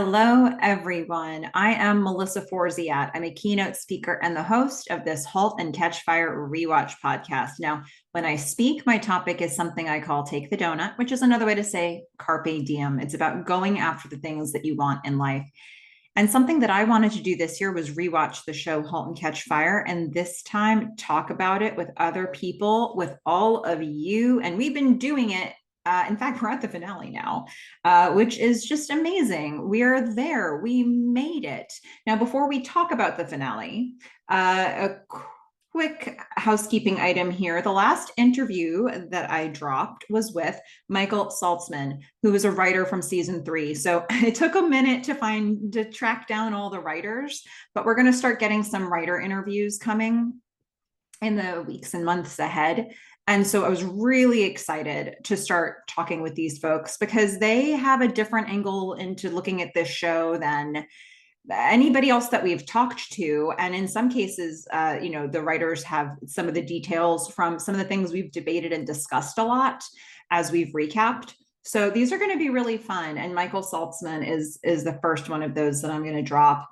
Hello, everyone. I am Melissa Forziat. I'm a keynote speaker and the host of this Halt and Catch Fire rewatch podcast. Now, when I speak, my topic is something I call Take the Doughnut, which is another way to say carpe diem. It's about going after the things that you want in life. And something that I wanted to do this year was rewatch the show Halt and Catch Fire, and this time talk about it with other people, with all of you. And we've been doing it. In fact, we're at the finale now, which is just amazing. We're there. We made it. Now, before we talk about the finale, a quick housekeeping item here. The last interview that I dropped was with Michael Saltzman, who is a writer from season 3. So it took a minute to track down all the writers, but we're going to start getting some writer interviews coming in the weeks and months ahead. And so I was really excited to start talking with these folks because they have a different angle into looking at this show than anybody else that we've talked to. And in some cases, the writers have some of the details from some of the things we've debated and discussed a lot as we've recapped. So these are going to be really fun. And Michael Saltzman is the first one of those that I'm going to drop.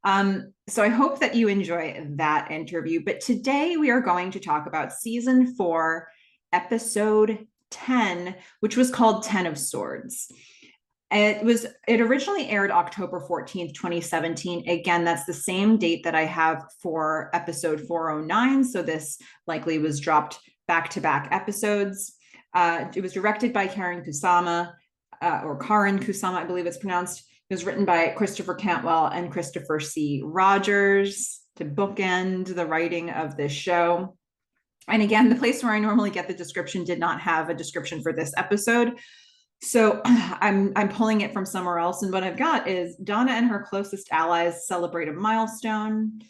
So I hope that you enjoy that interview. But today we are going to talk about season 4, episode 10, which was called 10 of Swords. It originally aired October 14th, 2017. Again, that's the same date that I have for episode 409. So this likely was dropped back-to-back episodes. It was directed by Karen Kusama, or Karen Kusama, I believe it's pronounced. It was written by Christopher Cantwell and Christopher C. Rogers to bookend the writing of this show. And again, the place where I normally get the description did not have a description for this episode. So I'm pulling it from somewhere else. And what I've got is Donna and her closest allies celebrate a milestone.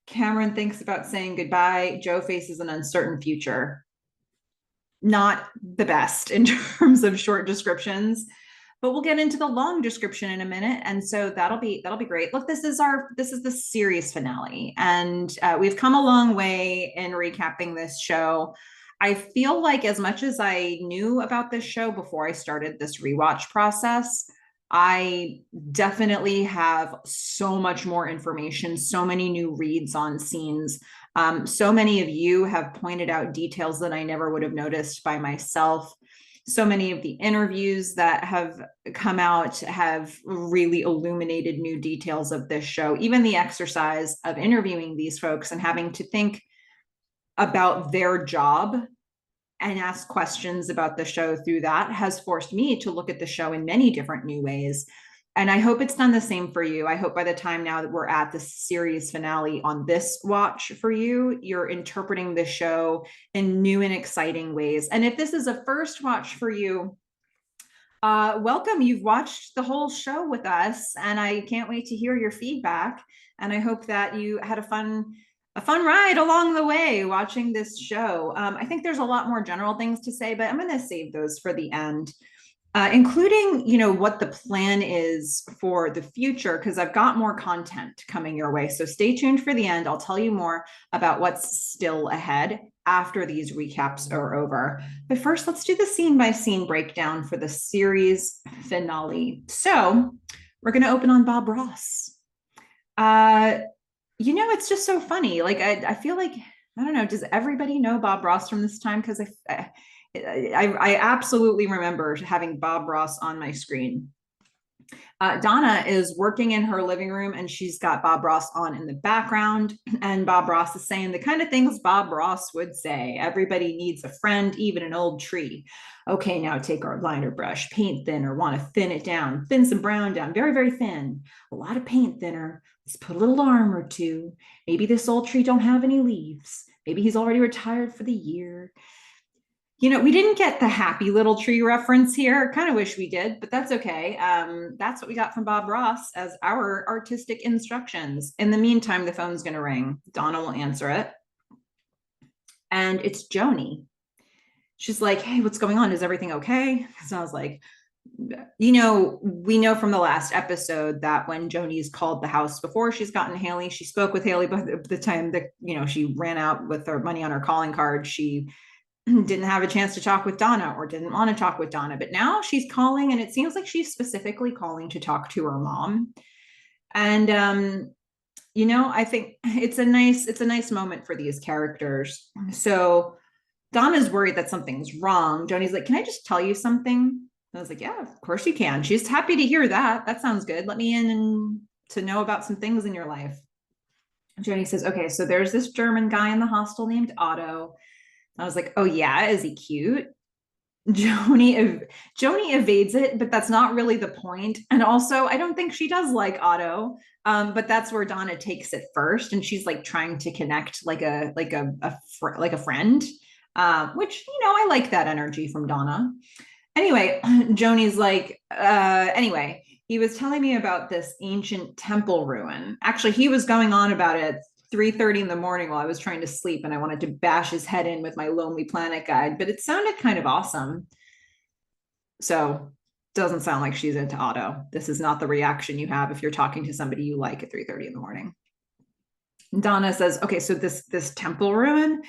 Cameron thinks about saying goodbye. Joe faces an uncertain future. Not the best in terms of short descriptions, but we'll get into the long description in a minute. And so that'll be great. Look, this is the series finale, and we've come a long way in recapping this show. I feel like as much as I knew about this show before I started this rewatch process, I definitely have so much more information, so many new reads on scenes. So many of you have pointed out details that I never would have noticed by myself. So many of the interviews that have come out have really illuminated new details of this show. Even the exercise of interviewing these folks and having to think about their job and ask questions about the show through that has forced me to look at the show in many different new ways. And I hope it's done the same for you. I hope by the time now that we're at the series finale on this watch for you, you're interpreting the show in new and exciting ways. And if this is a first watch for you, welcome. You've watched the whole show with us, and I can't wait to hear your feedback. And I hope that you had a fun ride along the way watching this show. I think there's a lot more general things to say, but I'm going to save those for the end. Including, what the plan is for the future, because I've got more content coming your way. So stay tuned for the end. I'll tell you more about what's still ahead after these recaps are over. But first, let's do the scene by scene breakdown for the series finale. So we're going to open on Bob Ross. It's just so funny. Like, I feel like, I don't know, does everybody know Bob Ross from this time? Because I absolutely remember having Bob Ross on my screen. Donna is working in her living room, and she's got Bob Ross on in the background. And Bob Ross is saying the kind of things Bob Ross would say. Everybody needs a friend, even an old tree. Okay, now take our liner brush, paint thinner, want to thin it down, thin some brown down, very, very thin. A lot of paint thinner. Let's put a little arm or two. Maybe this old tree don't have any leaves. Maybe he's already retired for the year. We didn't get the happy little tree reference here. Kind of wish we did, but that's okay. That's what we got from Bob Ross as our artistic instructions. In the meantime, the phone's going to ring. Donna will answer it. And it's Joni. She's like, hey, what's going on? Is everything okay? So I was like, we know from the last episode that when Joni's called the house before she's gotten Haley, she spoke with Haley, but the time that, she ran out with her money on her calling card, she didn't have a chance to talk with Donna or didn't want to talk with Donna, but now she's calling, and it seems like she's specifically calling to talk to her mom. And I think it's a nice moment for these characters. So Donna's worried that something's wrong. Joni's like, "Can I just tell you something?" I was like, "Yeah, of course you can." She's happy to hear that. That sounds good. Let me in and to know about some things in your life. Joni says, "Okay, so there's this German guy in the hostel named Otto." I was like, "Oh yeah, is he cute?" Joni evades it, but that's not really the point. And also, I don't think she does like Otto. But that's where Donna takes it first, and she's like trying to connect like a friend, which I like that energy from Donna. Anyway, Joni's like, anyway, he was telling me about this ancient temple ruin. Actually, he was going on about it 3:30 in the morning while I was trying to sleep, and I wanted to bash his head in with my Lonely Planet guide, but it sounded kind of awesome. So doesn't sound like she's into Otto. This is not the reaction you have if you're talking to somebody you like at 3:30 in the morning. Donna says, "Okay, so this temple ruin."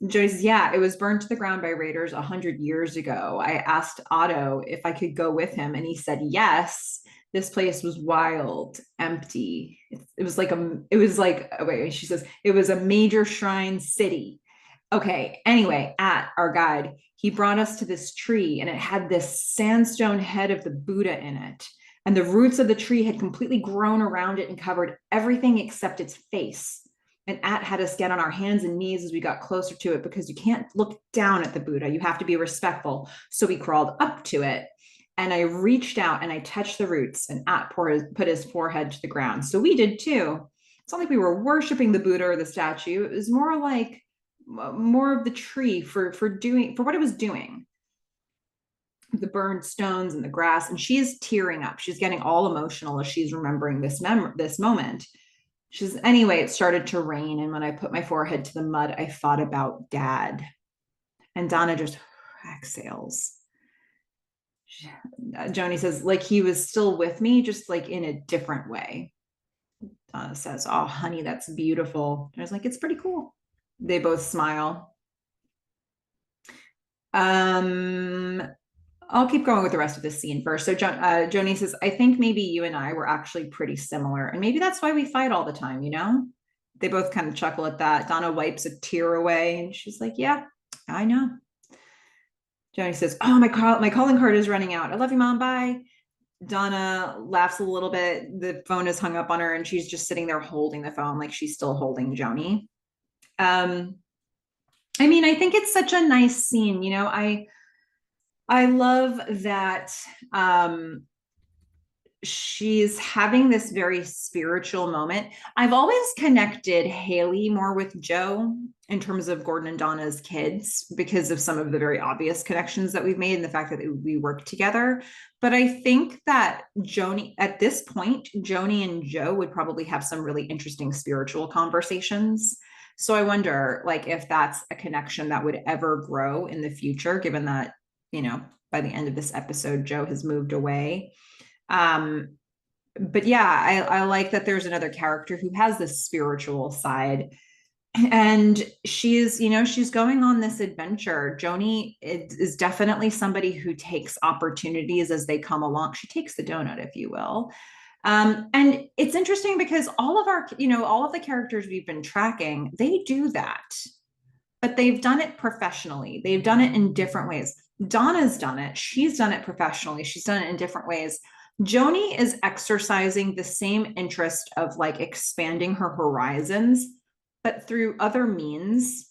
Joyce says, "Yeah, it was burned to the ground by raiders 100 years ago. I asked Otto if I could go with him, and he said yes. This place was wild, empty. Wait, she says, it was a major shrine city. Okay, anyway, at our guide, he brought us to this tree, and it had this sandstone head of the Buddha in it. And the roots of the tree had completely grown around it and covered everything except its face. And At had us get on our hands and knees as we got closer to it because you can't look down at the Buddha. You have to be respectful. So we crawled up to it, and I reached out and I touched the roots, and At put his forehead to the ground. So we did too. It's not like we were worshiping the Buddha or the statue. It was more of the tree for what it was doing, the burned stones and the grass. And she's tearing up. She's getting all emotional as she's remembering this moment. She says, "Anyway, it started to rain, and when I put my forehead to the mud, I thought about Dad." And Donna just exhales. Joni says, "Like he was still with me, just like in a different way." Donna says, "Oh, honey, that's beautiful." And I was like, "It's pretty cool." They both smile. I'll keep going with the rest of this scene first. So Joni says, "I think maybe you and I were actually pretty similar. And maybe that's why we fight all the time, you know?" They both kind of chuckle at that. Donna wipes a tear away, and she's like, "Yeah, I know." Joni says, "Oh, my calling card is running out. I love you, Mom. Bye." Donna laughs a little bit. The phone is hung up on her, and she's just sitting there holding the phone like she's still holding Joni. I think it's such a nice scene. I love that she's having this very spiritual moment. I've always connected Haley more with Joe in terms of Gordon and Donna's kids because of some of the very obvious connections that we've made and the fact that we work together. But I think that at this point, Joni and Joe would probably have some really interesting spiritual conversations. So I wonder, like, if that's a connection that would ever grow in the future, given that, by the end of this episode, Joe has moved away. But yeah, I like that there's another character who has this spiritual side, and she's going on this adventure. Joni is definitely somebody who takes opportunities as they come along. She takes the donut, if you will. And it's interesting because all of the characters we've been tracking, they do that, but they've done it professionally. They've done it in different ways. Donna's done it. She's done it professionally. She's done it in different ways. Joni is exercising the same interest of like expanding her horizons, but through other means.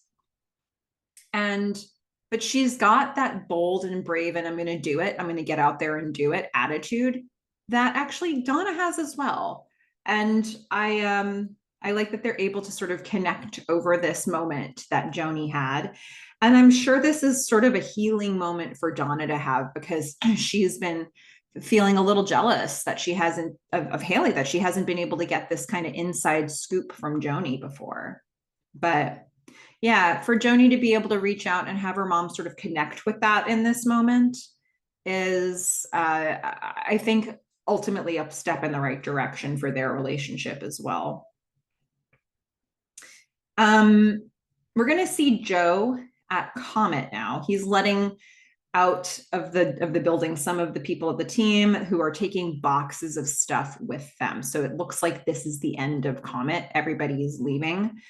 But she's got that bold and brave, and I'm going to do it. I'm going to get out there and do it attitude that actually Donna has as well. And I like that they're able to sort of connect over this moment that Joni had. And I'm sure this is sort of a healing moment for Donna to have, because she's been feeling a little jealous that she hasn't of Haley, that she hasn't been able to get this kind of inside scoop from Joni before. But yeah, for Joni to be able to reach out and have her mom sort of connect with that in this moment is, I think, ultimately a step in the right direction for their relationship as well. We're going to see Joe at Comet now. He's letting out of the building some of the people of the team who are taking boxes of stuff with them. So it looks like this is the end of Comet. Everybody is leaving.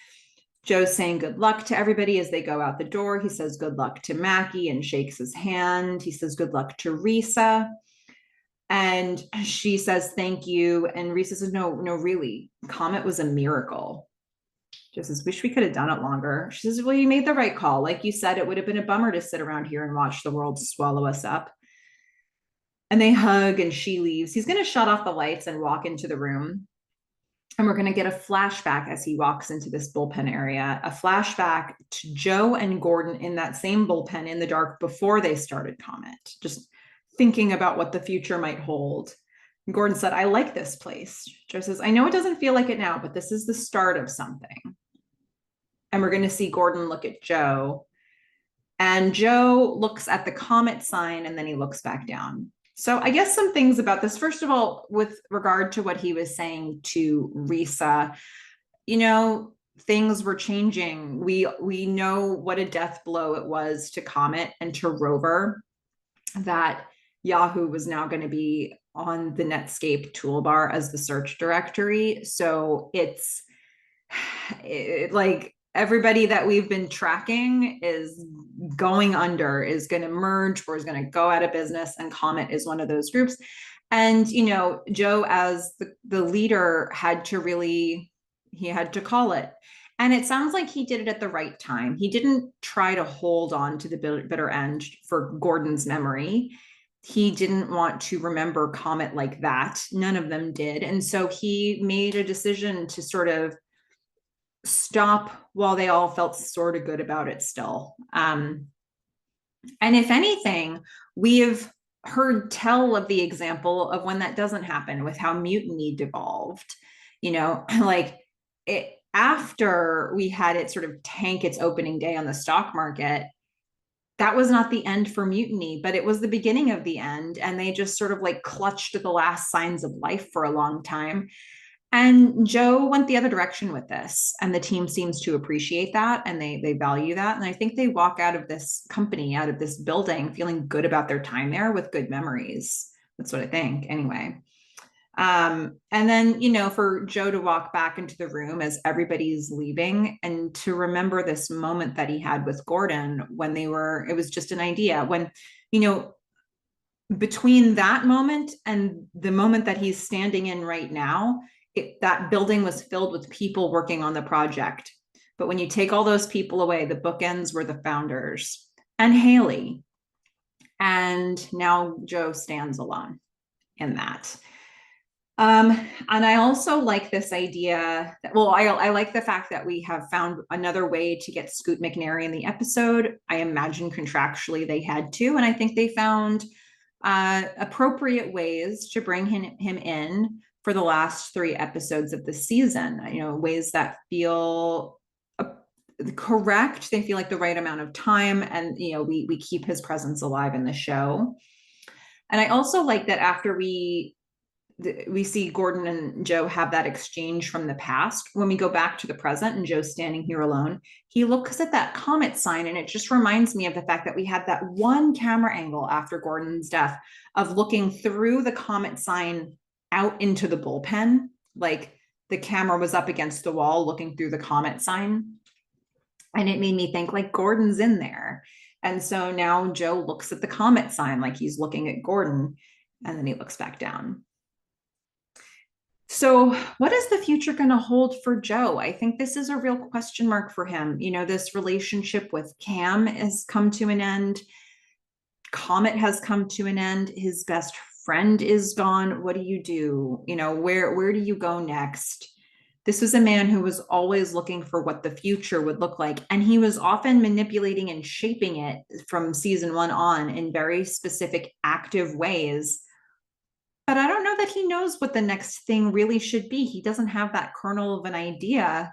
Joe's saying good luck to everybody as they go out the door. He says good luck to Mackie and shakes his hand. He says good luck to Risa. And she says thank you. And Risa says, no, really, Comet was a miracle. Joe says, wish we could have done it longer. She says, well, you made the right call. Like you said, it would have been a bummer to sit around here and watch the world swallow us up. And they hug and she leaves. He's going to shut off the lights and walk into the room. And we're going to get a flashback as he walks into this bullpen area, a flashback to Joe and Gordon in that same bullpen in the dark before they started Comet, just thinking about what the future might hold. And Gordon said, I like this place. Joe says, I know it doesn't feel like it now, but this is the start of something. And we're going to see Gordon look at Joe. And Joe looks at the Comet sign and then he looks back down. So I guess some things about this. First of all, with regard to what he was saying to Risa, things were changing. We know what a death blow it was to Comet and to Rover, that Yahoo was now going to be on the Netscape toolbar as the search directory. So it's like everybody that we've been tracking is going under, is going to merge, or is going to go out of business. And Comet is one of those groups. And, Joe, as the leader, had to call it. And it sounds like he did it at the right time. He didn't try to hold on to the bitter end for Gordon's memory. He didn't want to remember Comet like that. None of them did. And so he made a decision to sort of stop while they all felt sort of good about it still. And if anything, we've heard tell of the example of when that doesn't happen, with how Mutiny devolved, like it, after we had it sort of tank its opening day on the stock market. That was not the end for Mutiny, but it was the beginning of the end. And they just sort of like clutched at the last signs of life for a long time. And Joe went the other direction with this, and the team seems to appreciate that, and they value that. And I think they walk out of this company, out of this building, feeling good about their time there with good memories. That's what I think, anyway. And then, for Joe to walk back into the room as everybody's leaving, and to remember this moment that he had with Gordon when it was just an idea. When, between that moment and the moment that he's standing in right now, that building was filled with people working on the project. But when you take all those people away, the bookends were the founders and Haley. And now Joe stands alone in that. And I also like this idea that, I like the fact that we have found another way to get Scoot McNairy in the episode. I imagine contractually they had to, and I think they found appropriate ways to bring him in for the last 3 episodes of the season, ways that feel correct. They feel like the right amount of time, and we keep his presence alive in the show. And I also like that after we see Gordon and Joe have that exchange from the past, when we go back to the present and Joe's standing here alone, he looks at that Comet sign, and it just reminds me of the fact that we had that one camera angle after Gordon's death of looking through the Comet sign out into the bullpen, like the camera was up against the wall looking through the Comet sign. And it made me think, like, Gordon's in there. And so now Joe looks at the Comet sign like he's looking at Gordon, and then he looks back down. So what is the future going to hold for Joe? I think this is a real question mark for him. This relationship with Cam has come to an end. Comet has come to an end. His best friend is gone. What do you do? Where do you go next? This was a man who was always looking for what the future would look like. And he was often manipulating and shaping it from season 1 on in very specific, active ways. But I don't know that he knows what the next thing really should be. He doesn't have that kernel of an idea.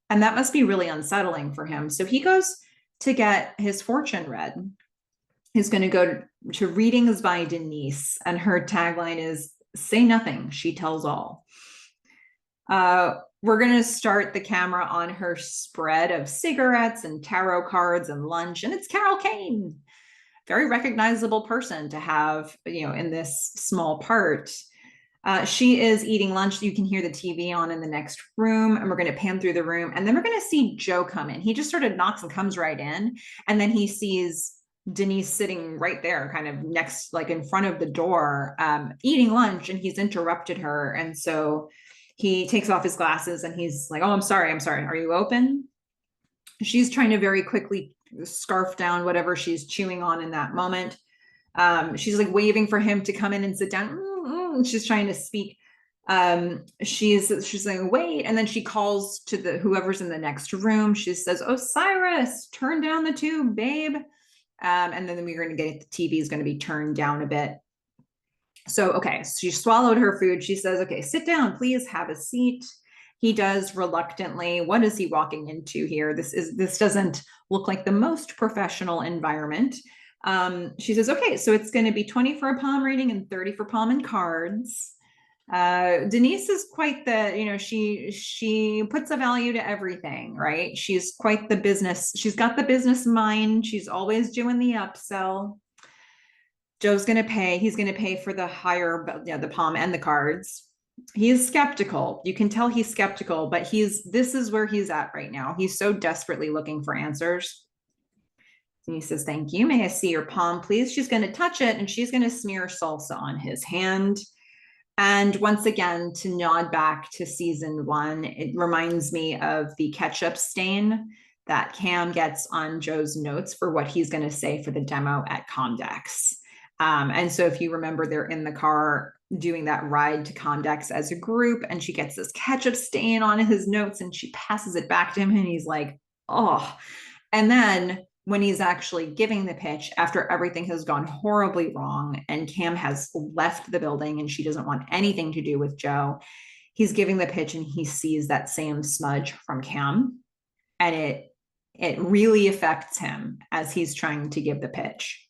And that must be really unsettling for him. So he goes to get his fortune read. He's going to go to readings by Denise. And her tagline is, "Say nothing, she tells all." We're going to start the camera on her spread of cigarettes and tarot cards and lunch. And it's Carol Kane, very recognizable person to have, in this small part. She is eating lunch. You can hear the TV on in the next room, and we're going to pan through the room. And then we're going to see Joe come in. He just sort of knocks and comes right in. And then he sees Denise sitting right there, kind of next, like in front of the door, eating lunch, and he's interrupted her. And so he takes off his glasses and he's like, "Oh, I'm sorry. Are you open?" She's trying to very quickly scarf down whatever she's chewing on in that moment. She's like waving for him to come in and sit down. She's trying to speak. She's saying, "Wait," and then she calls to the whoever's in the next room. She says, "Osiris, turn down the tube, babe." And then we're going to get the TV is going to be turned down a bit. So, okay, so she swallowed her food. She says, "Okay, sit down, please, have a seat." He does reluctantly. What is he walking into here? This doesn't look like the most professional environment. She says, "Okay, so it's going to be 20 for a palm reading and 30 for palm and cards." Denise is quite the, she puts a value to everything, right? She's quite the business. She's got the business mind. She's always doing the upsell. Joe's going to pay. He's going to pay for the higher, the palm and the cards. He is skeptical. You can tell he's skeptical, but this is where he's at right now. He's so desperately looking for answers. And he says, "Thank you. May I see your palm, please?" She's going to touch it and she's going to smear salsa on his hand. And once again, to nod back to season 1, it reminds me of the ketchup stain that Cam gets on Joe's notes for what he's going to say for the demo at Comdex. And so if you remember, they're in the car doing that ride to Comdex as a group, and she gets this ketchup stain on his notes and she passes it back to him and he's like, "Oh." And then when he's actually giving the pitch after everything has gone horribly wrong and Cam has left the building and she doesn't want anything to do with Joe, he's giving the pitch and he sees that same smudge from Cam, and it really affects him as he's trying to give the pitch.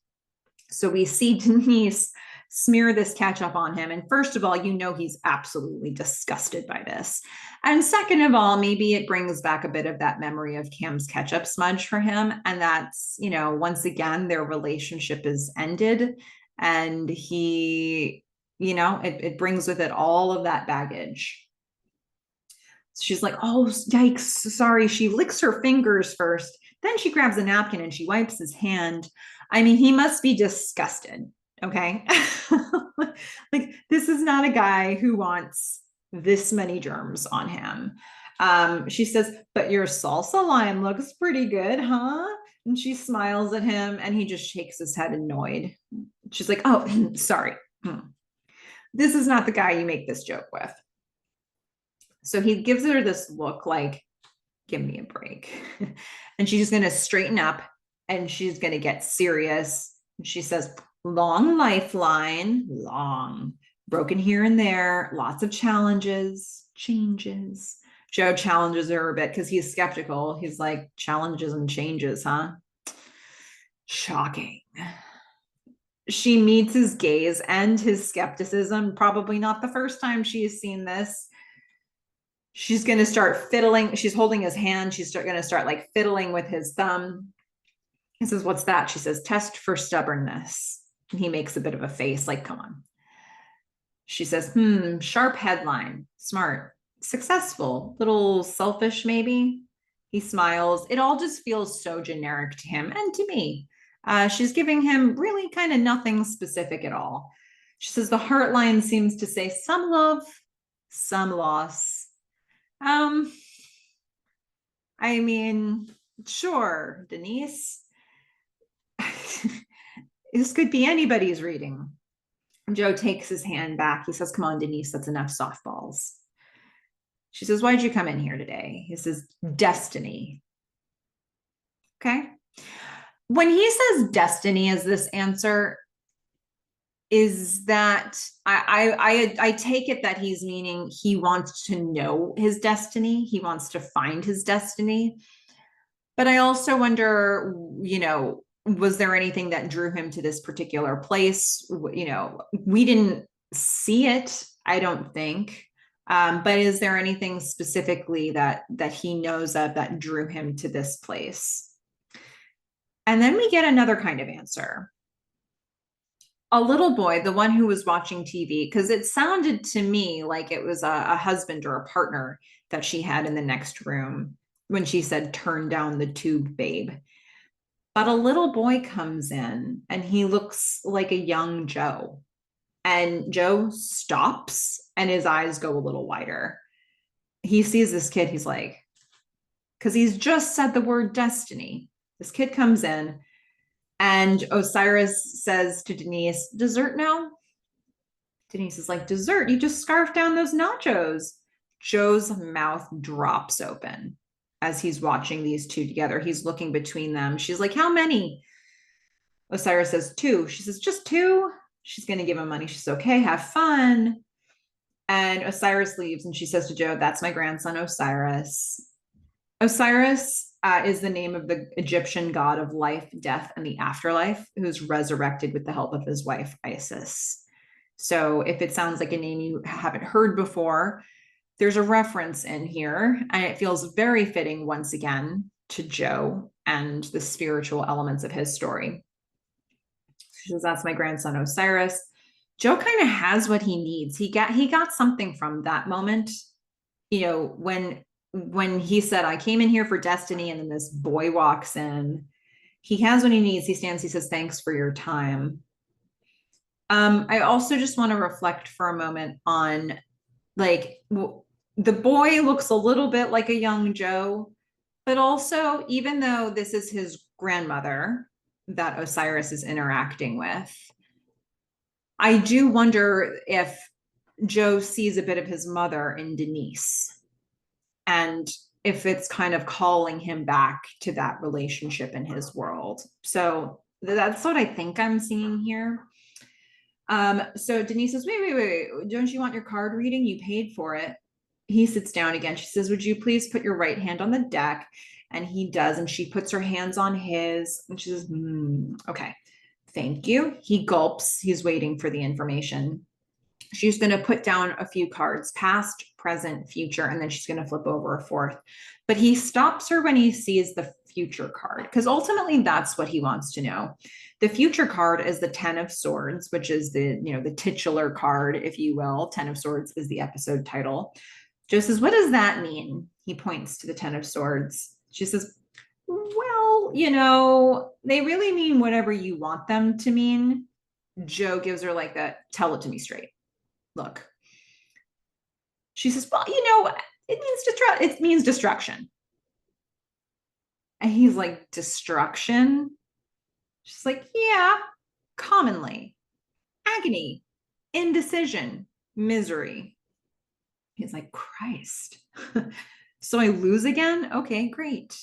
So we see Denise smear this ketchup on him. And first of all, he's absolutely disgusted by this. And second of all, maybe it brings back a bit of that memory of Cam's ketchup smudge for him. And that's, once again, their relationship is ended. And he, it brings with it all of that baggage. She's like, "Oh, yikes, sorry." She licks her fingers first. Then she grabs a napkin and she wipes his hand. I mean, he must be disgusted. Okay. Like, this is not a guy who wants this many germs on him. She says, "But your salsa lime looks pretty good, huh?" And she smiles at him and he just shakes his head annoyed. She's like, "Oh, sorry. This is not the guy you make this joke with." So he gives her this look like, "Give me a break." And she's going to straighten up and she's going to get serious. She says, "Long lifeline, long, broken here and there, lots of challenges, changes." Joe challenges her a bit because he's skeptical. He's like, "Challenges and changes, huh?" Shocking. She meets his gaze and his skepticism. Probably not the first time she's seen this. She's going to start fiddling. She's holding his hand. She's going to start like fiddling with his thumb. He says, "What's that?" She says, "Test for stubbornness." And he makes a bit of a face like, "Come on." She says, "Sharp headline, smart, successful, little selfish maybe." He smiles. It all just feels so generic to him and to me. She's giving him really kind of nothing specific at all. She says, "The heart line seems to say some love, some loss." I mean, sure, Denise. This could be anybody's reading. Joe takes his hand back. He says, "Come on, Denise, that's enough softballs." She says, "Why'd you come in here today?" He says, "Destiny." Okay. When he says destiny as this answer, is that I take it that he's meaning he wants to know his destiny. He wants to find his destiny. But I also wonder, was there anything that drew him to this particular place? We didn't see it, I don't think. But is there anything specifically that he knows of that drew him to this place? And then we get another kind of answer. A little boy, the one who was watching TV, because it sounded to me like it was a husband or a partner that she had in the next room when she said, "Turn down the tube, babe." But a little boy comes in and he looks like a young Joe. And Joe stops and his eyes go a little wider. He sees this kid, he's like, because he's just said the word destiny. This kid comes in and Osiris says to Denise, "Dessert now?" Denise is like, "Dessert? You just scarfed down those nachos." Joe's mouth drops open as he's watching these two together. He's looking between them. She's like, "How many?" Osiris says, "Two." She says, "Just two?" She's going to give him money. She's okay, have fun. And Osiris leaves and she says to Joe, "That's my grandson, Osiris." Osiris is the name of the Egyptian god of life, death, and the afterlife, who's resurrected with the help of his wife, Isis. So if it sounds like a name you haven't heard before, there's a reference in here, and it feels very fitting once again to Joe and the spiritual elements of his story. She says, "That's my grandson, Osiris." Joe kind of has what he needs. He got something from that moment. You know, when he said, "I came in here for destiny," and then this boy walks in. He has what he needs. He stands, he says, "Thanks for your time." I also just want to reflect for a moment on like the boy looks a little bit like a young Joe, but also, even though this is his grandmother that Osiris is interacting with, I do wonder if Joe sees a bit of his mother in Denise and if it's kind of calling him back to that relationship in his world. So that's what I think I'm seeing here. So Denise says, wait, don't you want your card reading? You paid for it. He sits down again. She says, "Would you please put your right hand on the deck?" And he does. And she puts her hands on his and she says, "Okay, thank you." He gulps. He's waiting for the information. She's going to put down a few cards, past, present, future, and then she's going to flip over a fourth. But he stops her when he sees the future card, because ultimately that's what he wants to know. The future card is the 10 of Swords, which is the titular card, if you will. 10 of Swords is the episode title. Joe says, "What does that mean?" He points to the 10 of Swords. She says, "Well, they really mean whatever you want them to mean." Joe gives her like that, "Tell it to me straight. Look." She says, "Well, it means destruction." And he's like, "Destruction?" She's like, "Yeah, commonly. Agony, indecision, misery." He's like, "Christ." So I lose again? Okay, great.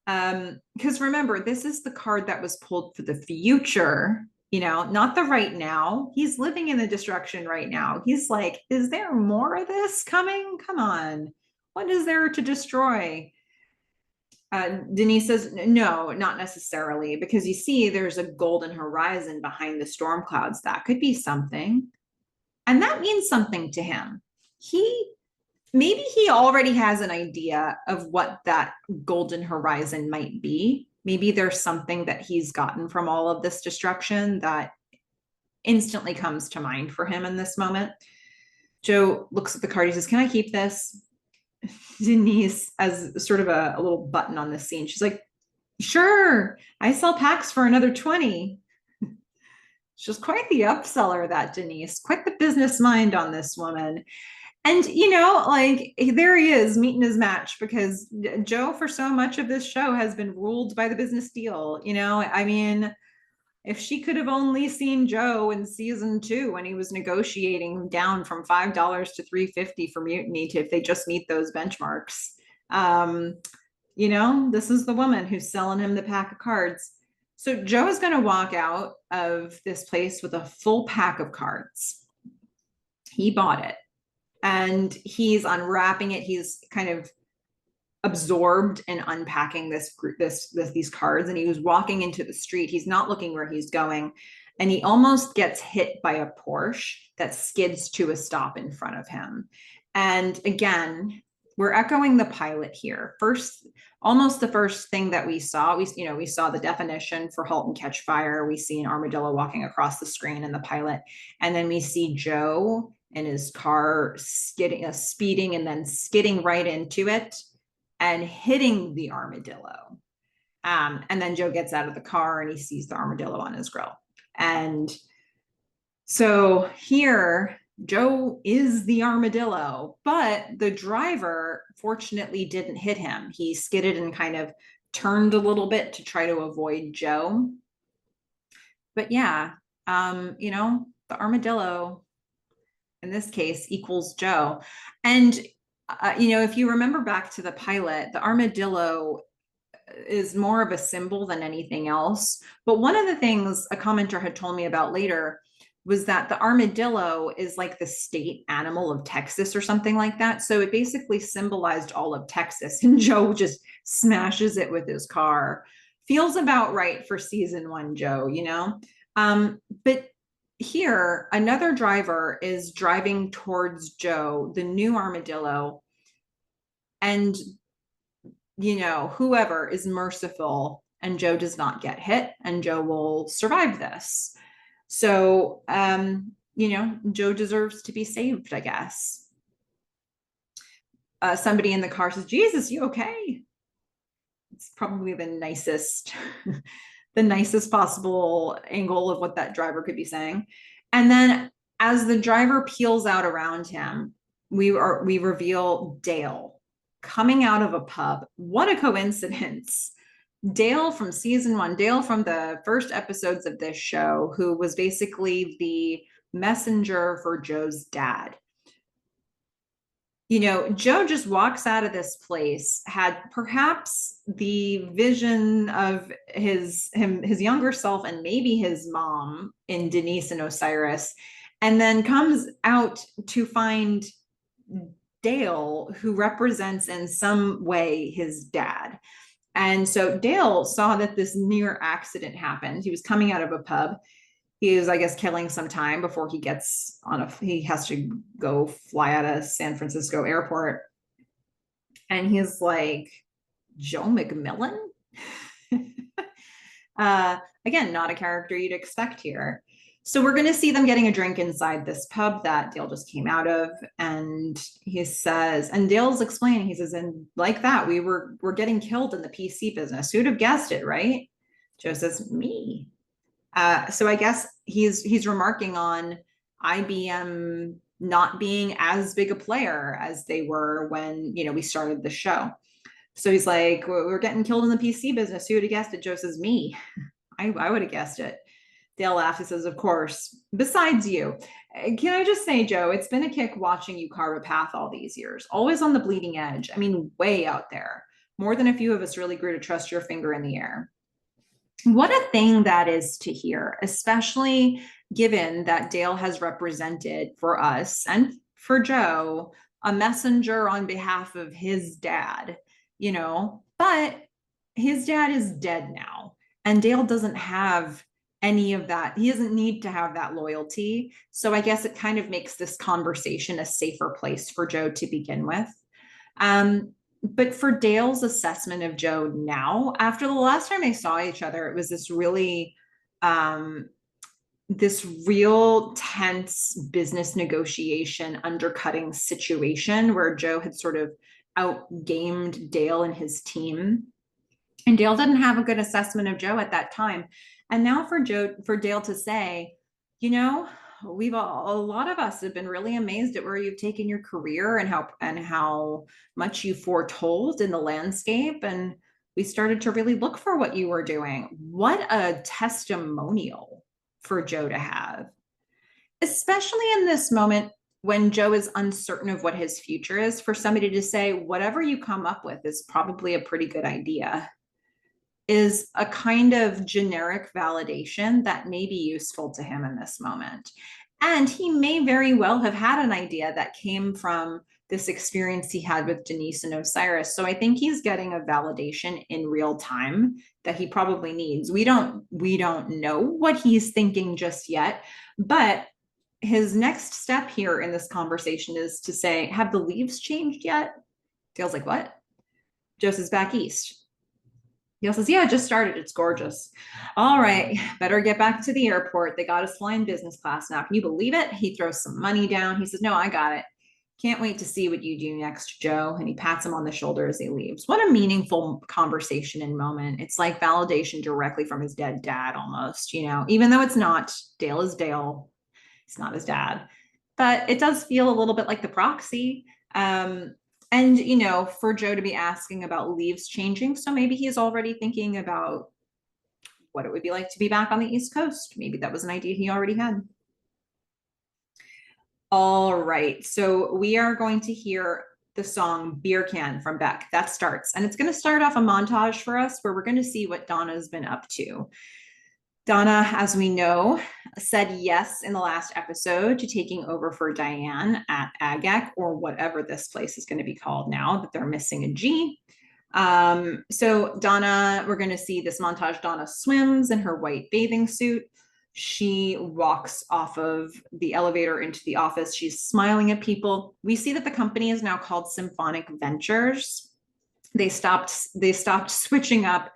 Because remember, this is the card that was pulled for the future, not the right now. He's living in the destruction right now. He's like, is there more of this coming? Come on. What is there to destroy? Denise says, "No, not necessarily, because you see, there's a golden horizon behind the storm clouds. That could be something." And that means something to him. Maybe he already has an idea of what that golden horizon might be. Maybe there's something that he's gotten from all of this destruction that instantly comes to mind for him in this moment. Joe looks at the card. He says, "Can I keep this?" Denise, as sort of a little button on the scene, she's like, "Sure, I sell packs for another 20. She's quite the upseller, that Denise, quite the business mind on this woman. And, like, there he is meeting his match, because Joe, for so much of this show, has been ruled by the business deal. I mean, if she could have only seen Joe in season 2 when he was negotiating down from $5 to $3.50 for Mutiny to if they just meet those benchmarks. This is the woman who's selling him the pack of cards. So Joe is going to walk out of this place with a full pack of cards. He bought it. And he's unwrapping it. He's kind of absorbed in unpacking these cards, and he was walking into the street. He's not looking where he's going, and he almost gets hit by a Porsche that skids to a stop in front of him. And again, we're echoing the pilot here. First, almost the first thing that we saw, we saw the definition for Halt and Catch Fire. We see an armadillo walking across the screen in the pilot, and then we see Joe in his car speeding and then skidding right into it and hitting the armadillo. And then Joe gets out of the car and he sees the armadillo on his grill. And so here, Joe is the armadillo, but the driver fortunately didn't hit him. He skidded and kind of turned a little bit to try to avoid Joe. But yeah, the armadillo in this case equals Joe. And, if you remember back to the pilot, the armadillo is more of a symbol than anything else. But one of the things a commenter had told me about later was that the armadillo is like the state animal of Texas or something like that. So it basically symbolized all of Texas, and Joe just smashes it with his car. Feels about right for season 1, Joe, But here, another driver is driving towards Joe, the new armadillo, and whoever is merciful, and Joe does not get hit, and Joe will survive this. So, Joe deserves to be saved, I guess. Somebody in the car says, "Jesus, you okay?" It's probably the nicest, the nicest possible angle of what that driver could be saying. And then as the driver peels out around him, we reveal Dale coming out of a pub. What a coincidence. Dale from season 1, Dale from the first episodes of this show, who was basically the messenger for Joe's dad. Joe just walks out of this place, had perhaps the vision of his younger self and maybe his mom in Denise and Osiris, and then comes out to find Dale, who represents in some way his dad. And so Dale saw that this near accident happened. He was coming out of a pub. He was, I guess, killing some time before he has to go fly out of San Francisco airport. And he's like, Joe McMillan? Again, not a character you'd expect here. So we're going to see them getting a drink inside this pub that Dale just came out of. And he says, and Dale's explaining, he says, and like that, we're getting killed in the PC business. Who'd have guessed it, right? Joe says, me. So I guess he's remarking on IBM not being as big a player as they were when, we started the show. So he's like, we're getting killed in the PC business. Who would have guessed it? Joe says, me. I would have guessed it. Dale laughs. He says, of course, besides you. Can I just say, Joe, it's been a kick watching you carve a path all these years, always on the bleeding edge. I mean, way out there. More than a few of us really grew to trust your finger in the air. What a thing that is to hear, especially given that Dale has represented for us and for Joe a messenger on behalf of his dad, but his dad is dead now, and Dale doesn't have any of that. He doesn't need to have that loyalty. So I guess it kind of makes this conversation a safer place for Joe to begin with. But for Dale's assessment of Joe now, after the last time they saw each other, it was this really, this real tense business negotiation undercutting situation where Joe had sort of outgamed Dale and his team. And Dale didn't have a good assessment of Joe at that time. And now for Dale to say, a lot of us have been really amazed at where you've taken your career and how much you foretold in the landscape. And we started to really look for what you were doing. What a testimonial for Joe to have, especially in this moment when Joe is uncertain of what his future is. For somebody to say, whatever you come up with is probably a pretty good idea, is a kind of generic validation that may be useful to him in this moment. And he may very well have had an idea that came from this experience he had with Denise and Osiris. So I think he's getting a validation in real time that he probably needs. We don't know what he's thinking just yet, but his next step here in this conversation is to say, have the leaves changed yet? Dale's like, what? Joe says, back east. Dale says, yeah, it just started. It's gorgeous. All right, better get back to the airport. They got us flying business class now. Can you believe it? He throws some money down. He says, no, I got it. Can't wait to see what you do next, Joe. And he pats him on the shoulder as he leaves. What a meaningful conversation and moment. It's like validation directly from his dead dad almost, even though it's not. Dale is Dale. He's not his dad. But it does feel a little bit like the proxy. And, for Joe to be asking about leaves changing. So maybe he's already thinking about what it would be like to be back on the East Coast. Maybe that was an idea he already had. All right. So we are going to hear the song Beer Can from Beck. That starts. And it's going to start off a montage for us where we're going to see what Donna's been up to. Donna, as we know, said yes in the last episode to taking over for Diane at AGEC, or whatever this place is going to be called now that they're missing a G. So Donna, we're going to see this montage. Donna swims in her white bathing suit. She walks off of the elevator into the office. She's smiling at people. We see that the company is now called Symphonic Ventures. They stopped switching up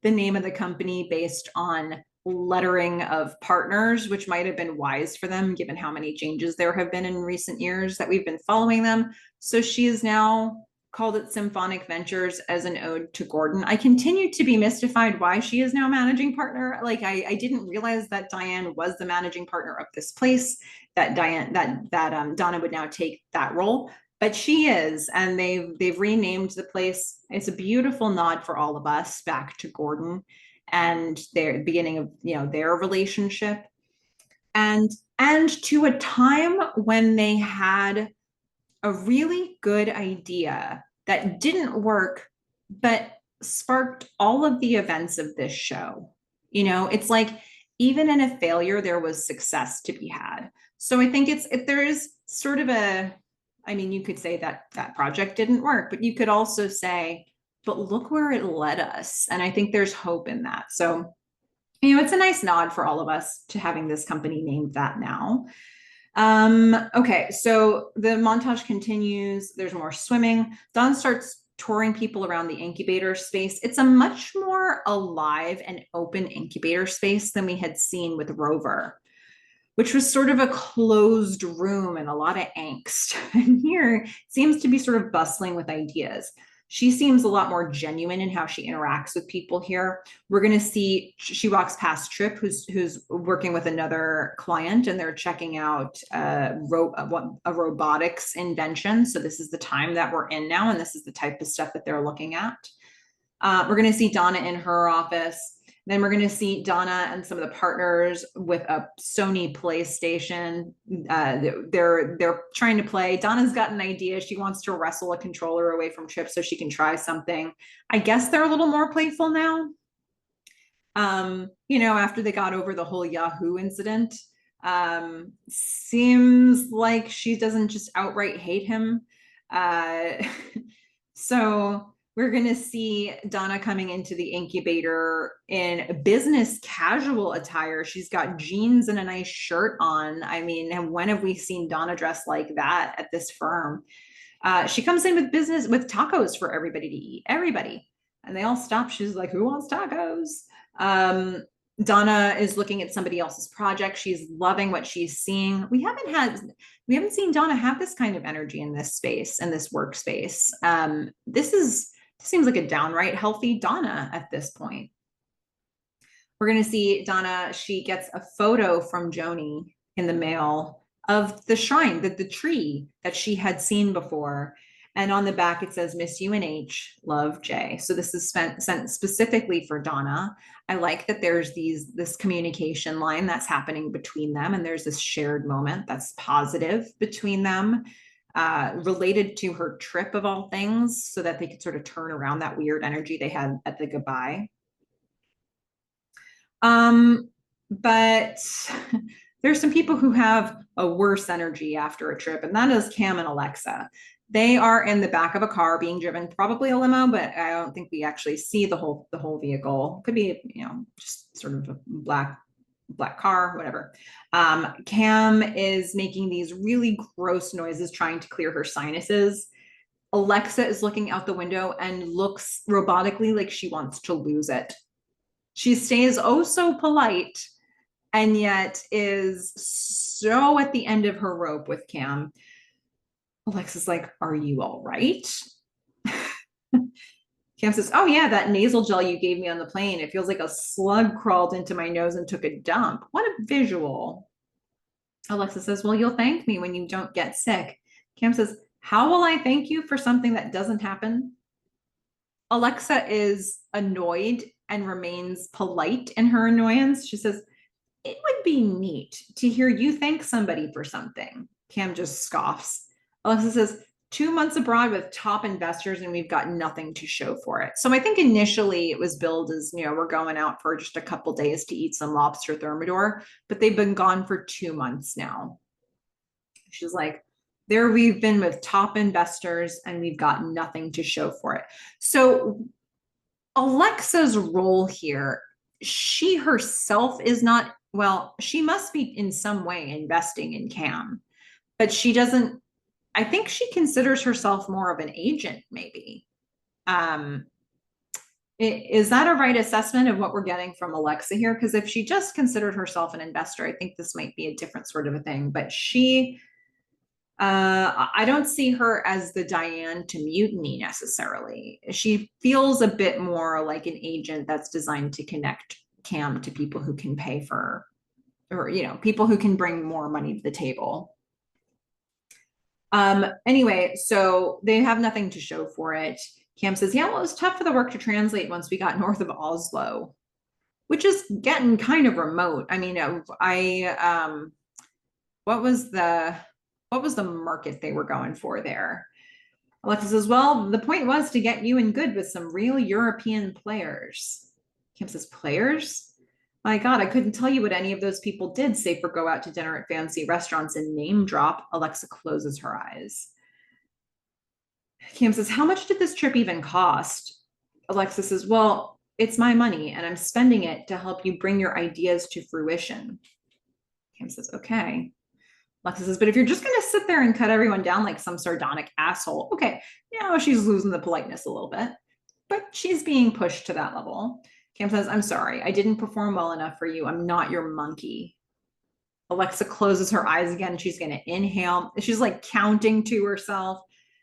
the name of the company based on lettering of partners, which might have been wise for them given how many changes there have been in recent years that we've been following them. So she is now called it Symphonic Ventures as an ode to Gordon. I continue to be mystified why she is now managing partner. Like I didn't realize that Diane was the managing partner of this place, that Donna would now take that role. But she is, and they've renamed the place. It's a beautiful nod for all of us back to Gordon and their beginning of their relationship, and to a time when they had a really good idea that didn't work but sparked all of the events of this show. It's like even in a failure there was success to be had. So I think there is sort of you could say that project didn't work, but you could also say, but look where it led us. And I think there's hope in that. So, it's a nice nod for all of us to having this company named that now. Okay, so the montage continues. There's more swimming. Dawn starts touring people around the incubator space. It's a much more alive and open incubator space than we had seen with Rover, which was sort of a closed room and a lot of angst. And here it seems to be sort of bustling with ideas. She seems a lot more genuine in how she interacts with people here. We're going to see she walks past Trip, who's working with another client, and they're checking out a robotics invention. So this is the time that we're in now, and this is the type of stuff that they're looking at. We're going to see Donna in her office. Then we're going to see Donna and some of the partners with a Sony PlayStation. They're trying to play. Donna's got an idea. She wants to wrestle a controller away from Chip so she can try something. I guess they're a little more playful now. After they got over the whole Yahoo incident, seems like she doesn't just outright hate him. So we're going to see Donna coming into the incubator in business casual attire. She's got jeans and a nice shirt on. And when have we seen Donna dressed like that at this firm? She comes in with tacos for everybody to eat. Everybody. And they all stop. She's like, who wants tacos? Donna is looking at somebody else's project. She's loving what she's seeing. We haven't seen Donna have this kind of energy in this space, in this workspace. This seems like a downright healthy Donna at this point. We're going to see Donna. She gets a photo from Joni in the mail of the shrine, the tree that she had seen before. And on the back, it says, Miss UNH, love Jay. So this is sent specifically for Donna. I like that there's this communication line that's happening between them. And there's this shared moment that's positive between them. Related to her trip of all things, so that they could sort of turn around that weird energy they had at the goodbye. But there's some people who have a worse energy after a trip, and that is Cam and Alexa. They are in the back of a car being driven, probably a limo, but I don't think we actually see the whole vehicle. Could be, just sort of a black black car, whatever. Cam is making these really gross noises trying to clear her sinuses. Alexa is looking out the window and looks robotically like she wants to lose it. She stays oh so polite and yet is so at the end of her rope with Cam. Alexa's like, are you all right? Cam says, oh yeah, that nasal gel you gave me on the plane. It feels like a slug crawled into my nose and took a dump. What a visual. Alexa says, well, you'll thank me when you don't get sick. Cam says, how will I thank you for something that doesn't happen? Alexa is annoyed and remains polite in her annoyance. She says, it would be neat to hear you thank somebody for something. Cam just scoffs. Alexa says, 2 months abroad with top investors and we've got nothing to show for it. So I think initially it was billed as, we're going out for just a couple days to eat some lobster thermidor, but they've been gone for 2 months now. She's like, there we've been with top investors and we've got nothing to show for it. So Alexa's role here, she herself is not, well, she must be in some way investing in Cam, but she doesn't, I think she considers herself more of an agent, maybe. Is that a right assessment of what we're getting from Alexa here? Because if she just considered herself an investor, I think this might be a different sort of a thing. But I don't see her as the Diane to Mutiny necessarily. She feels a bit more like an agent that's designed to connect Cam to people who can pay for, or people who can bring more money to the table. Anyway, so they have nothing to show for it. Cam says, yeah, well, it was tough for the work to translate once we got north of Oslo, which is getting kind of remote. I mean, what was the market they were going for there? Alexa says, well, the point was to get you in good with some real European players. Cam says, players? My God, I couldn't tell you what any of those people did, save for go out to dinner at fancy restaurants and name drop. Alexa closes her eyes. Cam says, how much did this trip even cost? Alexa says, well, it's my money and I'm spending it to help you bring your ideas to fruition. Cam says, okay. Alexa says, but if you're just going to sit there and cut everyone down like some sardonic asshole, okay, she's losing the politeness a little bit, but she's being pushed to that level. Cam says, I'm sorry, I didn't perform well enough for you. I'm not your monkey. Alexa closes her eyes again. She's going to inhale. She's like counting to herself.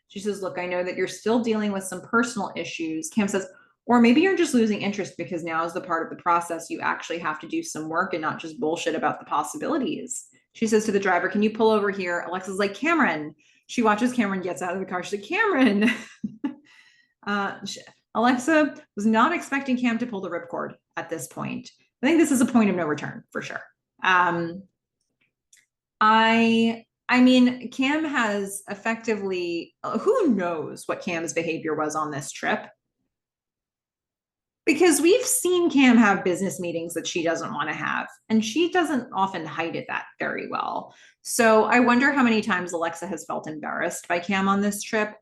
She says, look, I know that you're still dealing with some personal issues. Cam says, or maybe you're just losing interest because now is the part of the process you actually have to do some work and not just bullshit about the possibilities. She says to the driver, can you pull over here? Alexa's like, Cameron. She watches Cameron gets out of the car. She's like, Cameron. Alexa was not expecting Cam to pull the ripcord at this point. I think this is a point of no return for sure. I mean, Cam has effectively, who knows what Cam's behavior was on this trip? Because we've seen Cam have business meetings that she doesn't want to have, and she doesn't often hide it that very well. So I wonder how many times Alexa has felt embarrassed by Cam on this trip.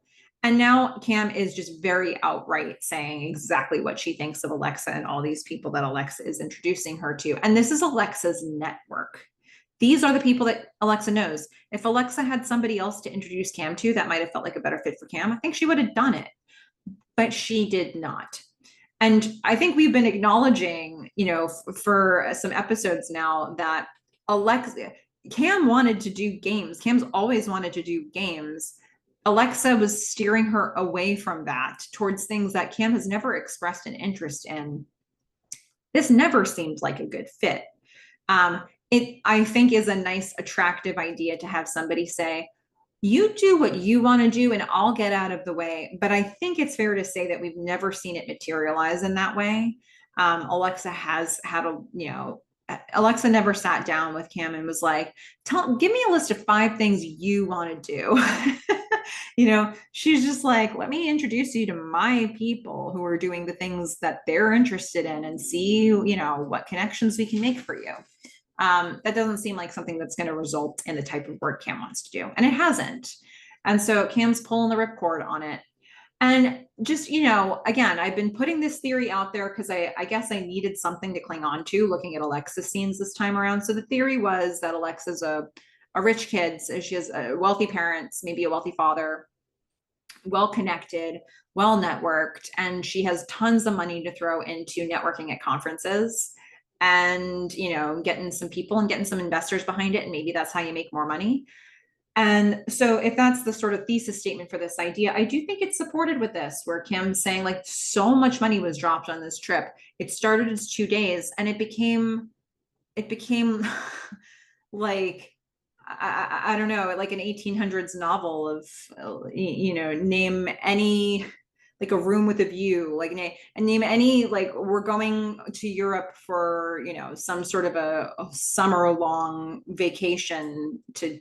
And now Cam is just very outright saying exactly what she thinks of Alexa and all these people that Alexa is introducing her to. And this is Alexa's network. These are the people that Alexa knows. If Alexa had somebody else to introduce Cam to, that might have felt like a better fit for Cam. I think she would have done it, but she did not. And I think we've been acknowledging, for some episodes now that Cam wanted to do games. Cam's always wanted to do games. Alexa was steering her away from that towards things that Cam has never expressed an interest in. This never seemed like a good fit. It, I think, is a nice, attractive idea to have somebody say, you do what you want to do and I'll get out of the way. But I think it's fair to say that we've never seen it materialize in that way. Alexa has had Alexa never sat down with Cam and was like, give me a list of 5 things you want to do. She's just like, let me introduce you to my people who are doing the things that they're interested in and see, what connections we can make for you. That doesn't seem like something that's going to result in the type of work Cam wants to do. And it hasn't. And so Cam's pulling the ripcord on it. And just, again, I've been putting this theory out there because I guess I needed something to cling on to looking at Alexa's scenes this time around. So the theory was that Alexa's a rich kid. So she has wealthy parents, maybe a wealthy father, well connected, well networked, and she has tons of money to throw into networking at conferences and, getting some people and getting some investors behind it. And maybe that's how you make more money. And so if that's the sort of thesis statement for this idea, I do think it's supported with this, where Kim's saying like so much money was dropped on this trip. It started as 2 days and it became like, I don't know, like an 1800s novel of, name any, like a room with a view, like name any, like we're going to Europe for, some sort of a summer long vacation to,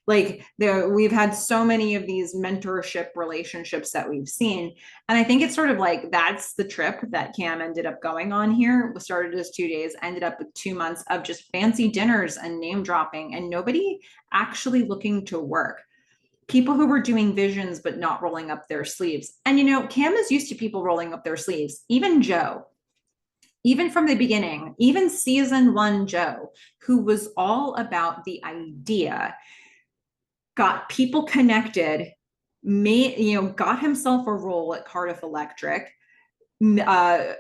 like we've had so many of these mentorship relationships that we've seen, and I think it's sort of like that's the trip that Cam ended up going on here. It started as 2 days, ended up with 2 months of just fancy dinners and name dropping and nobody actually looking to work. People who were doing visions but not rolling up their sleeves. And Cam is used to people rolling up their sleeves. Even Joe, even from the beginning, even season 1 Joe, who was all about the idea, got people connected, got himself a role at Cardiff Electric,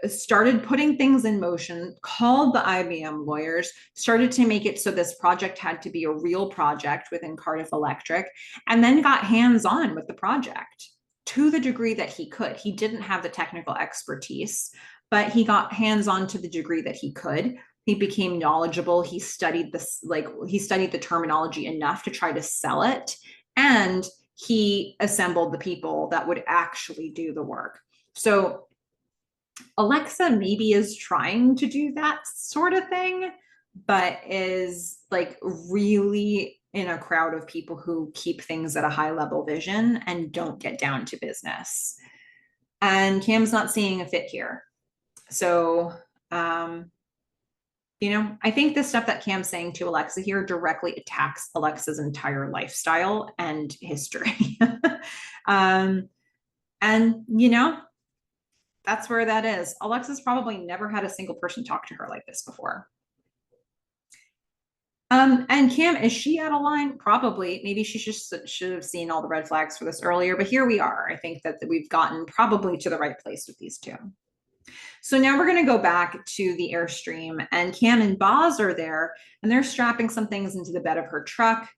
started putting things in motion, called the IBM lawyers, started to make it so this project had to be a real project within Cardiff Electric, and then got hands-on with the project to the degree that he could. He didn't have the technical expertise, but he got hands-on to the degree that he could. He became knowledgeable. He studied the terminology enough to try to sell it. And he assembled the people that would actually do the work. So Alexa maybe is trying to do that sort of thing, but is like really in a crowd of people who keep things at a high level vision and don't get down to business. And Cam's not seeing a fit here. So, I think the stuff that Cam's saying to Alexa here directly attacks Alexa's entire lifestyle and history. um, and, that's where that is. Alexa's probably never had a single person talk to her like this before. And Cam, is she out of line? Probably. Maybe she should have seen all the red flags for this earlier, but here we are. I think that we've gotten probably to the right place with these two. So now we're going to go back to the Airstream, and Cam and Boz are there, and they're strapping some things into the bed of her truck.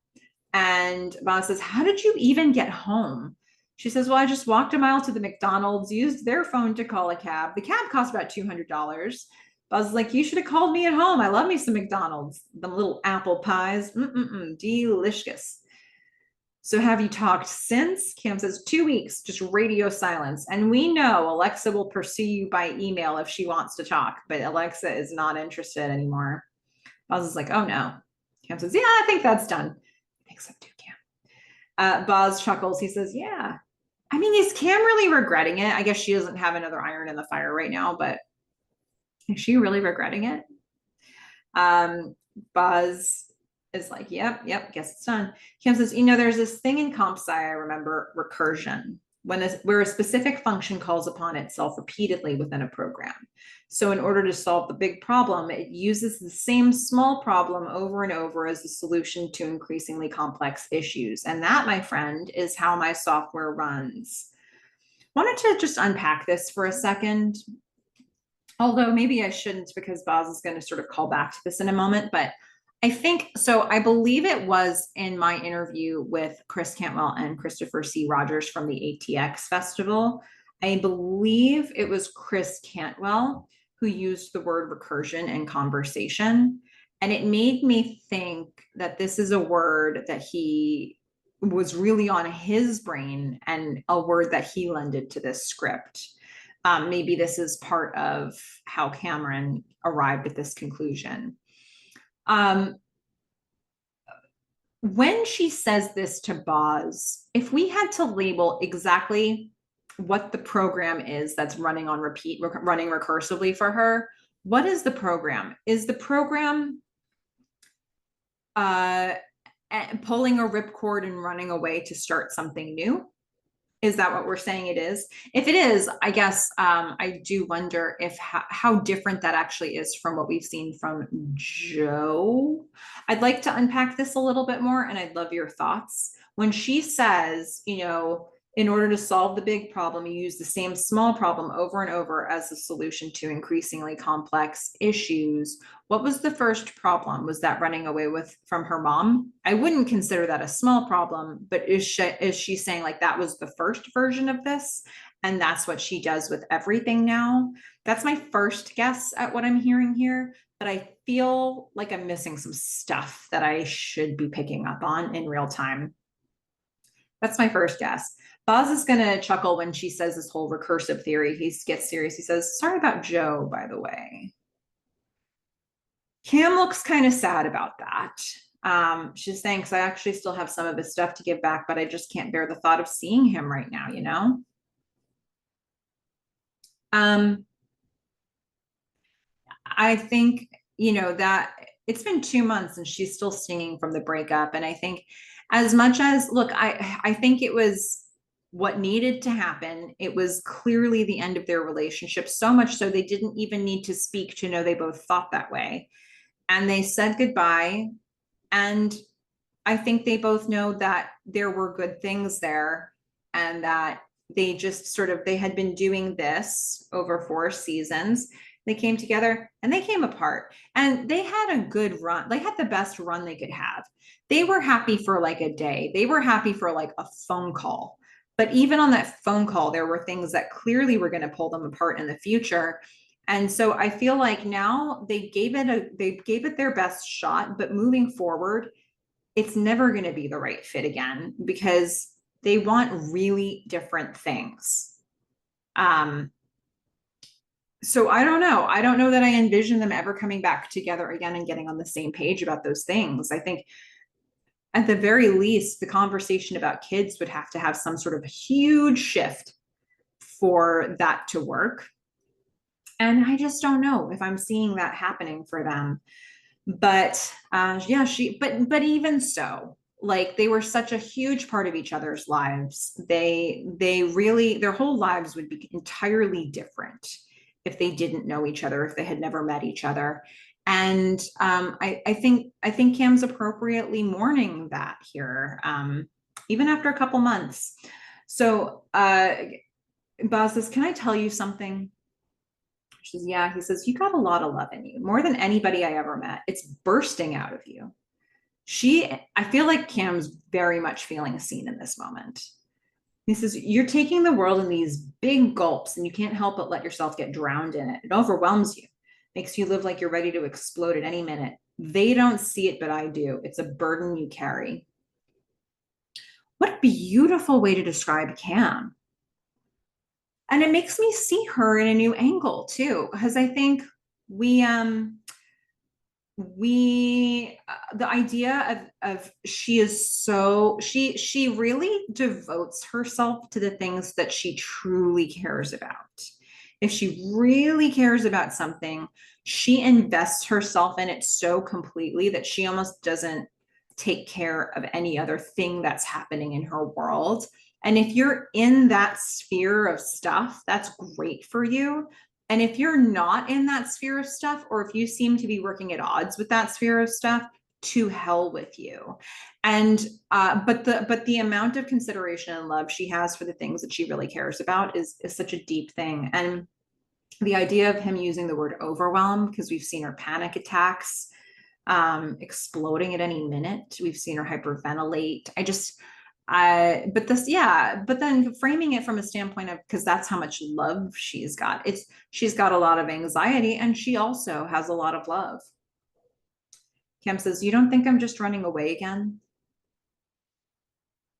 And Boz says, "How did you even get home?" She says, "Well, I just walked a mile to the McDonald's, used their phone to call a cab. The cab cost about $200. Buzz is like, "You should have called me at home. I love me some McDonald's. The little apple pies. Delicious." "So have you talked since?" Cam says, "2 weeks, just radio silence. And we know Alexa will pursue you by email if she wants to talk, but Alexa is not interested anymore." Buzz is like, "Oh no." Cam says, "Yeah, I think that's done." I think so too, Cam. Boz chuckles. He says, "Yeah. I mean, is Cam really regretting it? I guess she doesn't have another iron in the fire right now, but is she really regretting it?" Boz is like, yep, guess it's done. Cam says, "There's this thing in comp sci I remember, recursion, where a specific function calls upon itself repeatedly within a program. So in order to solve the big problem, it uses the same small problem over and over as the solution to increasingly complex issues. And that, my friend, is how my software runs." Wanted to just unpack this for a second, although maybe I shouldn't, because Boz is going to sort of call back to this in a moment. But I think so. I believe it was in my interview with Chris Cantwell and Christopher C. Rogers from the ATX Festival. I believe it was Chris Cantwell who used the word recursion in conversation. And it made me think that this is a word that he was really on his brain and a word that he lended to this script. Maybe this is part of how Cameron arrived at this conclusion. When she says this to Boz, if we had to label exactly what the program is that's running on repeat, running recursively for her, what is the program? Is the program pulling a ripcord and running away to start something new? Is that what we're saying it is? If it is, I guess I do wonder if how different that actually is from what we've seen from Joe. I'd like to unpack this a little bit more, and I'd love your thoughts. When she says, in order to solve the big problem, you use the same small problem over and over as the solution to increasingly complex issues. What was the first problem? Was that running away from her mom? I wouldn't consider that a small problem, but is she saying like that was the first version of this, and that's what she does with everything now? That's my first guess at what I'm hearing here, but I feel like I'm missing some stuff that I should be picking up on in real time. That's my first guess. Boz is going to chuckle when she says this whole recursive theory. He gets serious. He says, sorry about Joe, by the way. Cam looks kind of sad about that. She's saying, because I actually still have some of his stuff to give back, but I just can't bear the thought of seeing him right now, I think, that it's been 2 months and she's still stinging from the breakup. And I think as much as, look, I think it was what needed to happen. It was clearly the end of their relationship, so much so they didn't even need to speak to know they both thought that way. And they said goodbye. And I think they both know that there were good things there, and that they just they had been doing this over 4 seasons. They came together and they came apart, and they had a good run. They had the best run they could have. They were happy for like a day. They were happy for like a phone call. But even on that phone call, there were things that clearly were going to pull them apart in the future. And so I feel like now they gave it their best shot, but moving forward, it's never going to be the right fit again because they want really different things. So I don't know. I don't know that I envision them ever coming back together again and getting on the same page about those things. I think at the very least, the conversation about kids would have to have some sort of huge shift for that to work. And I just don't know if I'm seeing that happening for them. But yeah, but even so, like they were such a huge part of each other's lives. They really, their whole lives would be entirely different if they didn't know each other, if they had never met each other. And I think Cam's appropriately mourning that here, even after a couple months. So Boz says, can I tell you something? She says, yeah. He says, you got a lot of love in you, more than anybody I ever met. It's bursting out of you. I feel like Cam's very much feeling seen in this moment. He says, you're taking the world in these big gulps and you can't help but let yourself get drowned in it. It overwhelms you, makes you live like you're ready to explode at any minute. They don't see it, but I do. It's a burden you carry. What a beautiful way to describe Cam. And it makes me see her in a new angle too, because I think the idea of she really devotes herself to the things that she truly cares about. If she really cares about something, she invests herself in it so completely that she almost doesn't take care of any other thing that's happening in her world. And if you're in that sphere of stuff, that's great for you. And if you're not in that sphere of stuff, or if you seem to be working at odds with that sphere of stuff, to hell with you. And but the amount of consideration and love she has for the things that she really cares about is such a deep thing. And the idea of him using the word overwhelm, because we've seen her panic attacks exploding at any minute. We've seen her hyperventilate. But then framing it from a standpoint of, because that's how much love she's got. She's got a lot of anxiety and she also has a lot of love. Cam says, you don't think I'm just running away again?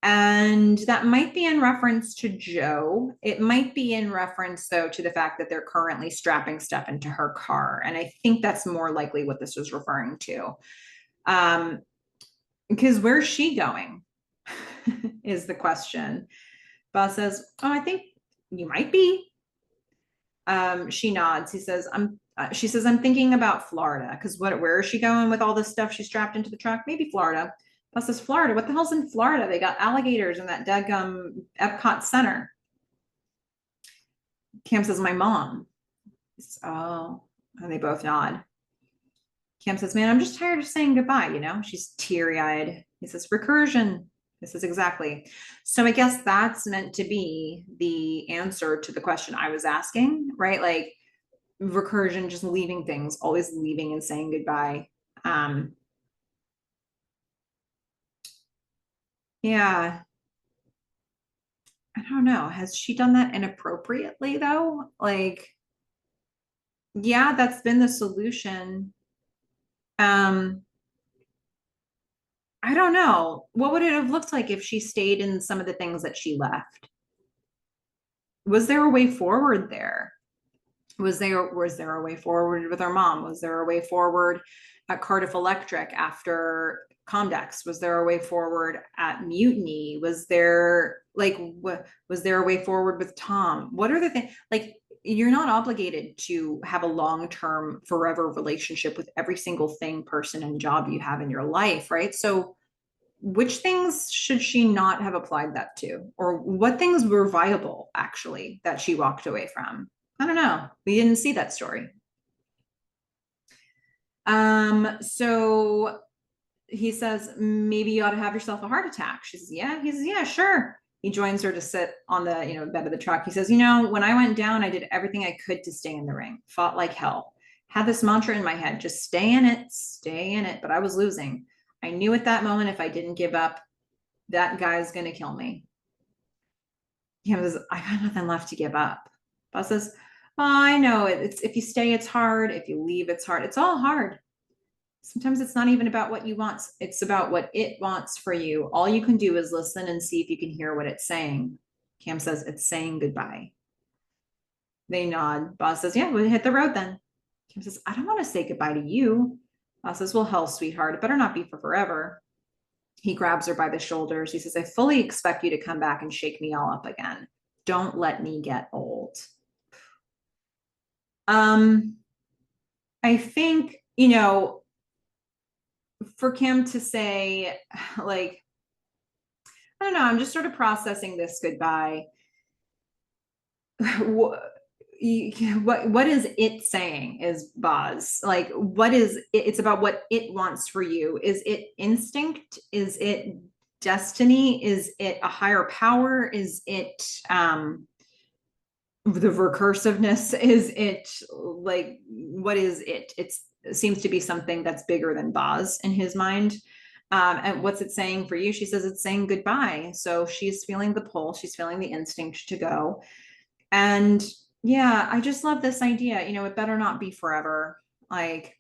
And that might be in reference to Joe. It might be in reference, though, to the fact that they're currently strapping stuff into her car. And I think that's more likely what this was referring to. Because where's she going is the question. Boss says, oh, I think you might be. She nods. She says, I'm thinking about Florida. Because where is she going with all this stuff she strapped into the truck? Maybe Florida. Plus, this Florida. What the hell's in Florida? They got alligators in that daggum Epcot Center. Cam says, my mom. Oh, and they both nod. Cam says, man, I'm just tired of saying goodbye. She's teary eyed. He says, recursion. This is exactly. So I guess that's meant to be the answer to the question I was asking, right? Like recursion, just leaving things, always leaving and saying goodbye. Yeah. I don't know. Has she done that inappropriately though? Like, yeah, that's been the solution. Um, I don't know. What would it have looked like if she stayed in some of the things that she left? Was there a way forward there? Was there a way forward with her mom? Was there a way forward at Cardiff Electric after Comdex? Was there a way forward at Mutiny? Was there was there a way forward with Tom? What are the things like you're not obligated to have a long-term forever relationship with every single thing, person, and job you have in your life, right? So which things should she not have applied that to? Or what things were viable actually that she walked away from? I don't know. We didn't see that story. So he says, maybe you ought to have yourself a heart attack. She says, yeah. He says, yeah, sure. He joins her to sit on the, bed of the truck. He says, when I went down, I did everything I could to stay in the ring, fought like hell, had this mantra in my head, just stay in it. But I was losing. I knew at that moment, if I didn't give up, that guy's going to kill me. He says, I got nothing left to give up. Boss says, oh, I know it's if you stay, it's hard. If you leave, it's hard. It's all hard. Sometimes it's not even about what you want. It's about what it wants for you. All you can do is listen and see if you can hear what it's saying. Cam says, it's saying goodbye. They nod. Boss says, yeah, we'll hit the road then. Cam says, I don't want to say goodbye to you. Boss says, well, hell, sweetheart, it better not be for forever. He grabs her by the shoulders. He says, I fully expect you to come back and shake me all up again. Don't let me get old. I think, for Kim to say, like, I don't know, I'm just sort of processing this goodbye. What is it saying is Boz? Like, what is it? It's about what it wants for you. Is it instinct? Is it destiny? Is it a higher power? Is it the recursiveness? Is it like, what is it? It seems to be something that's bigger than Boz in his mind. And what's it saying for you? She says it's saying goodbye. So she's feeling the pull. She's feeling the instinct to go. And yeah, I just love this idea. It better not be forever. Like,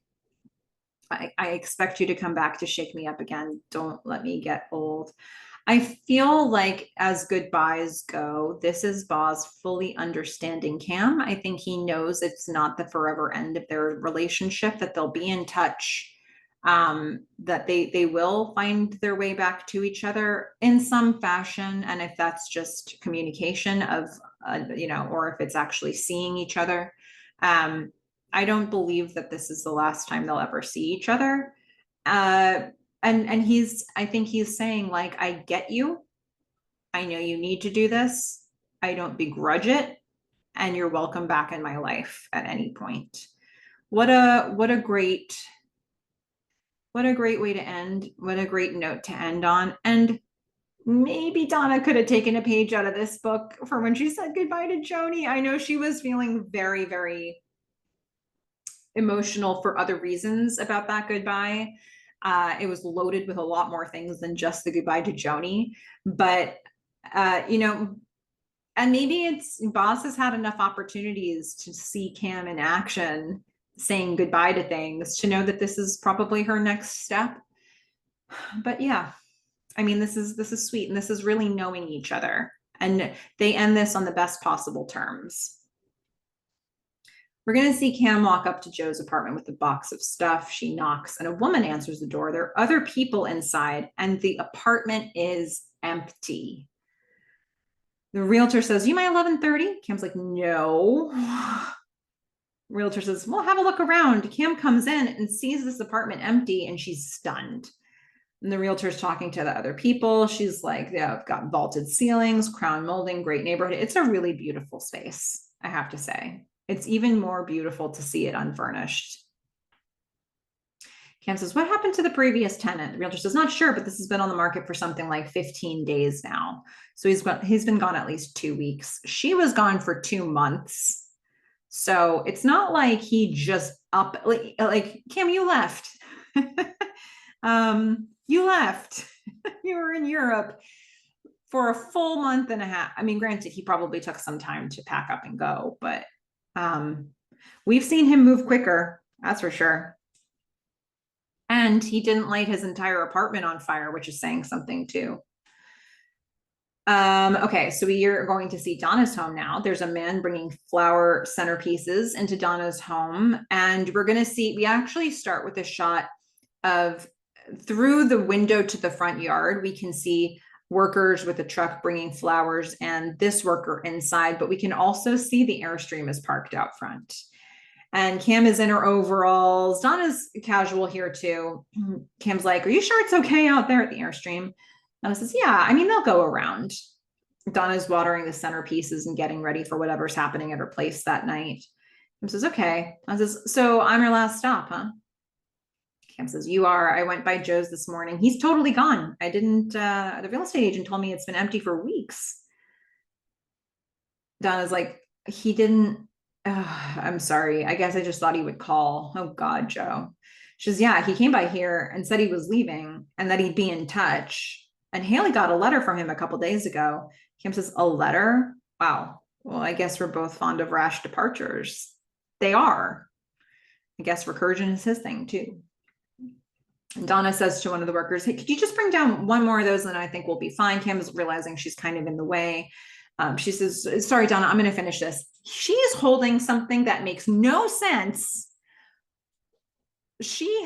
I expect you to come back to shake me up again. Don't let me get old. I feel like as goodbyes go, this is Boz fully understanding Cam. I think he knows it's not the forever end of their relationship, that they'll be in touch, that they will find their way back to each other in some fashion. And if that's just communication of, or if it's actually seeing each other. I don't believe that this is the last time they'll ever see each other. And I think he's saying, like, I get you. I know you need to do this. I don't begrudge it. And you're welcome back in my life at any point. What a great way to end. What a great note to end on. And maybe Donna could have taken a page out of this book for when she said goodbye to Joni. I know she was feeling very, very emotional for other reasons about that goodbye. It was loaded with a lot more things than just the goodbye to Joni. But, and maybe Boz has had enough opportunities to see Cam in action, saying goodbye to things, to know that this is probably her next step. But yeah, I mean, this is sweet. And this is really knowing each other. And they end this on the best possible terms. We're going to see Cam walk up to Joe's apartment with a box of stuff. She knocks and a woman answers the door. There are other people inside and the apartment is empty. The realtor says, you mind 11:30? Cam's like, no. Realtor says, well, have a look around. Cam comes in and sees this apartment empty and she's stunned. And the realtor's talking to the other people. She's like, yeah, I've got vaulted ceilings, crown molding, great neighborhood. It's a really beautiful space, I have to say. It's even more beautiful to see it unfurnished. Cam says, what happened to the previous tenant? The realtor says, not sure, but this has been on the market for something like 15 days now. So he's been gone at least 2 weeks. She was gone for 2 months. So it's not like he just like Cam, you left. You left. You were in Europe for a full month and a half. I mean, granted, he probably took some time to pack up and go, but we've seen him move quicker, that's for sure. And he didn't light his entire apartment on fire, which is saying something too. Okay, so we are going to see Donna's home now. There's a man bringing flower centerpieces into Donna's home, and we're going to see, we actually start with a shot of through the window to the front yard. We can see workers with a truck bringing flowers and this worker inside, but we can also see the Airstream is parked out front. And Cam is in her overalls. Donna's casual here too. Cam's like, are you sure it's okay out there at the Airstream? Donna says, yeah, I mean, they'll go around. Donna's watering the centerpieces and getting ready for whatever's happening at her place that night. Cam says, okay. I says, so I'm your last stop, huh? Cam says, you are. I went by Joe's this morning. He's totally gone. I didn't, the real estate agent told me it's been empty for weeks. Donna's like, he didn't, I'm sorry. I guess I just thought he would call. Oh God, Joe. She says, yeah, he came by here and said he was leaving and that he'd be in touch. And Haley got a letter from him a couple days ago. Kim says, a letter? Wow. Well, I guess we're both fond of rash departures. They are. I guess recursion is his thing too. And Donna says to one of the workers, hey, could you just bring down one more of those and I think we'll be fine. Kim is realizing she's kind of in the way. She says, sorry, Donna, I'm going to finish this. She is holding something that makes no sense. She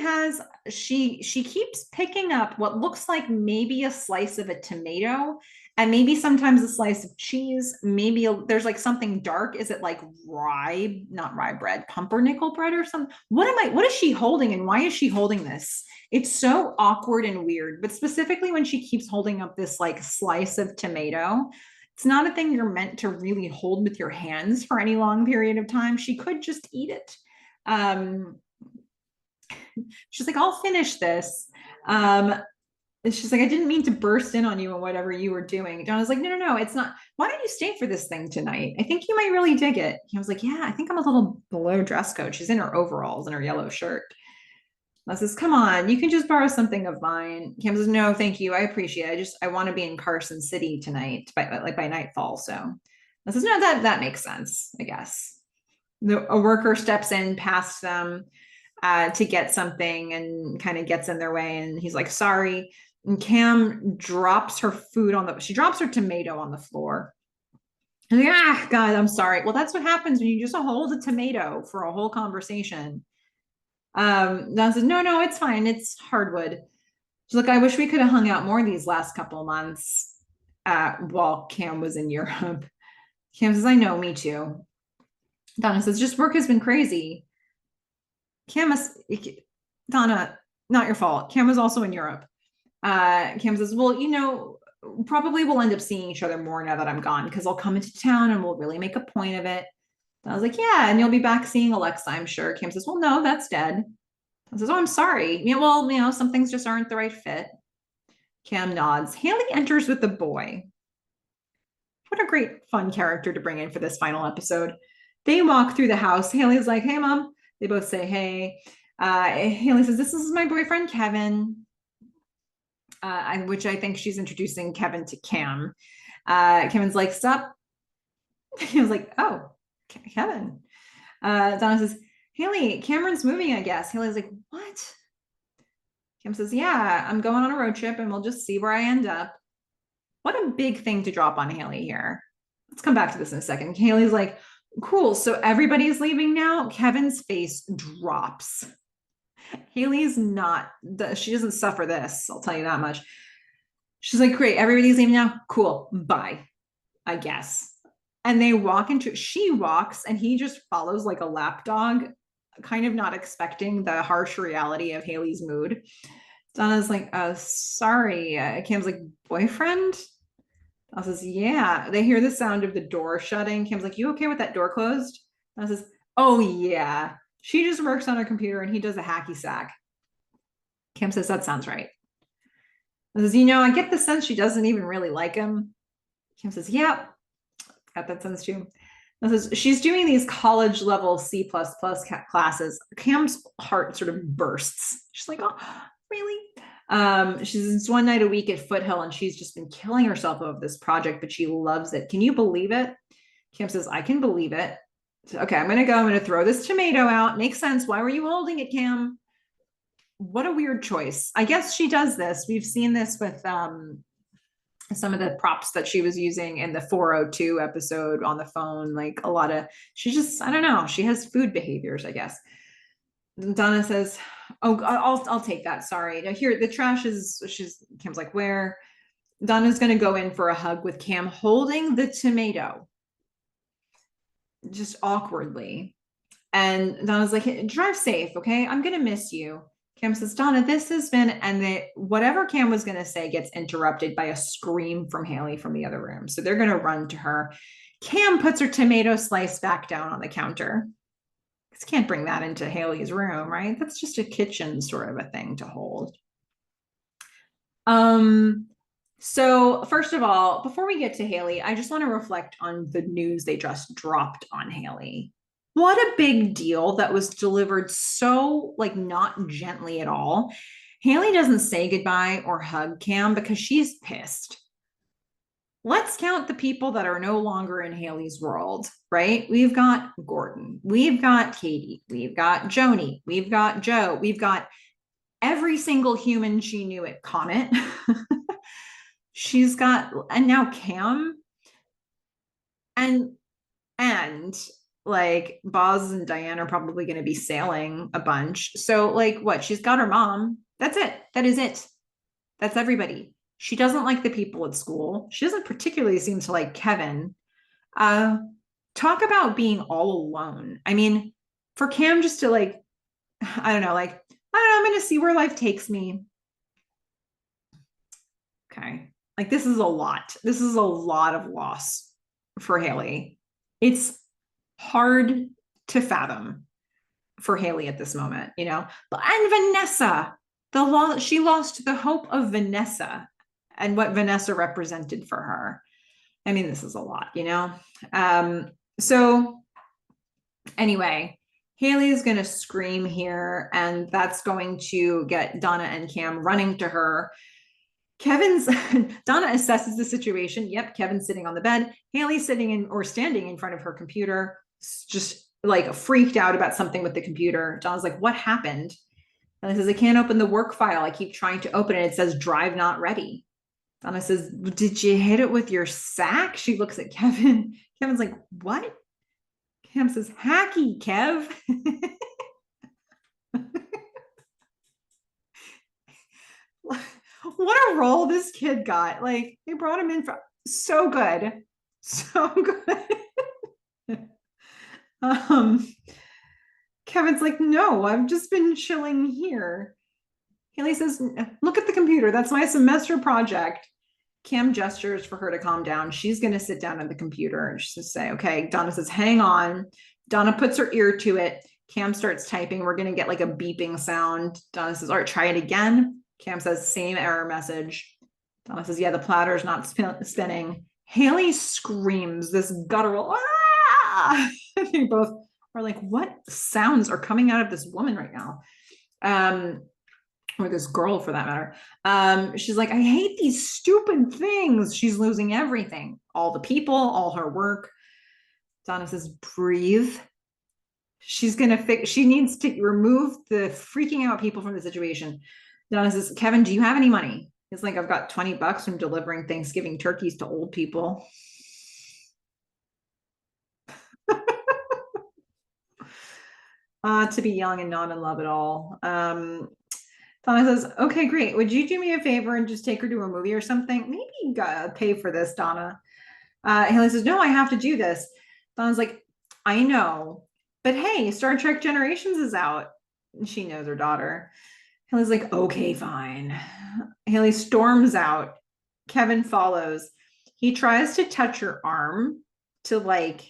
keeps picking up what looks like maybe a slice of a tomato and maybe sometimes a slice of cheese. Maybe there's like something dark. Is it like not rye bread, pumpernickel bread or something? What is she holding and why is she holding this? It's so awkward and weird, but specifically when she keeps holding up this like slice of tomato, it's not a thing you're meant to really hold with your hands for any long period of time. She could just eat it. She's like, I'll finish this. She's like, I didn't mean to burst in on you and whatever you were doing. Donna's like, no, it's not. Why don't you stay for this thing tonight? I think you might really dig it. He was like, yeah, I think I'm a little below dress code. She's in her overalls and her yellow shirt. I says, come on, you can just borrow something of mine. Cam says, no, thank you. I appreciate it. I want to be in Carson City tonight by nightfall. So I says, no, that makes sense, I guess. A worker steps in past them to get something and kind of gets in their way. And he's like, sorry. And Cam drops her she drops her tomato on the floor. And like, God, I'm sorry. Well, that's what happens when you just hold a tomato for a whole conversation. Don says, no, it's fine. It's hardwood. She's like, I wish we could have hung out more these last couple of months while Cam was in Europe. Cam says, I know, me too. Donna says, just work has been crazy. Donna, not your fault. Cam was also in Europe. Cam says, well, probably we'll end up seeing each other more now that I'm gone because I'll come into town and we'll really make a point of it. I was like, yeah, and you'll be back seeing Alexa, I'm sure. Kim says, well, no, that's dead. I says, oh, I'm sorry. Yeah, well, some things just aren't the right fit. Cam nods. Haley enters with the boy. What a great fun character to bring in for this final episode. They walk through the house. Haley's like, hey, Mom. They both say, hey. Haley says, this is my boyfriend, Kevin, which I think she's introducing Kevin to Cam. Kevin's like, sup? He was like, oh, Kevin. Donna says, Haley, Cameron's moving, I guess. Haley's like, what? Kim says, yeah, I'm going on a road trip and we'll just see where I end up. What a big thing to drop on Haley here. Let's come back to this in a second. Haley's like, cool. So everybody's leaving now. Kevin's face drops. Haley's she doesn't suffer this. I'll tell you that much. She's like, great. Everybody's leaving now. Cool. Bye, I guess. And she walks and he just follows like a lapdog, kind of not expecting the harsh reality of Haley's mood. Donna's like, sorry. Cam's like, boyfriend? Donna says, yeah. They hear the sound of the door shutting. Cam's like, you okay with that door closed? Donna says, oh, yeah. She just works on her computer and he does a hacky sack. Cam says, that sounds right. Donna says, I get the sense she doesn't even really like him. Cam says, yeah, got that sense too. Donna says, she's doing these college level C++ classes. Cam's heart sort of bursts. She's like, oh, really? She's one night a week at Foothill and she's just been killing herself over this project, but she loves it. Can you believe it? Cam says, I can believe it. So, okay, I'm going to throw this tomato out. Makes sense. Why were you holding it, Cam? What a weird choice. I guess she does this. We've seen this with some of the props that she was using in the 402 episode on the phone. Like a lot of, she just, I don't know. She has food behaviors, I guess. Donna says, oh, I'll take that. Sorry. Now here, the trash is, Cam's like, where? Donna's going to go in for a hug with Cam holding the tomato. Just awkwardly. And Donna's like, hey, drive safe, okay? I'm going to miss you. Cam says, Donna, this has been, and whatever Cam was going to say gets interrupted by a scream from Haley from the other room. So they're going to run to her. Cam puts her tomato slice back down on the counter. Can't bring that into Haley's room, right? That's just a kitchen sort of a thing to hold. So first of all, before we get to Haley, I just want to reflect on the news they just dropped on Haley. What a big deal that was delivered so like not gently at all. Haley doesn't say goodbye or hug Cam because she's pissed. Let's count the people that are no longer in Haley's world, right? We've got Gordon, we've got Katie, we've got Joni, we've got Joe, we've got every single human she knew at Comet. She's got, and now Cam, and like Boz and Diane are probably going to be sailing a bunch. So like what? She's got her mom. That's it. That is it. That's everybody. She doesn't like the people at school. She doesn't particularly seem to like Kevin. Talk about being all alone. I mean, for Cam just to like, I don't know, I'm going to see where life takes me. Okay. Like this is a lot. This is a lot of loss for Haley. It's hard to fathom for Haley at this moment, and Vanessa, she lost the hope of Vanessa and what Vanessa represented for her. I mean, this is a lot, So anyway, Haley is going to scream here, and that's going to get Donna and Cam running to her. Donna assesses the situation. Yep, Kevin's sitting on the bed. Haley's sitting or standing in front of her computer, just like freaked out about something with the computer. Donna's like, what happened? And he says, I can't open the work file. I keep trying to open it. It says drive not ready. Donna says, did you hit it with your sack? She looks at Kevin. Kevin's like, what? Cam says, hacky, Kev. What a role this kid got. Like, they brought him in for so good. So good. Kevin's like, no, I've just been chilling here. Haley says, look at the computer. That's my semester project. Cam gestures for her to calm down. She's going to sit down at the computer and she's say, okay. Donna says, hang on. Donna puts her ear to it. Cam starts typing. We're going to get like a beeping sound. Donna says, all right, try it again. Cam says, same error message. Donna says, yeah, the platter's not spinning. Haley screams this guttural, ah! They both are like, what sounds are coming out of this woman right now? Or this girl for that matter. She's like, I hate these stupid things. She's losing everything, all the people, all her work. Donna says, breathe. She's going to fix, she needs to remove the freaking out people from the situation. Donna says, Kevin, do you have any money? He's like, I've got $20 from delivering Thanksgiving turkeys to old people. To be young and not in love at all. Donna says, okay, great. Would you do me a favor and just take her to a movie or something? Maybe pay for this, Donna. Haley says, no, I have to do this. Donna's like, I know, but hey, Star Trek Generations is out. And she knows her daughter. Haley's like, okay, fine. Haley storms out. Kevin follows. He tries to touch her arm to like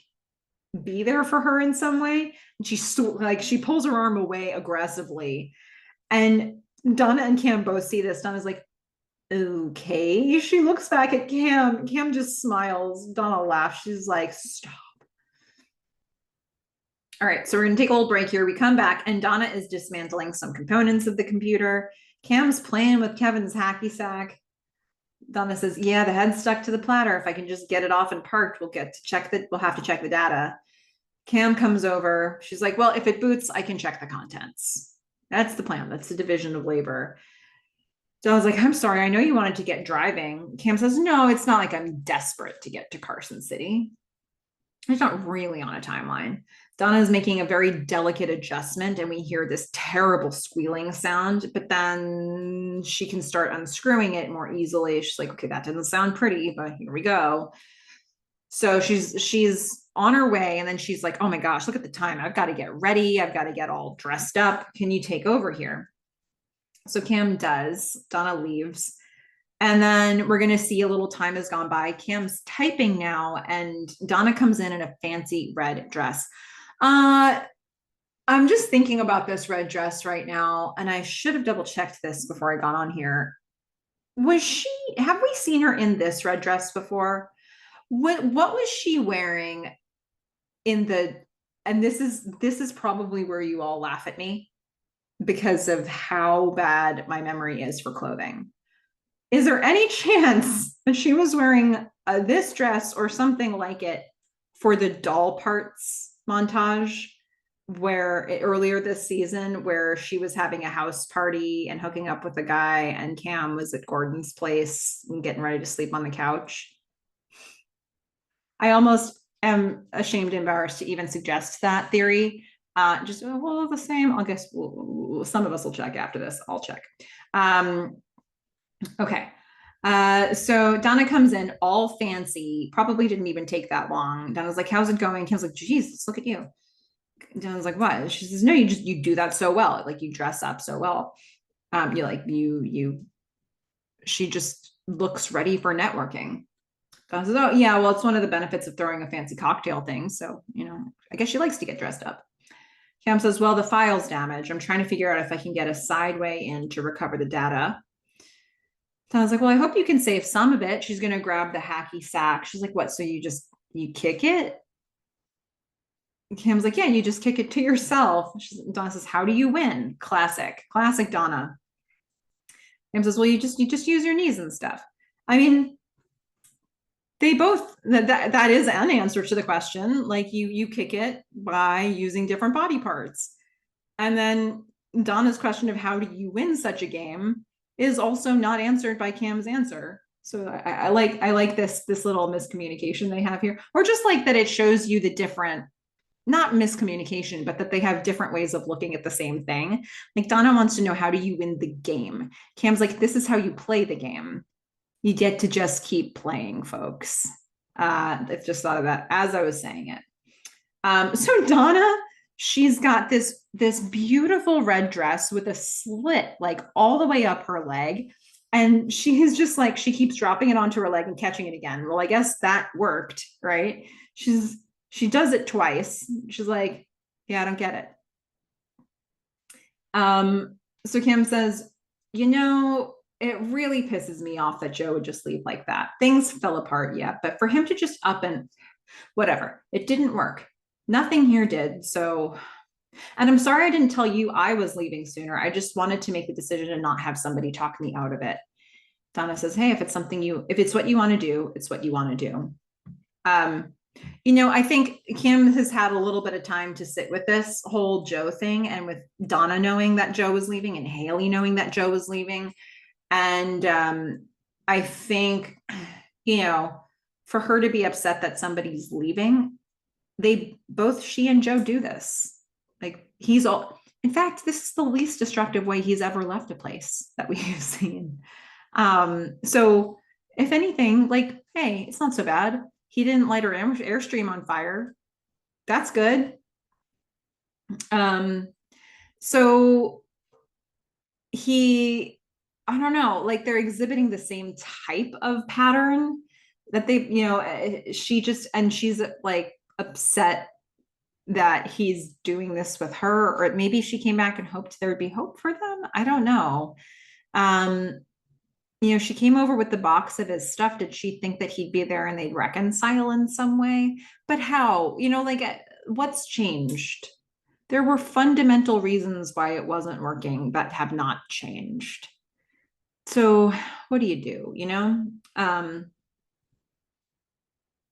be there for her in some way. And she pulls her arm away aggressively. And Donna and Cam both see this. Donna's like, okay. She looks back at Cam. Cam just smiles. Donna laughs. She's like, stop. All right, so we're going to take a little break here. We come back, and Donna is dismantling some components of the computer. Cam's playing with Kevin's hacky sack. Donna says, yeah, the head's stuck to the platter. If I can just get it off and parked, we'll have to check the data. Cam comes over. She's like, well, if it boots, I can check the contents. That's the plan. That's the division of labor. So I was like, I'm sorry. I know you wanted to get driving. Cam says, no, it's not like I'm desperate to get to Carson City. It's not really on a timeline. Donna is making a very delicate adjustment, and we hear this terrible squealing sound, but then she can start unscrewing it more easily. She's like, okay, that doesn't sound pretty, but here we go. So she's on her way, and then she's like, oh my gosh, look at the time. I've got to get ready. I've got to get all dressed up. Can you take over here? So Cam does. Donna leaves. And then we're going to see a little time has gone by. Cam's typing now, and Donna comes in a fancy red dress. I'm just thinking about this red dress right now, and I should have double checked this before I got on here. Have we seen her in this red dress before? What was she wearing and this is probably where you all laugh at me because of how bad my memory is for clothing. Is there any chance that she was wearing this dress or something like it for the doll parts montage earlier this season where she was having a house party and hooking up with a guy and Cam was at Gordon's place and getting ready to sleep on the couch? I almost am ashamed and embarrassed to even suggest that theory. The same. I guess some of us will check after this. I'll check. Okay. So Donna comes in all fancy, probably didn't even take that long. Donna's like, how's it going? Kim's like, geez, look at you. Donna's like, what? She says, no, you do that so well. Like you dress up so well. She just looks ready for networking. Donna says, oh yeah, well, it's one of the benefits of throwing a fancy cocktail thing. So, I guess she likes to get dressed up. Cam says, well, the file's damaged. I'm trying to figure out if I can get a side way in to recover the data. I was like, well, I hope you can save some of it. She's going to grab the hacky sack. She's like, what? So you kick it? Cam's like, yeah, you just kick it to yourself. Donna says, how do you win? Classic Donna. Cam says, well, you just use your knees and stuff. I mean, they both, that is an answer to the question. Like you kick it by using different body parts. And then Donna's question of how do you win such a game is also not answered by Cam's answer. So I like this little miscommunication they have here, or just like that it shows you the different, not miscommunication, but that they have different ways of looking at the same thing. Like Donna wants to know, how do you win the game? Cam's like, this is how you play the game. You get to just keep playing, folks. I've just thought of that as I was saying it. So Donna, she's got this beautiful red dress with a slit like all the way up her leg. And she is just like, she keeps dropping it onto her leg and catching it again. Well, I guess that worked, right? She does it twice. She's like, yeah, I don't get it. So Kim says, it really pisses me off that Joe would just leave like that. Things fell apart, yeah, but for him to just up and whatever, it didn't work. Nothing here did. So, and I'm sorry I didn't tell you I was leaving sooner. I just wanted to make the decision and not have somebody talk me out of it. Donna says, hey, if it's what you want to do, it's what you want to do. I think Kim has had a little bit of time to sit with this whole Joe thing, and with Donna knowing that Joe was leaving and Haley knowing that Joe was leaving. And I think, for her to be upset that somebody's leaving, she and Joe do this. Like in fact, this is the least destructive way he's ever left a place that we have seen. So if anything, like, hey, it's not so bad. He didn't light her airstream on fire. That's good. So he, I don't know, like they're exhibiting the same type of pattern that they, she just, and she's like upset that he's doing this with her, or maybe she came back and hoped there would be hope for them. I don't know. Um, she came over with the box of his stuff. Did she think that he'd be there and they'd reconcile in some way? But how? Like what's changed? There were fundamental reasons why it wasn't working that have not changed. So what do you do? I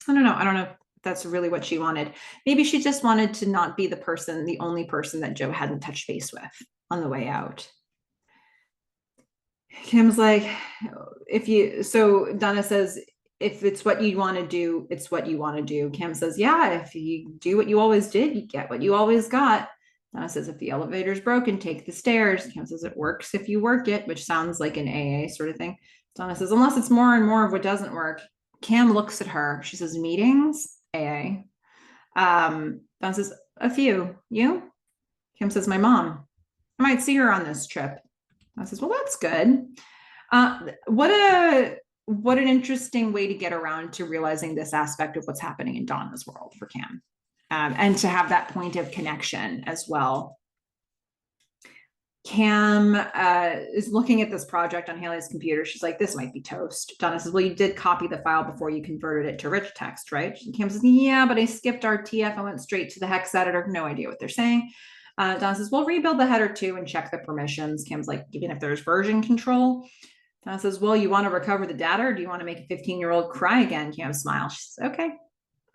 don't know. I don't know if that's really what she wanted. Maybe she just wanted to not be the only person that Joe hadn't touched base with on the way out. Kim's like, so Donna says, if it's what you want to do, it's what you want to do. Kim says, yeah, if you do what you always did, you get what you always got. Donna says, if the elevator's broken, take the stairs. Kim says, it works if you work it, which sounds like an AA sort of thing. Donna says, unless it's more and more of what doesn't work. Cam looks at her. She says, meetings, AA. Donna says, a few. You? Kim says, my mom. I might see her on this trip. I says, well, that's good. What an interesting way to get around to realizing this aspect of what's happening in Donna's world for Cam, and to have that point of connection as well. Cam is looking at this project on Haley's computer. She's like, this might be toast. Donna says, well, you did copy the file before you converted it to rich text, right? Cam says, yeah, but I skipped RTF. I went straight to the hex editor. No idea what they're saying. Donna says, well, rebuild the header too and check the permissions. Kim's like, even if there's version control. Donna says, well, you want to recover the data, or do you want to make a 15-year-old cry again? Kim smiles. She says, okay.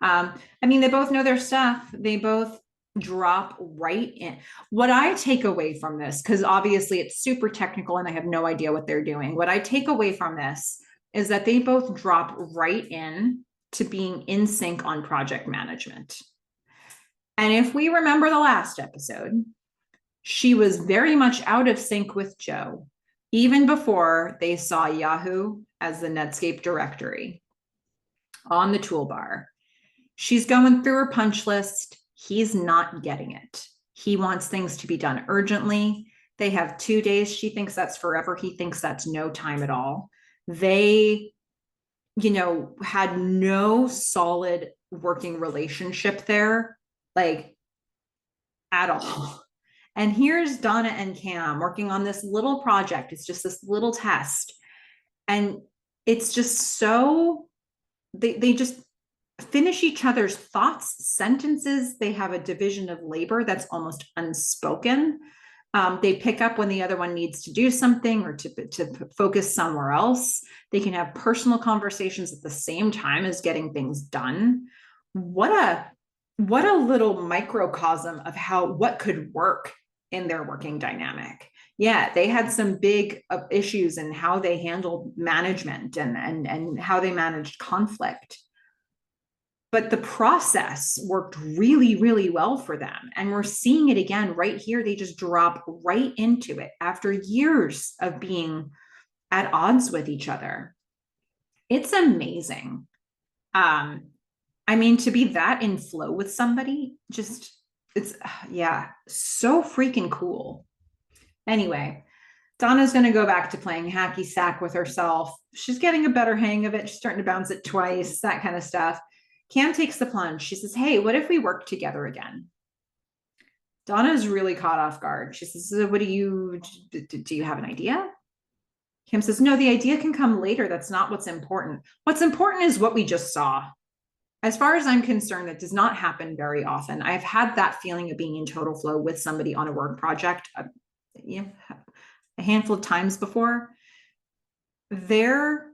They both know their stuff. They both drop right in. What I take away from this, because obviously it's super technical and I have no idea what they're doing. What I take away from this is that they both drop right in to being in sync on project management. And if we remember the last episode, she was very much out of sync with Joe, even before they saw Yahoo as the Netscape directory on the toolbar. She's going through her punch list. He's not getting it. He wants things to be done urgently. They have 2 days. She thinks that's forever. He thinks that's no time at all. They, had no solid working relationship there, like at all. And here's Donna and Cam working on this little project. It's just this little test. And it's just so, they just finish each other's thoughts, sentences. They have a division of labor that's almost unspoken. They pick up when the other one needs to do something or to focus somewhere else. They can have personal conversations at the same time as getting things done. What a little microcosm of what could work in their working dynamic. Yeah, they had some big issues in how they handled management and how they managed conflict. But the process worked really, really well for them. And we're seeing it again right here. They just drop right into it after years of being at odds with each other. It's amazing. To be that in flow with somebody, it's so freaking cool. Anyway, Donna's going to go back to playing hacky sack with herself. She's getting a better hang of it. She's starting to bounce it twice, that kind of stuff. Cam takes the plunge. She says, hey, what if we work together again? Donna is really caught off guard. She says, do you have an idea? Cam says, no, the idea can come later. That's not what's important. What's important is what we just saw. As far as I'm concerned, that does not happen very often. I've had that feeling of being in total flow with somebody on a work project a handful of times before. Their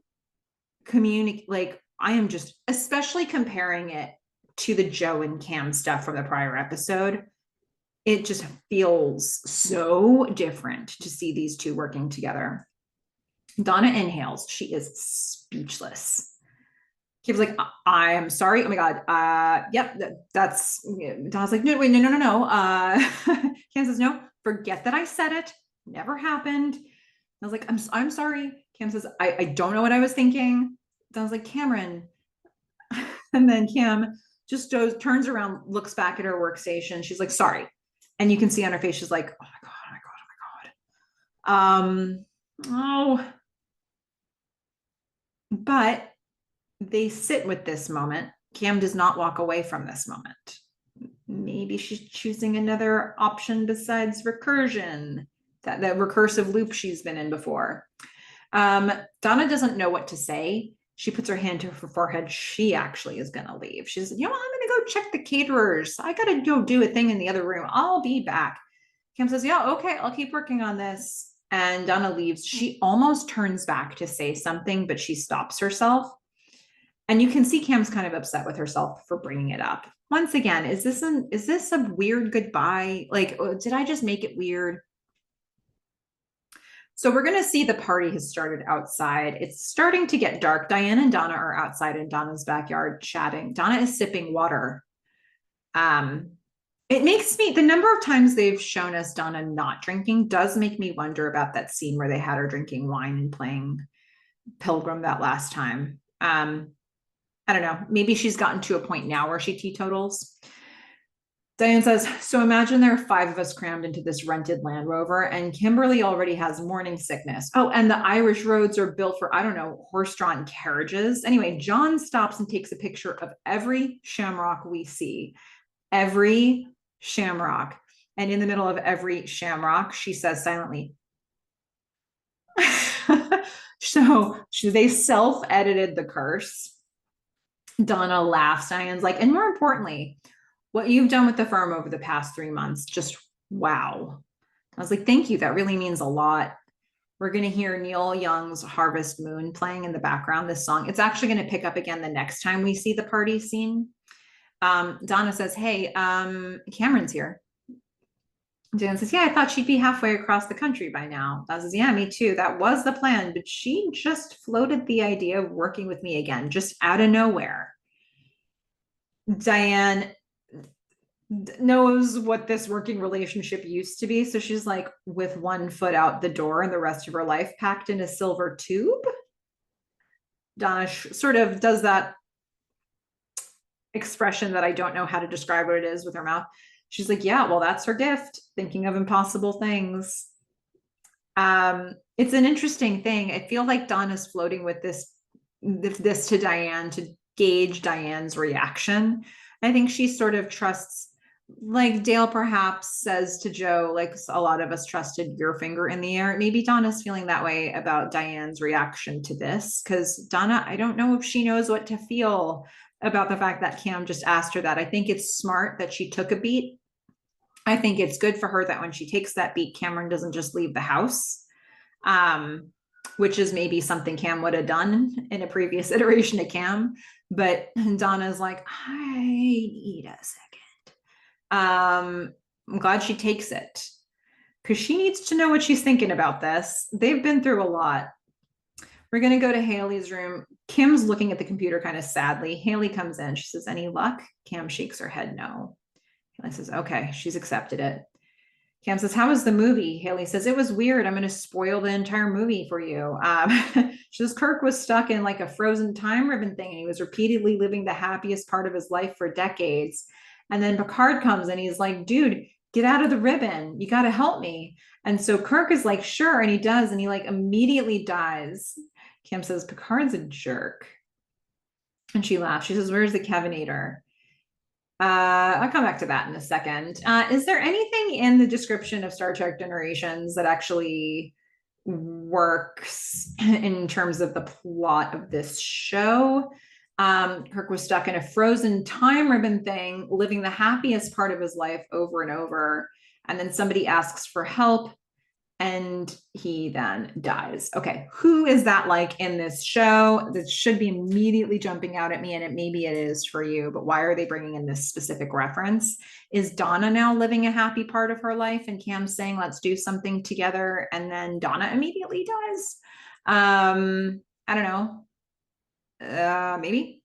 I am just especially comparing it to the Joe and Cam stuff from the prior episode. It just feels so different to see these two working together. Donna inhales. She is speechless. Kim's like, I am sorry. Oh my God. Yep. That's Donna's like, no, wait, no. Kim says, no, forget that I said it. Never happened. I was like, I'm sorry. Kim says, I don't know what I was thinking. Donna's like, Cameron. And then Kim just turns around, looks back at her workstation. She's like, sorry. And you can see on her face, she's like, oh my God. Um, oh, but they sit with this moment. Cam does not walk away from this moment. Maybe she's choosing another option besides recursion, that the recursive loop she's been in before. Donna doesn't know what to say. She puts her hand to her forehead. She actually is going to leave. She's, I'm going to go check the caterers. I got to go do a thing in the other room. I'll be back. Cam says, yeah, okay, I'll keep working on this. And Donna leaves. She almost turns back to say something, but she stops herself. And you can see Cam's kind of upset with herself for bringing it up. Once again, is this a weird goodbye? Like, did I just make it weird? So we're going to see the party has started outside. It's starting to get dark. Diane and Donna are outside in Donna's backyard chatting. Donna is sipping water. It makes me, the number of times they've shown us Donna not drinking does make me wonder about that scene where they had her drinking wine and playing Pilgrim that last time. I don't know. Maybe she's gotten to a point now where she teetotals. Diane says, so imagine there are 5 of us crammed into this rented Land Rover, and Kimberly already has morning sickness. Oh, and the Irish roads are built for, I don't know, horse-drawn carriages. Anyway, John stops and takes a picture of every shamrock we see. Every shamrock. And in the middle of every shamrock, she says silently, so they self-edited the curse. Donna laughs. Diane's like, and more importantly, what you've done with the firm over the past 3 months, just wow. I was like, thank you. That really means a lot. We're going to hear Neil Young's Harvest Moon playing in the background, this song. It's actually going to pick up again the next time we see the party scene. Donna says, hey, Cameron's here. Jan says, yeah, I thought she'd be halfway across the country by now. Donna says, yeah, me too. That was the plan, but she just floated the idea of working with me again, just out of nowhere. Diane knows what this working relationship used to be. So she's like with one foot out the door and the rest of her life packed in a silver tube. Donna sort of does that expression that I don't know how to describe what it is with her mouth. She's like, yeah, well, that's her gift, thinking of impossible things. It's an interesting thing. I feel like Donna's floating with this to Diane to gauge Diane's reaction. I think she sort of trusts, like Dale perhaps says to Joe, like a lot of us trusted your finger in the air. Maybe Donna's feeling that way about Diane's reaction to this, because Donna, I don't know if she knows what to feel about the fact that Cam just asked her that. I think it's smart that she took a beat. I think it's good for her that when she takes that beat, Cameron doesn't just leave the house, which is maybe something Cam would have done in a previous iteration of Cam. But Donna's like, I need a second. I'm glad she takes it because she needs to know what she's thinking about this. They've been through a lot. We're going to go to Haley's room. Kim's looking at the computer kind of sadly. Haley comes in. She says, any luck? Cam shakes her head no. Haley says, okay, she's accepted it. Cam says, how was the movie? Haley says, it was weird. I'm going to spoil the entire movie for you. She says, Kirk was stuck in like a frozen time ribbon thing, and he was repeatedly living the happiest part of his life for decades. And then Picard comes and he's like, dude, get out of the ribbon. You got to help me. And so Kirk is like, sure. And he does. And he like immediately dies. Kim says, Picard's a jerk. And she laughs. She says, where's the Kevinator? I'll come back to that in a second. Is there anything in the description of Star Trek Generations that actually works in terms of the plot of this show? Kirk was stuck in a frozen time ribbon thing, living the happiest part of his life over and over. And then somebody asks for help and he then dies. Okay, who is that like in this show? That should be immediately jumping out at me, and maybe it is for you, but why are they bringing in this specific reference? Is Donna now living a happy part of her life and Cam's saying, let's do something together, and then Donna immediately dies? I don't know. Maybe.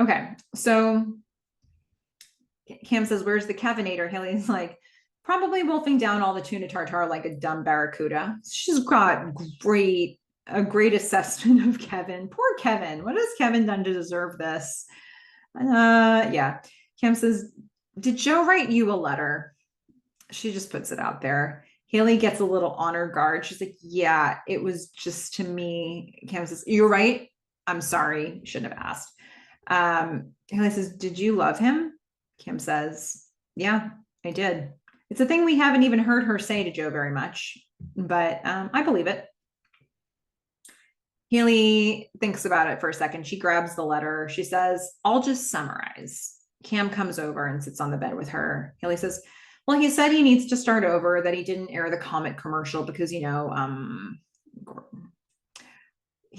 Okay, so Cam says, where's the Kevinator? Haley's like, probably wolfing down all the tuna tartare like a dumb barracuda. She's got a great assessment of Kevin. Poor Kevin. What has Kevin done to deserve this? Yeah. Cam says, did Joe write you a letter? She just puts it out there. Haley gets a little on her guard. She's like, yeah, it was just to me. Cam says, you're right. I'm sorry. Shouldn't have asked. Haley says, did you love him? Kim says, yeah, I did. It's a thing we haven't even heard her say to Joe very much, but I believe it. Haley thinks about it for a second. She grabs the letter. She says, I'll just summarize. Cam comes over and sits on the bed with her. Haley says, well, he said he needs to start over, that he didn't air the Comet commercial because, he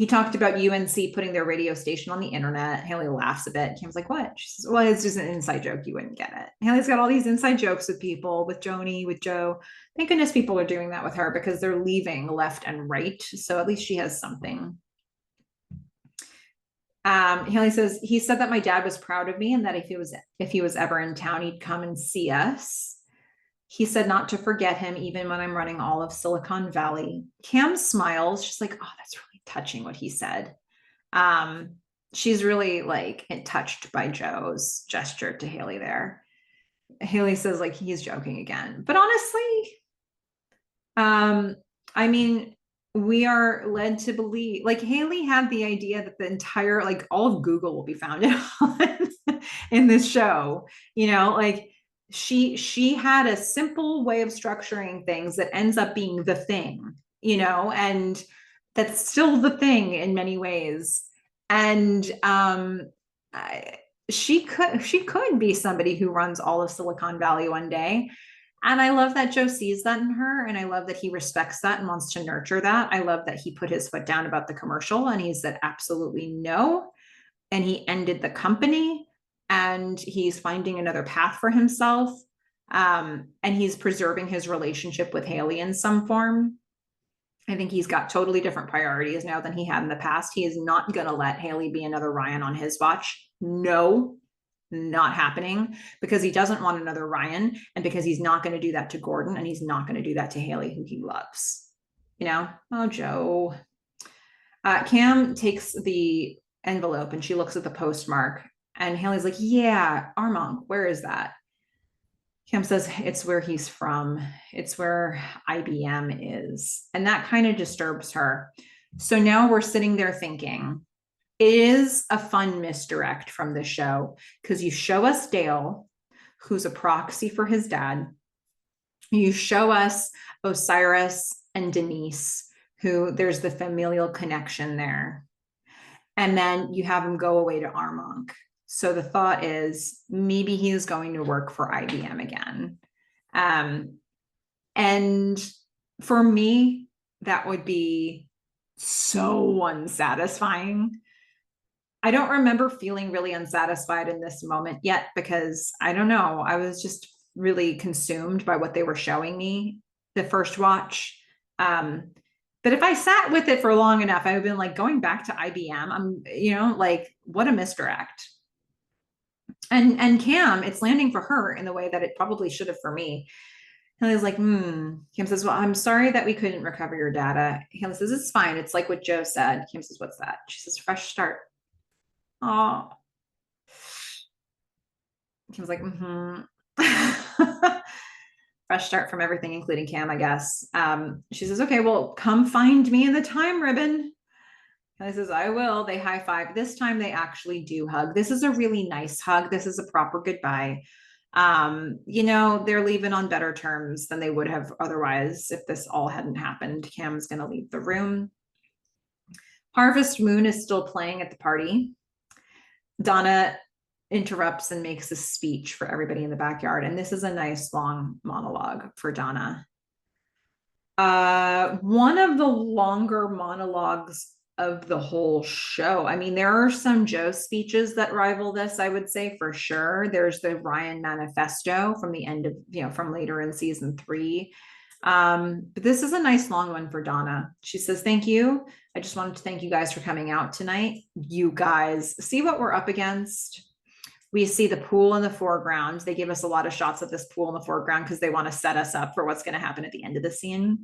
talked about UNC putting their radio station on the internet. Haley laughs a bit. Cam's like, what? She says, well, it's just an inside joke. You wouldn't get it. Haley's got all these inside jokes with people, with Joni, with Joe. Thank goodness people are doing that with her because they're leaving left and right. So at least she has something. Haley says, he said that my dad was proud of me and that if he was ever in town, he'd come and see us. He said not to forget him, even when I'm running all of Silicon Valley. Cam smiles. She's like, oh, that's really touching what he said. She's really like touched by Joe's gesture to Haley there. Haley says like he's joking again, but honestly, I mean, we are led to believe, like, Haley had the idea that the entire, like, all of Google will be founded on in this show, like she had a simple way of structuring things that ends up being the thing, and that's still the thing in many ways. And she could be somebody who runs all of Silicon Valley one day. And I love that Joe sees that in her. And I love that he respects that and wants to nurture that. I love that he put his foot down about the commercial and he said absolutely no. And he ended the company and he's finding another path for himself. And he's preserving his relationship with Haley in some form. I think he's got totally different priorities now than he had in the past. He is not going to let Haley be another Ryan on his watch. No, not happening, because he doesn't want another Ryan and because he's not going to do that to Gordon and he's not going to do that to Haley, who he loves. Oh, Joe. Cam takes the envelope and she looks at the postmark and Haley's like, yeah, Armonk, where is that? Cam says, it's where he's from. It's where IBM is. And that kind of disturbs her. So now we're sitting there thinking, it is a fun misdirect from the show because you show us Dale, who's a proxy for his dad. You show us Osiris and Denise, who there's the familial connection there. And then you have him go away to Armonk. So the thought is maybe he's going to work for IBM again. And for me, that would be so unsatisfying. I don't remember feeling really unsatisfied in this moment yet because I don't know. I was just really consumed by what they were showing me the first watch. But if I sat with it for long enough, I would have been like going back to IBM. I'm, like what a misdirect. And Cam, it's landing for her in the way that it probably should have for me. Haley's like, Kim says, well, I'm sorry that we couldn't recover your data. Haley says, it's fine. It's like what Joe said. Kim says, what's that? She says, fresh start. Oh. Kim's like, fresh start from everything, including Cam, I guess. She says, okay, well, come find me in the time ribbon. Kelly says, I will. They high five. This time they actually do hug. This is a really nice hug. This is a proper goodbye. They're leaving on better terms than they would have otherwise if this all hadn't happened. Cam's going to leave the room. Harvest Moon is still playing at the party. Donna interrupts and makes a speech for everybody in the backyard. And this is a nice long monologue for Donna. One of the longer monologues of the whole show. I mean, there are some Joe speeches that rival this, I would say, for sure. There's the Ryan manifesto from the end of, from later in season 3. But this is a nice long one for Donna. She says, thank you. I just wanted to thank you guys for coming out tonight. You guys see what we're up against. We see the pool in the foreground. They give us a lot of shots of this pool in the foreground because they want to set us up for what's going to happen at the end of the scene.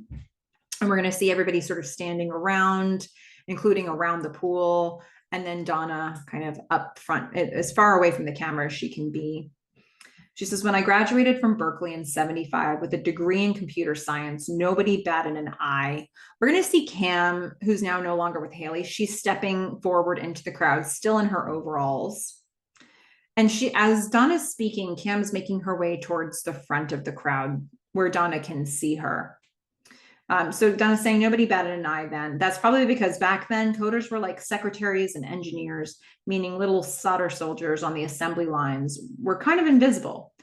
And we're going to see everybody sort of standing around, including around the pool. And then Donna kind of up front, as far away from the camera as she can be. She says, when I graduated from Berkeley in 75 with a degree in computer science, nobody batted an eye. We're going to see Cam, who's now no longer with Haley. She's stepping forward into the crowd, still in her overalls. And she, as Donna's speaking, Cam's making her way towards the front of the crowd where Donna can see her. So Donna's saying nobody batted an eye then. That's probably because back then coders were like secretaries and engineers, meaning little soldier soldiers on the assembly lines were kind of invisible.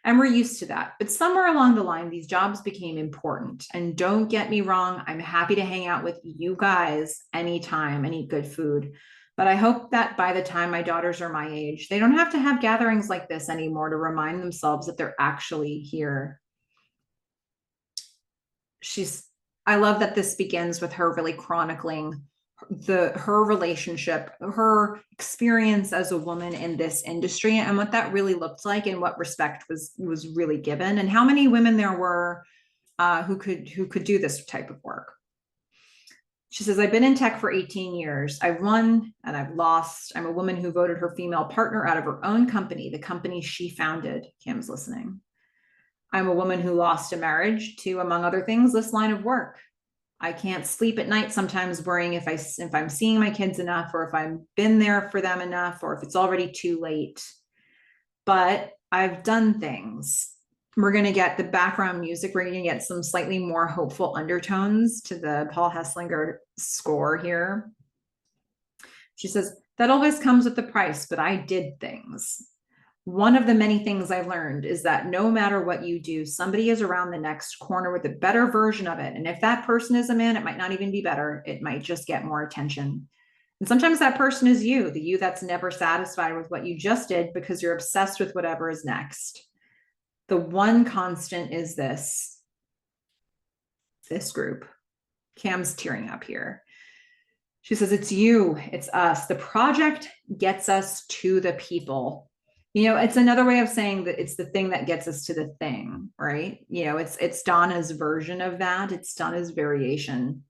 And we're used to that. But somewhere along the line, these jobs became important. And don't get me wrong, I'm happy to hang out with you guys anytime and eat good food. But I hope that by the time my daughters are my age, they don't have to have gatherings like this anymore to remind themselves that they're actually here. I love that this begins with her really chronicling her relationship, her experience as a woman in this industry, and what that really looked like, and what respect was really given, and how many women there were who could do this type of work. She says, I've been in tech for 18 years. I've won and I've lost. I'm a woman who voted her female partner out of her own company, the company she founded. Kim's listening. I'm a woman who lost a marriage to, among other things, this line of work. I can't sleep at night sometimes worrying if I'm seeing my kids enough, or if I've been there for them enough, or if it's already too late. But I've done things. We're going to get the background music. We're going to get some slightly more hopeful undertones to the Paul Hesslinger score here. She says, that always comes with the price, but I did things. One of the many things I've learned is that no matter what you do, somebody is around the next corner with a better version of it. And if that person is a man, it might not even be better. It might just get more attention. And sometimes that person is you, the you that's never satisfied with what you just did because you're obsessed with whatever is next. The one constant is this group. Cam's tearing up here. She says, it's you, it's us. The project gets us to the people. You know, it's another way of saying that it's the thing that gets us to the thing, right? You know, it's Donna's version of that. It's Donna's variation.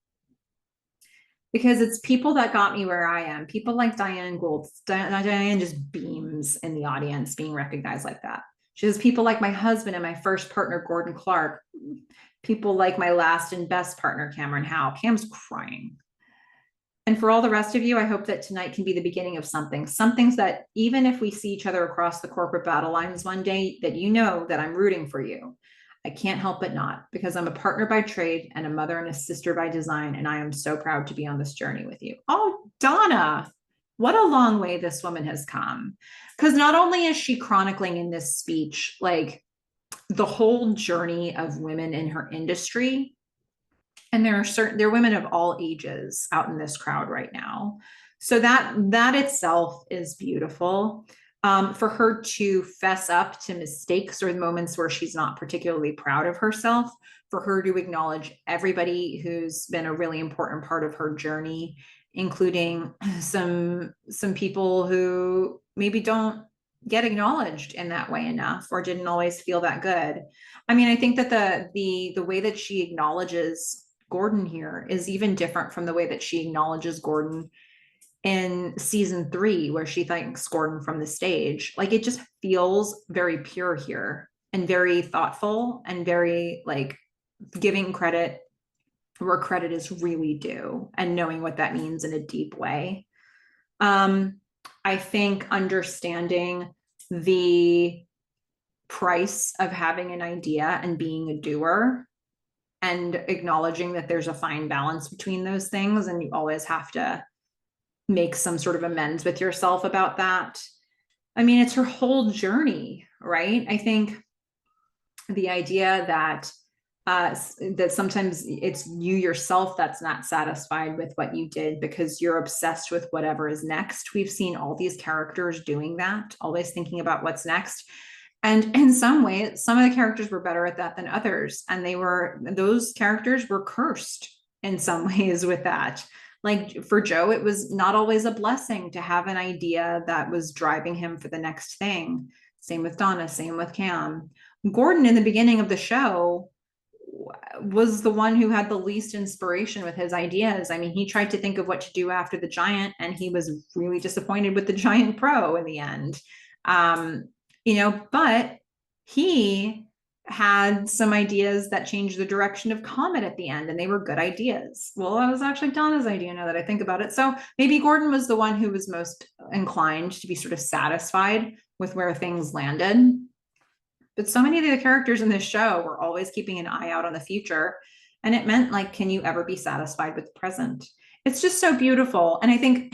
Because it's people that got me where I am. People like Diane Gould. Diane just beams in the audience being recognized like that. She says, people like my husband and my first partner, Gordon Clark. People like my last and best partner, Cameron Howe. Cam's crying. And for all the rest of you, I hope that tonight can be the beginning of something. Some things that even if we see each other across the corporate battle lines one day, that you know that I'm rooting for you. I can't help but not, because I'm a partner by trade and a mother and a sister by design. And I am so proud to be on this journey with you. Oh, Donna, what a long way this woman has come. Because not only is she chronicling in this speech, like the whole journey of women in her industry, and there are women of all ages out in this crowd right now. So that itself is beautiful. For her to fess up to mistakes or moments where she's not particularly proud of herself, for her to acknowledge everybody who's been a really important part of her journey, including some people who maybe don't get acknowledged in that way enough, or didn't always feel that good. I mean, I think that the way that she acknowledges Gordon here is even different from the way that she acknowledges Gordon in season 3, where she thanks Gordon from the stage. Like, it just feels very pure here, and very thoughtful, and very like giving credit where credit is really due, and knowing what that means in a deep way. I think understanding the price of having an idea and being a doer, and acknowledging that there's a fine balance between those things, and you always have to make some sort of amends with yourself about that. I mean, it's her whole journey, right? I think the idea that that sometimes it's you yourself that's not satisfied with what you did because you're obsessed with whatever is next. We've seen all these characters doing that, always thinking about what's next. And in some ways, some of the characters were better at that than others. And those characters were cursed in some ways with that. Like for Joe, it was not always a blessing to have an idea that was driving him for the next thing. Same with Donna, same with Cam. Gordon, in the beginning of the show, was the one who had the least inspiration with his ideas. I mean, he tried to think of what to do after the Giant, and he was really disappointed with the Giant Pro in the end. But he had some ideas that changed the direction of Comet at the end, and they were good ideas. Well, that was actually Donna's idea now that I think about it. So maybe Gordon was the one who was most inclined to be sort of satisfied with where things landed. But so many of the characters in this show were always keeping an eye out on the future. And it meant, like, can you ever be satisfied with the present? It's just so beautiful. And I think,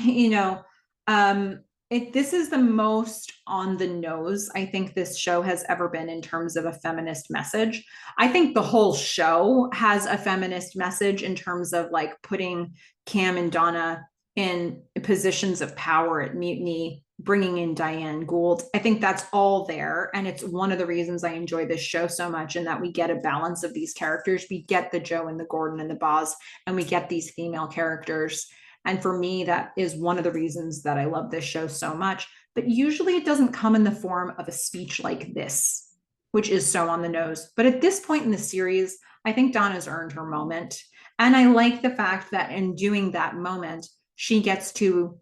this is the most on the nose I think this show has ever been in terms of a feminist message. I think the whole show has a feminist message in terms of like putting Cam and Donna in positions of power at Mutiny, bringing in Diane Gould. I think that's all there. And it's one of the reasons I enjoy this show so much, and that we get a balance of these characters. We get the Joe and the Gordon and the Boz, and we get these female characters. And for me, that is one of the reasons that I love this show so much. But usually it doesn't come in the form of a speech like this, which is so on the nose. But at this point in the series, I think Donna's earned her moment. And I like the fact that in doing that moment, she gets to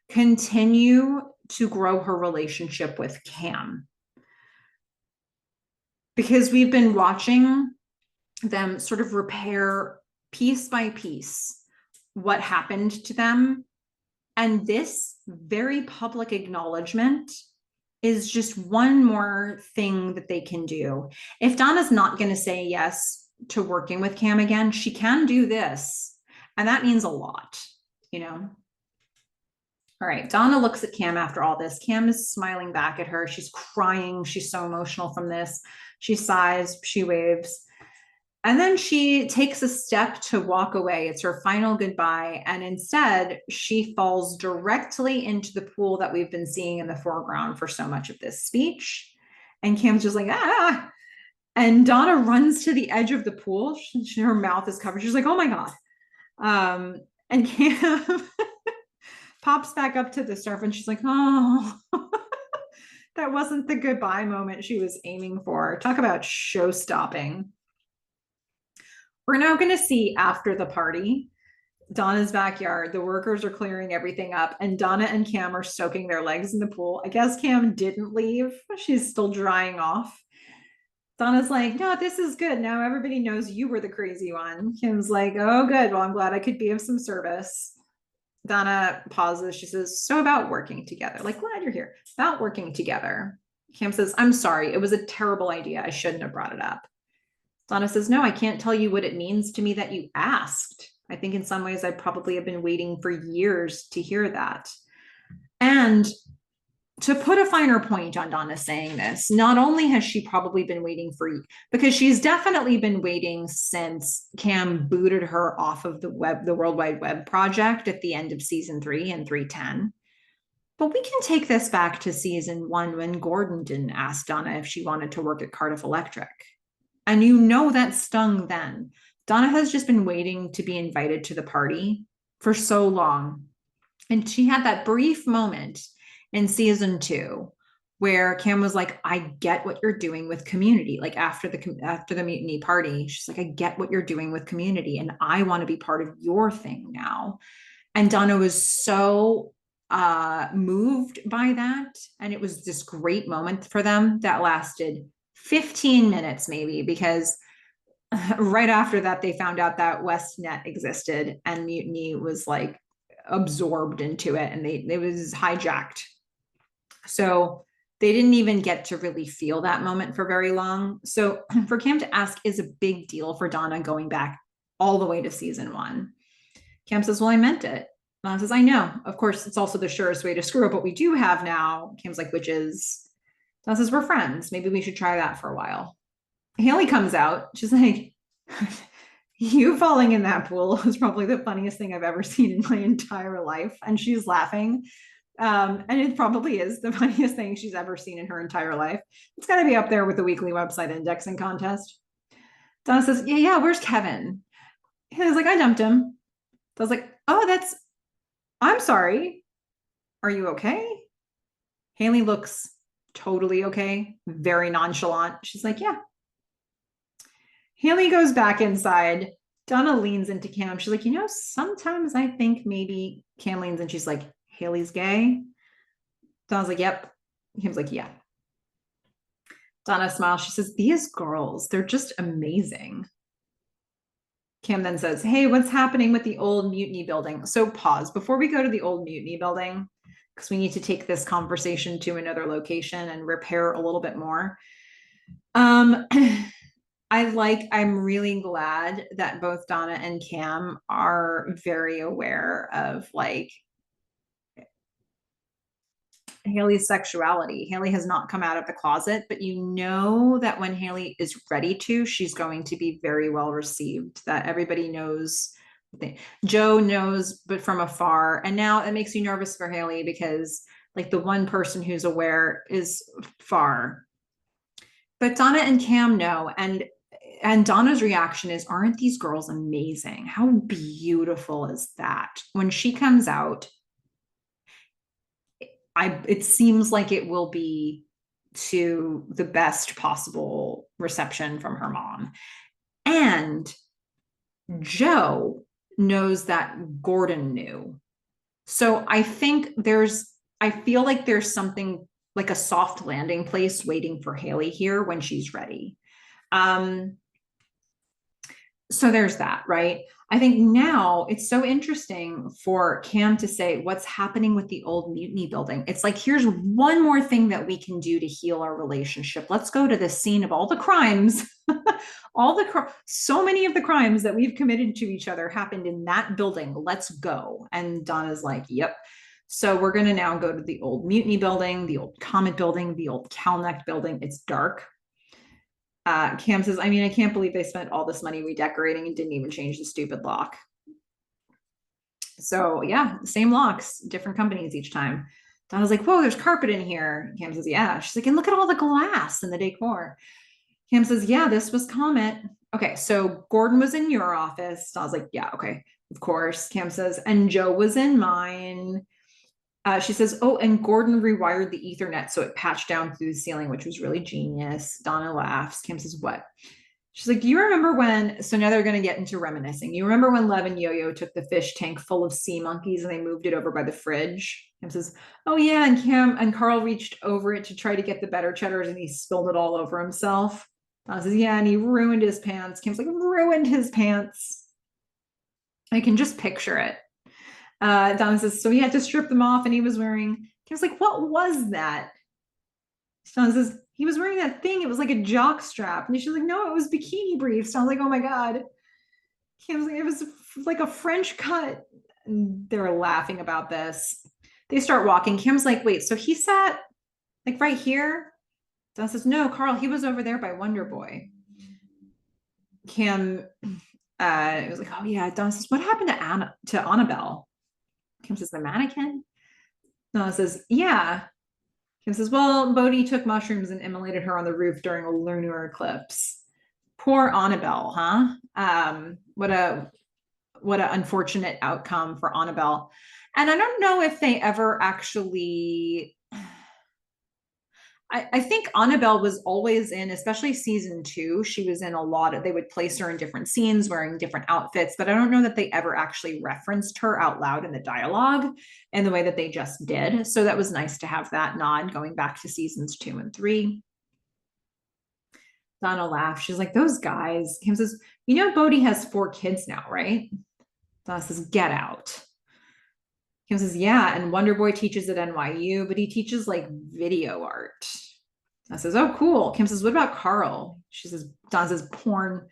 continue to grow her relationship with Cam. Because we've been watching them sort of repair piece by piece what happened to them. And this very public acknowledgement is just one more thing that they can do. If Donna's not going to say yes to working with Cam again, she can do this. And that means a lot, you know? All right, Donna looks at Cam after all this. Cam is smiling back at her. She's crying. She's so emotional from this. She sighs, she waves. And then she takes a step to walk away. It's her final goodbye. And instead, she falls directly into the pool that we've been seeing in the foreground for so much of this speech. And Cam's just like, ah. And Donna runs to the edge of the pool. Her mouth is covered. She's like, oh my God. And Cam pops back up to the surf and she's like, oh, that wasn't the goodbye moment she was aiming for. Talk about show stopping. We're now going to see after the party, Donna's backyard, the workers are clearing everything up, and Donna and Cam are soaking their legs in the pool. I guess Cam didn't leave. She's still drying off. Donna's like, no, this is good. Now everybody knows you were the crazy one. Cam's like, oh, good. Well, I'm glad I could be of some service. Donna pauses. She says, so about working together. Like, glad you're here. About working together. Cam says, I'm sorry. It was a terrible idea. I shouldn't have brought it up. Donna says, no, I can't tell you what it means to me that you asked. I think in some ways I probably have been waiting for years to hear that. And to put a finer point on Donna saying this, not only has she probably been waiting for, because she's definitely been waiting since Cam booted her off of the World Wide Web project at the end of season 3 and 310. But we can take this back to season 1 when Gordon didn't ask Donna if she wanted to work at Cardiff Electric. And you know that stung then. Donna has just been waiting to be invited to the party for so long. And she had that brief moment in season 2 where Cam was like, I get what you're doing with Community. Like after the mutiny party, she's like, I get what you're doing with Community, and I want to be part of your thing now. And Donna was so moved by that. And it was this great moment for them that lasted 15 minutes maybe, because right after that they found out that WestNet existed and Mutiny was like absorbed into it, and it was hijacked. So they didn't even get to really feel that moment for very long. So for Cam to ask is a big deal for Donna, going back all the way to season 1. Cam says, well, I meant it. Donna says, I know. Of course, it's also the surest way to screw up what we do have now. Cam's like, which is? Donna says, we're friends. Maybe we should try that for a while. Haley comes out. She's like, you falling in that pool was probably the funniest thing I've ever seen in my entire life. And she's laughing. And it probably is the funniest thing she's ever seen in her entire life. It's got to be up there with the weekly website indexing contest. Donna says, yeah, where's Kevin? Haley's like, I dumped him. I was like, oh, I'm sorry. Are you okay? Haley looks totally okay, very nonchalant. She's like, yeah. Haley goes back inside. Donna leans into Cam. She's like, sometimes I think maybe Cam leans and she's like, Haley's gay. Donna's like, yep. Cam's like, yeah. Donna smiles. She says, these girls, they're just amazing. Cam then says, hey, what's happening with the old mutiny building? So pause before we go to the old mutiny building, because we need to take this conversation to another location and repair a little bit more. I'm really glad that both Donna and Cam are very aware of like Haley's sexuality. Haley has not come out of the closet, but you know that when Haley is ready to, she's going to be very well received, that everybody knows. Joe knows, but from afar. And now it makes you nervous for Haley because like the one person who's aware is far. But Donna and Cam know. And Donna's reaction is, aren't these girls amazing? How beautiful is that? When she comes out, it seems like it will be to the best possible reception from her mom. And Joe knows that Gordon knew. So I feel like there's something like a soft landing place waiting for Haley here when she's ready. So there's that, right? I think now it's so interesting for Cam to say what's happening with the old mutiny building. It's like, here's one more thing that we can do to heal our relationship. Let's go to the scene of all the crimes. So many of the crimes that we've committed to each other happened in that building. Let's go. And Donna's like, yep. So we're going to now go to the old mutiny building, the old Comet building, the old Calneck building. It's dark. Cam says, I mean, I can't believe they spent all this money redecorating and didn't even change the stupid lock. So yeah, same locks, different companies each time. Donna's like, whoa, there's carpet in here. Cam says, yeah. She's like, and look at all the glass and the decor. Cam says, yeah, this was Comet. Okay, so Gordon was in your office. I was like, yeah, okay, of course. Cam says, and Joe was in mine. She says, oh, and Gordon rewired the Ethernet so it patched down through the ceiling, which was really genius. Donna laughs. Kim says, what? She's like, do you remember when, so now they're going to get into reminiscing. You remember when Lev and Yo-Yo took the fish tank full of sea monkeys and they moved it over by the fridge? Kim says, oh yeah, and Cam and Carl reached over it to try to get the better cheddars and he spilled it all over himself. Donna says, yeah, and he ruined his pants. Kim's like, ruined his pants. I can just picture it. Donna says, so he had to strip them off and he was wearing, he was like, what was that? Donna says, he was wearing that thing. It was like a jock strap. And she's like, no, it was bikini briefs. I was like, oh my God. Kim's like, it was like a French cut. And they're laughing about this. They start walking. Kim's like, wait, so he sat like right here? Donna says, no, Carl, he was over there by Wonder Boy. Kim it was like, oh yeah. Donna says, what happened to Annabelle? Kim says, the mannequin? Donna says, yeah. Kim says, well, Bodhi took mushrooms and immolated her on the roof during a lunar eclipse. Poor Annabelle, huh? What an unfortunate outcome for Annabelle. And I don't know if they ever actually, I think Annabelle was always in, especially season 2, she was in a lot of, they would place her in different scenes wearing different outfits, but I don't know that they ever actually referenced her out loud in the dialogue in the way that they just did. So that was nice to have that nod going back to seasons 2 and 3. Donna laughs. She's like, those guys. Kim says, you know, Bodhi has 4 kids now, right? Donna says, get out. Kim says, yeah, and Wonder Boy teaches at NYU, but he teaches like video art. Donna says, oh, cool. Kim says, what about Carl? She says, Donna says, porn.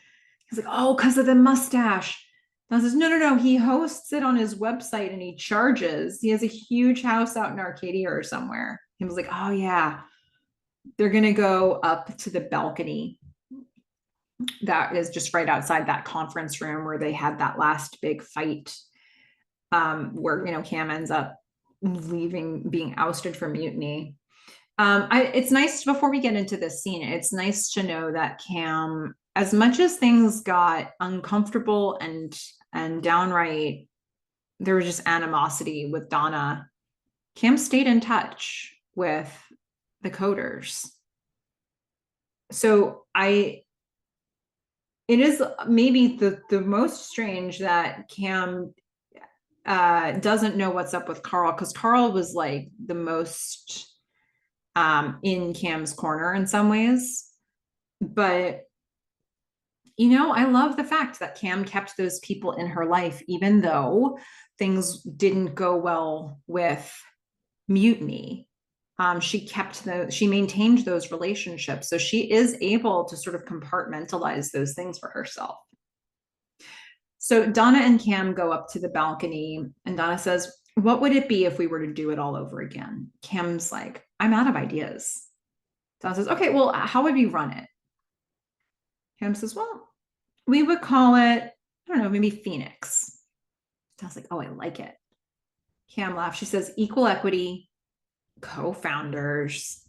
He's like, oh, because of the mustache. Donna says, no. He hosts it on his website and he charges. He has a huge house out in Arcadia or somewhere. Kim was like, oh, yeah. They're going to go up to the balcony that is just right outside that conference room where they had that last big fight. Where, you know, Cam ends up leaving, being ousted from mutiny. It's nice, before we get into this scene, it's nice to know that Cam, as much as things got uncomfortable and downright, there was just animosity with Donna, Cam stayed in touch with the coders. So it is maybe the most strange that Cam doesn't know what's up with Carl, because Carl was like the most in Cam's corner in some ways. But I love the fact that Cam kept those people in her life, even though things didn't go well with Mutiny. She maintained those relationships. So she is able to sort of compartmentalize those things for herself. So Donna and Cam go up to the balcony, and Donna says, "What would it be if we were to do it all over again?" Cam's like, "I'm out of ideas." Donna says, "Okay, well, how would we run it?" Cam says, "Well, we would call it, I don't know, maybe Phoenix." Donna's like, "Oh, I like it." Cam laughs. She says, "Equal equity, co-founders."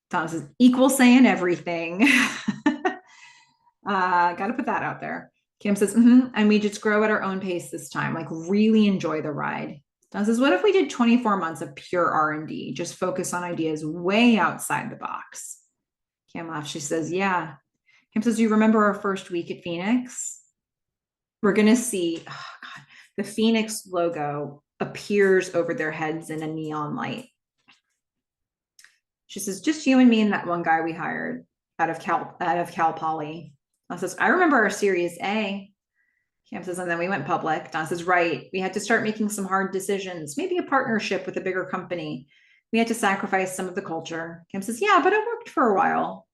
Donna says, "Equal say in everything." Got to put that out there. Cam says, and we just grow at our own pace this time, like really enjoy the ride. Don says, "What if we did 24 months of pure R&D, just focus on ideas way outside the box?" Cam laughs. She says, "Yeah." Cam says, "You remember our first week at Phoenix? We're going to see, oh God, the Phoenix logo appears over their heads in a neon light." She says, "Just you and me and that one guy we hired out of Cal Poly." Don says, "I remember our Series A." Cam says, "And then we went public." Don says, "Right. We had to start making some hard decisions, maybe a partnership with a bigger company. We had to sacrifice some of the culture." Cam says, "Yeah, but it worked for a while."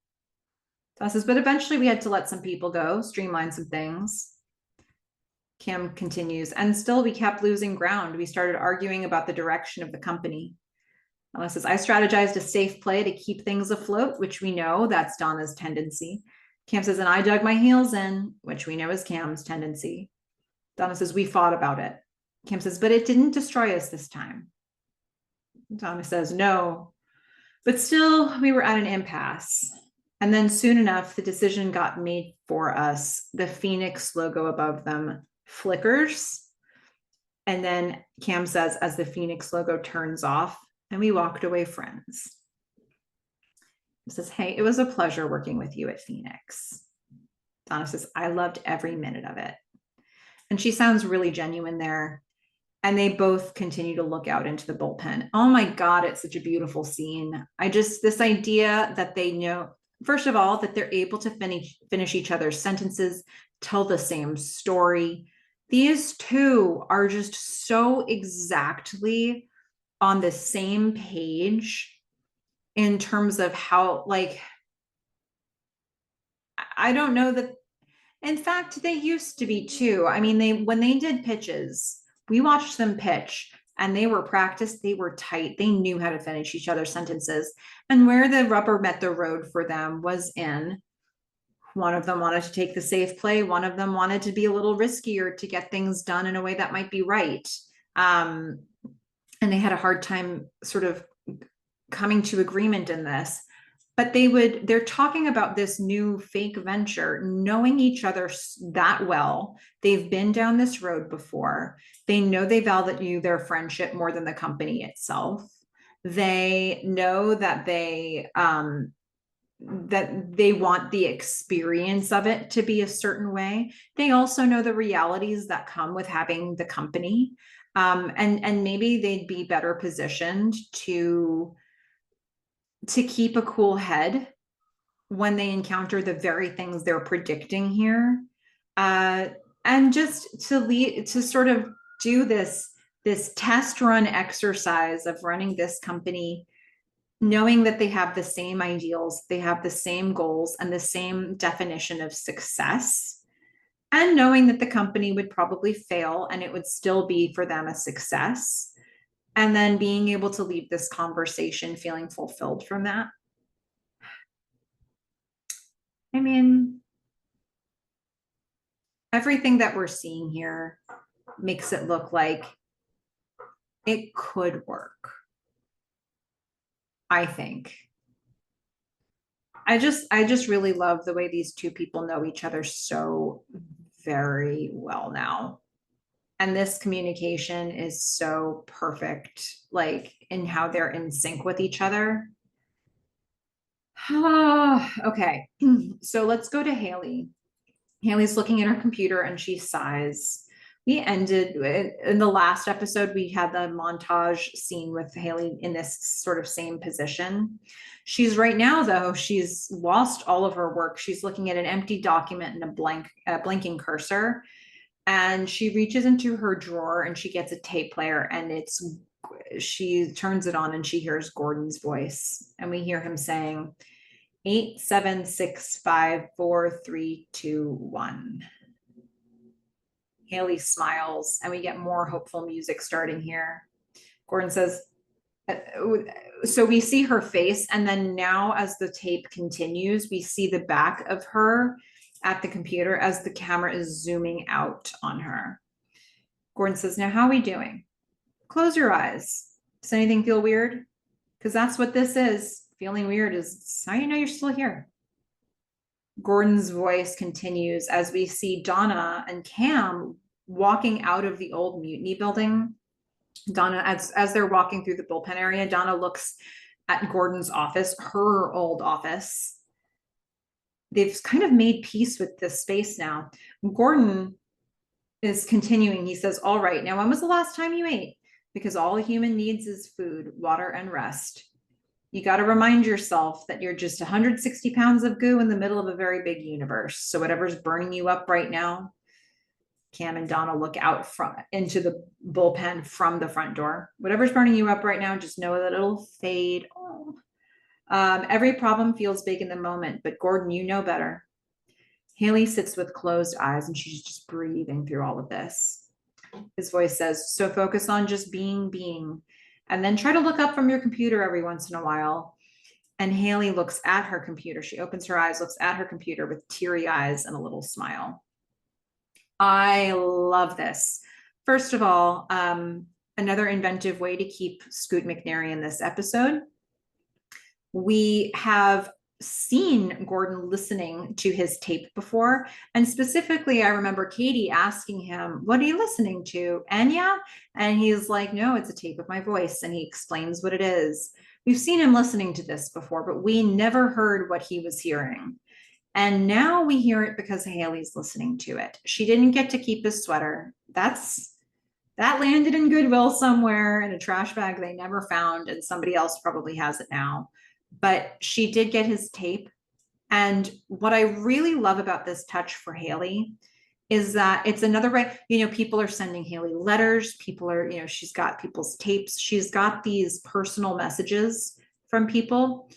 Don says, "But eventually we had to let some people go, streamline some things." Cam continues, "And still we kept losing ground. We started arguing about the direction of the company." Donna says, "I strategized a safe play to keep things afloat," which we know that's Donna's tendency. Cam says, "And I dug my heels in," which we know is Cam's tendency. Donna says, "We fought about it." Cam says, "But it didn't destroy us this time." Donna says, "No, but still we were at an impasse." And then soon enough, the decision got made for us. The Phoenix logo above them flickers. And then Cam says, as the Phoenix logo turns off, "And we walked away friends." He says, "Hey, it was a pleasure working with you at Phoenix." Donna says, "I loved every minute of it." And she sounds really genuine there. And they both continue to look out into the bullpen. Oh my God, it's such a beautiful scene. This idea that they know, first of all, that they're able to finish each other's sentences, tell the same story. These two are just so exactly on the same page in terms of how, like, I don't know that, in fact, they used to be too. I mean, when they did pitches, we watched them pitch and they were practiced, they were tight, they knew how to finish each other's sentences. And where the rubber met the road for them was in one of them wanted to take the safe play, one of them wanted to be a little riskier to get things done in a way that might be right. And they had a hard time sort of coming to agreement in this. But they're talking about this new fake venture, knowing each other that well. They've been down this road before. They know they value their friendship more than the company itself. They know that they want the experience of it to be a certain way. They also know the realities that come with having the company. And maybe they'd be better positioned to keep a cool head when they encounter the very things they're predicting here, and just to sort of do this test run exercise of running this company, knowing that they have the same ideals, they have the same goals and the same definition of success, and knowing that the company would probably fail and it would still be for them a success, and then being able to leave this conversation feeling fulfilled from that. I mean, everything that we're seeing here makes it look like it could work. I think. I just really love the way these two people know each other so very well now. And this communication is so perfect, like in how they're in sync with each other. Okay, so let's go to Haley. Haley's looking at her computer and she sighs. We ended in the last episode, we had the montage scene with Haley in this sort of same position. She's right now, though, she's lost all of her work. She's looking at an empty document and a blinking cursor. And she reaches into her drawer and she gets a tape player, and she turns it on and she hears Gordon's voice. And we hear him saying, 8765432 Haley smiles, and we get more hopeful music starting here. Gordon says, so we see her face, and then now as the tape continues, we see the back of her at the computer as the camera is zooming out on her. Gordon says, now how are we doing? Close your eyes. Does anything feel weird? Because that's what this is. Feeling weird is how you know you're still here. Gordon's voice continues as we see Donna and Cam walking out of the old mutiny building. Donna, as they're walking through the bullpen area, Donna looks at Gordon's office, her old office. They've kind of made peace with this space now. Gordon is continuing. He says, all right, now when was the last time you ate? Because all a human needs is food, water, and rest. You got to remind yourself that you're just 160 pounds of goo in the middle of a very big universe. So whatever's burning you up right now, Cam and Donna look out into the bullpen from the front door. Whatever's burning you up right now, just know that it'll fade. Every problem feels big in the moment, but Gordon, you know better. Haley sits with closed eyes and she's just breathing through all of this. His voice says, so focus on just being. And then try to look up from your computer every once in a while. And Haley looks at her computer. She opens her eyes, looks at her computer with teary eyes and a little smile. I love this. First of all, another inventive way to keep Scoot McNairy in this episode. We have seen Gordon listening to his tape before. And specifically, I remember Katie asking him, what are you listening to? Enya? And he's like, no, it's a tape of my voice. And he explains what it is. We've seen him listening to this before, but we never heard what he was hearing. And now we hear it because Haley's listening to it. She didn't get to keep his sweater. That landed in Goodwill somewhere in a trash bag they never found, and somebody else probably has it now. But she did get his tape. And what I really love about this touch for Haley is that it's another way, people are sending Haley letters. People are, she's got people's tapes. She's got these personal messages from people.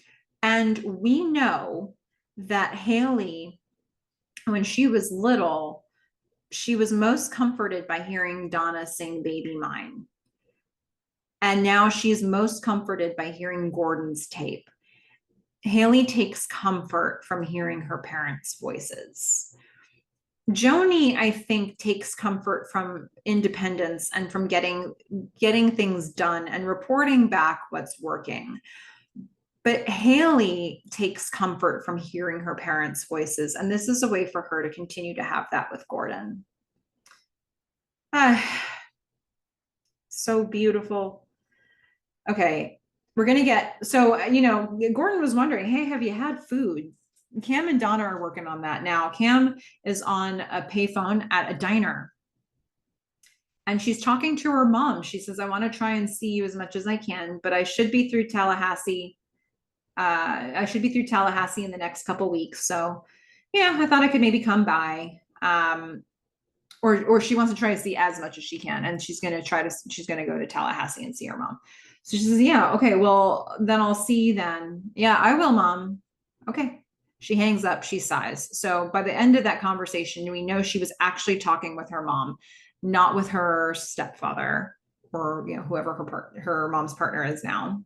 And we know that Haley, when she was little, she was most comforted by hearing Donna sing Baby Mine. And now she's most comforted by hearing Gordon's tape. Haley takes comfort from hearing her parents' voices. Joni, I think, takes comfort from independence and from getting things done and reporting back what's working. But Haley takes comfort from hearing her parents' voices. And this is a way for her to continue to have that with Gordon. So beautiful. Okay. We're going to Gordon was wondering, hey, have you had food? Cam and Donna are working on that now. Cam is on a payphone at a diner. And she's talking to her mom. She says, I want to try and see you as much as I can, but I should be through Tallahassee. I should be through Tallahassee in the next couple weeks. So yeah, I thought I could maybe come by. Or she wants to try to see as much as she can. And she's going to go to Tallahassee and see her mom. So she says, yeah, okay, well, then I'll see you then. Yeah, I will, Mom. Okay. She hangs up, she sighs. So by the end of that conversation, we know she was actually talking with her mom, not with her stepfather or, whoever her mom's partner is now.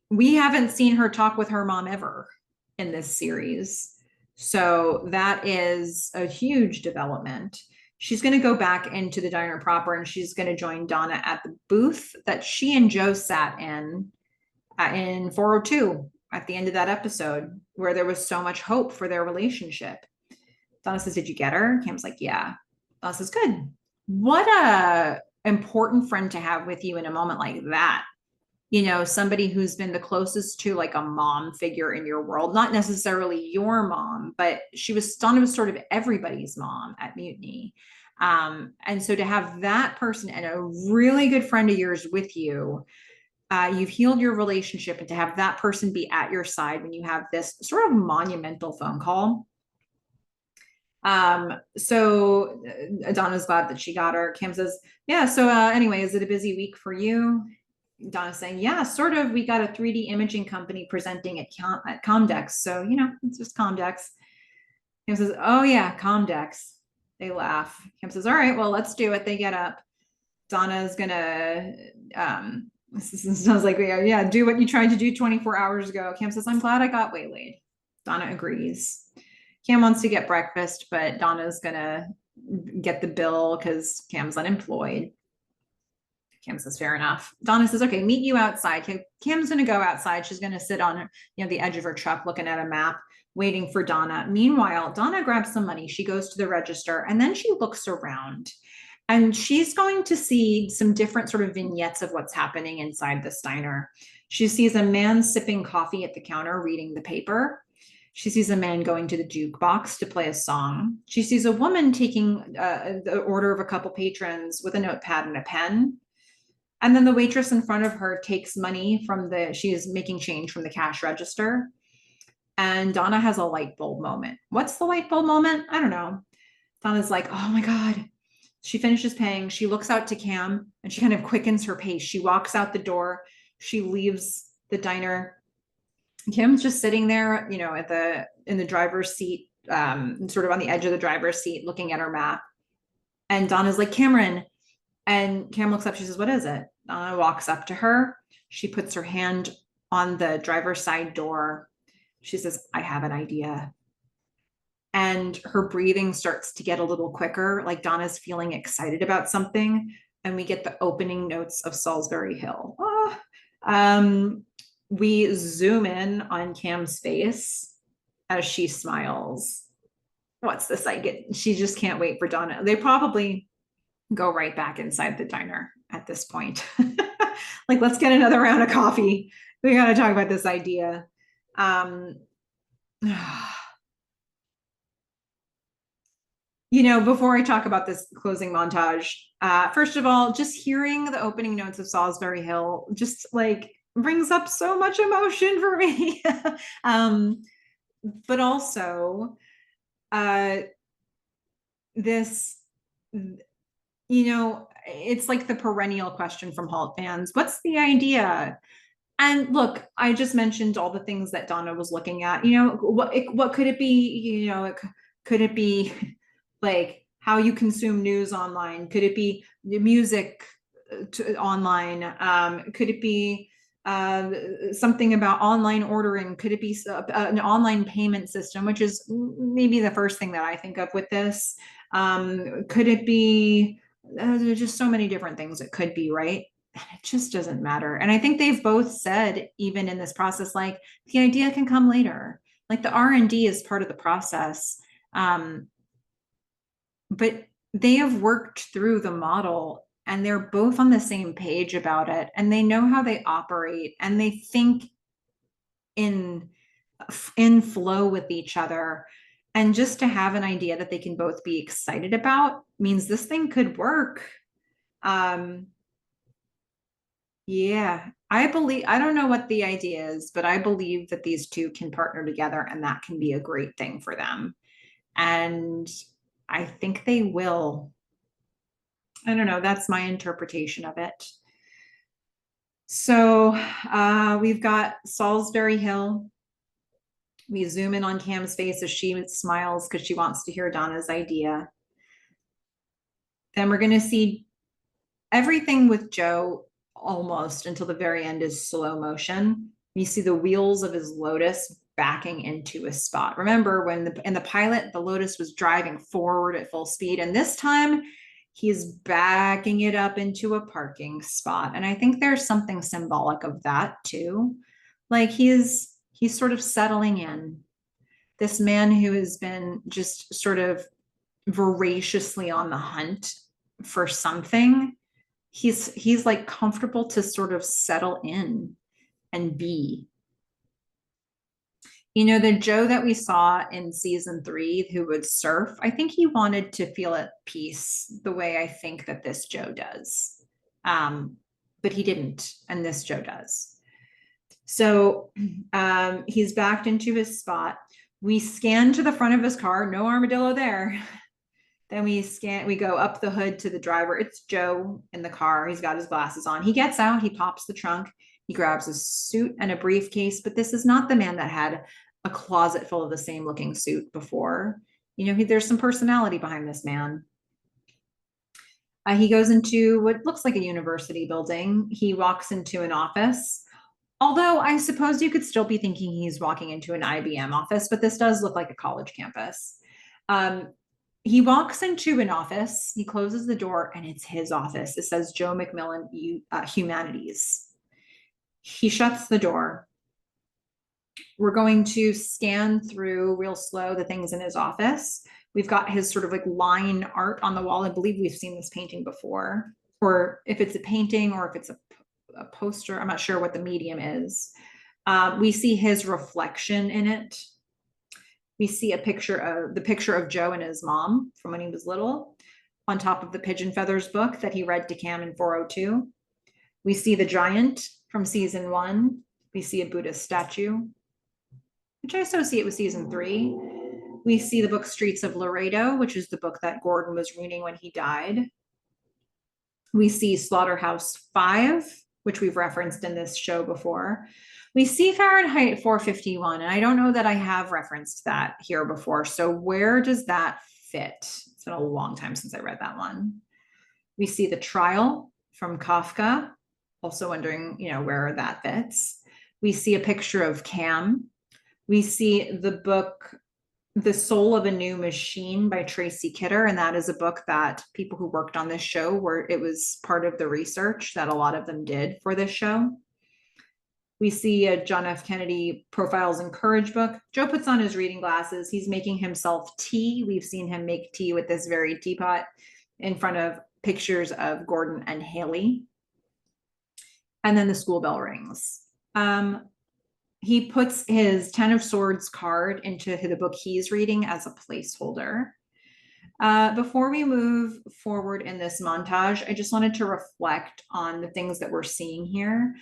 We haven't seen her talk with her mom ever in this series. So that is a huge development. She's going to go back into the diner proper, and she's going to join Donna at the booth that she and Joe sat in 402 at the end of that episode, where there was so much hope for their relationship. Donna says, did you get her? Cam's like, yeah. Donna says, good. What a important friend to have with you in a moment like that. somebody who's been the closest to like a mom figure in your world, not necessarily your mom, but Donna was sort of everybody's mom at Mutiny. And so to have that person and a really good friend of yours with you, you've healed your relationship, and to have that person be at your side when you have this sort of monumental phone call. So Donna's glad that she got her. Cam says, yeah, so anyway, is it a busy week for you? Donna's saying, yeah, sort of. We got a 3D imaging company presenting at Comdex. So, it's just Comdex. Cam says, oh yeah, Comdex. They laugh. Cam says, all right, well, let's do it. They get up. Donna's gonna, sounds like, yeah, do what you tried to do 24 hours ago. Cam says, I'm glad I got waylaid. Donna agrees. Cam wants to get breakfast, but Donna's gonna get the bill because Cam's unemployed. Cam says, fair enough. Donna says, okay, meet you outside. Cam's gonna go outside. She's gonna sit on the edge of her truck looking at a map, waiting for Donna. Meanwhile, Donna grabs some money. She goes to the register and then she looks around. And she's going to see some different sort of vignettes of what's happening inside the diner. She sees a man sipping coffee at the counter, reading the paper. She sees a man going to the jukebox to play a song. She sees a woman taking the order of a couple patrons with a notepad and a pen. And then the waitress in front of her takes money she is making change from the cash register. And Donna has a light bulb moment. What's the light bulb moment? I don't know. Donna's like, oh my God. She finishes paying. She looks out to Cam and she kind of quickens her pace. She walks out the door. She leaves the diner. Kim's just sitting there, in the driver's seat, sort of on the edge of the driver's seat, looking at her map. And Donna's like, Cameron. And Cam looks up. She says, what is it? Donna walks up to her. She puts her hand on the driver's side door. She says, I have an idea. And her breathing starts to get a little quicker, like Donna's feeling excited about something. And we get the opening notes of Salisbury Hill. We zoom in on Cam's face as she smiles. What's this I get? She just can't wait for Donna. They probably go right back inside the diner at this point. Like, let's get another round of coffee. We got to talk about this idea. Before I talk about this closing montage, first of all, just hearing the opening notes of Salisbury Hill just like brings up so much emotion for me. But also, this, it's like the perennial question from Halt fans. What's the idea? And look, I just mentioned all the things that Donna was looking at. What could it be? Could it be like how you consume news online? Could it be music online? Could it be something about online ordering? Could it be an online payment system, which is maybe the first thing that I think of with this? Could it be, there's just so many different things it could be, right? And it just doesn't matter. And I think they've both said, even in this process, like the idea can come later. Like the R&D is part of the process. But they have worked through the model and they're both on the same page about it, and they know how they operate and they think in flow with each other. And just to have an idea that they can both be excited about means this thing could work. Yeah, I don't know what the idea is, but I believe that these two can partner together and that can be a great thing for them. And I think they will. I don't know. That's my interpretation of it. So we've got Salisbury Hill. We zoom in on Cam's face as she smiles because she wants to hear Donna's idea. Then we're going to see everything with Joe almost until the very end is slow motion. You see the wheels of his Lotus backing into a spot. Remember when in the pilot, the Lotus was driving forward at full speed, and this time he's backing it up into a parking spot. And I think there's something symbolic of that too. Like he's sort of settling in. This man who has been just sort of voraciously on the hunt for something He's like comfortable to sort of settle in and be. You know, the Joe that we saw in season 3 who would surf, I think he wanted to feel at peace the way I think that this Joe does. But he didn't, and this Joe does. So he's backed into his spot. We scan to the front of his car, no armadillo there. Then we go up the hood to the driver. It's Joe in the car. He's got his glasses on. He gets out, he pops the trunk, he grabs a suit and a briefcase, but this is not the man that had a closet full of the same looking suit before. You know, there's some personality behind this man. He goes into what looks like a university building. He walks into an office. Although I suppose you could still be thinking he's walking into an IBM office, but this does look like a college campus. He walks into an office, he closes the door, and it's his office. It says Joe McMillan, Humanities. He shuts the door. We're going to scan through real slow the things in his office. We've got his sort of like line art on the wall. I believe we've seen this painting before, or if it's a painting or if it's a poster, I'm not sure what the medium is. We see his reflection in it. We see the picture of Joe and his mom from when he was little on top of the Pigeon Feathers book that he read to Cam in 402. We see the giant from season 1. We see a Buddhist statue, which I associate with season 3. We see the book Streets of Laredo, which is the book that Gordon was reading when he died. We see Slaughterhouse 5, which we've referenced in this show before. We see Fahrenheit 451, and I don't know that I have referenced that here before. So where does that fit? It's been a long time since I read that one. We see The Trial from Kafka, also wondering, you know, where that fits. We see a picture of Cam. We see the book The Soul of a New Machine by Tracy Kidder, and that is a book that people who worked on this show it was part of the research that a lot of them did for this show. We see a John F. Kennedy Profiles in Courage book. Joe puts on his reading glasses. He's making himself tea. We've seen him make tea with this very teapot in front of pictures of Gordon and Haley. And then the school bell rings. He puts his 10 of Swords card into the book he's reading as a placeholder. Before we move forward in this montage, I just wanted to reflect on the things that we're seeing here.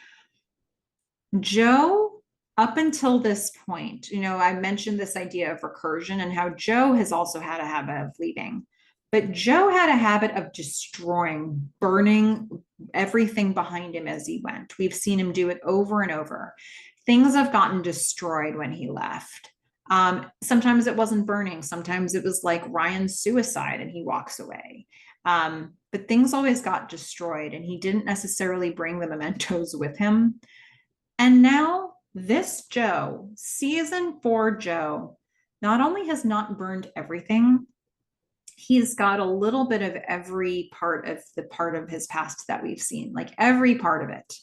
Joe, up until this point, you know, I mentioned this idea of recursion and how Joe has also had a habit of leaving. But Joe had a habit of destroying, burning everything behind him as he went. We've seen him do it over and over. Things have gotten destroyed when he left. Sometimes it wasn't burning. Sometimes it was like Ryan's suicide and he walks away. But things always got destroyed and he didn't necessarily bring the mementos with him. And now this Joe, season 4 Joe, not only has not burned everything, he's got a little bit of every part of his past that we've seen, like every part of it.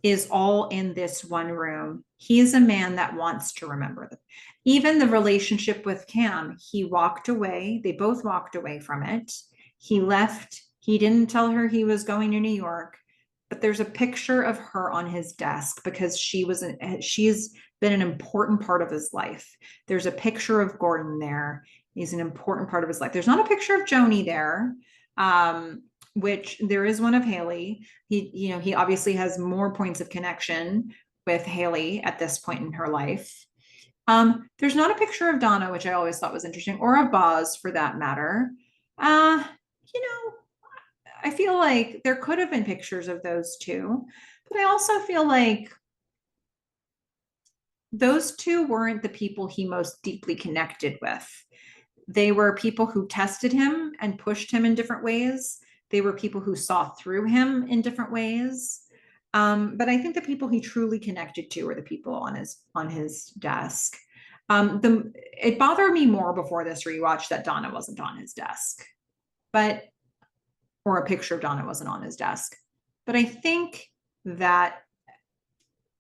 Is all in this one room. He is a man that wants to remember them. Even the relationship with Cam, he walked away. They both walked away from it. He left. He didn't tell her he was going to New York, but there's a picture of her on his desk because she's been an important part of his life. There's a picture of Gordon there. He's an important part of his life. There's not a picture of Joni there. Which there is one of Haley. He obviously has more points of connection with Haley at this point in her life. There's not a picture of Donna, which I always thought was interesting, or of Boz for that matter. I feel like there could have been pictures of those two, but I also feel like those two weren't the people he most deeply connected with. They were people who tested him and pushed him in different ways. They were people who saw through him in different ways. But I think the people he truly connected to were the people on his desk. It bothered me more before this rewatch that Donna wasn't on his desk, or a picture of Donna wasn't on his desk. But I think that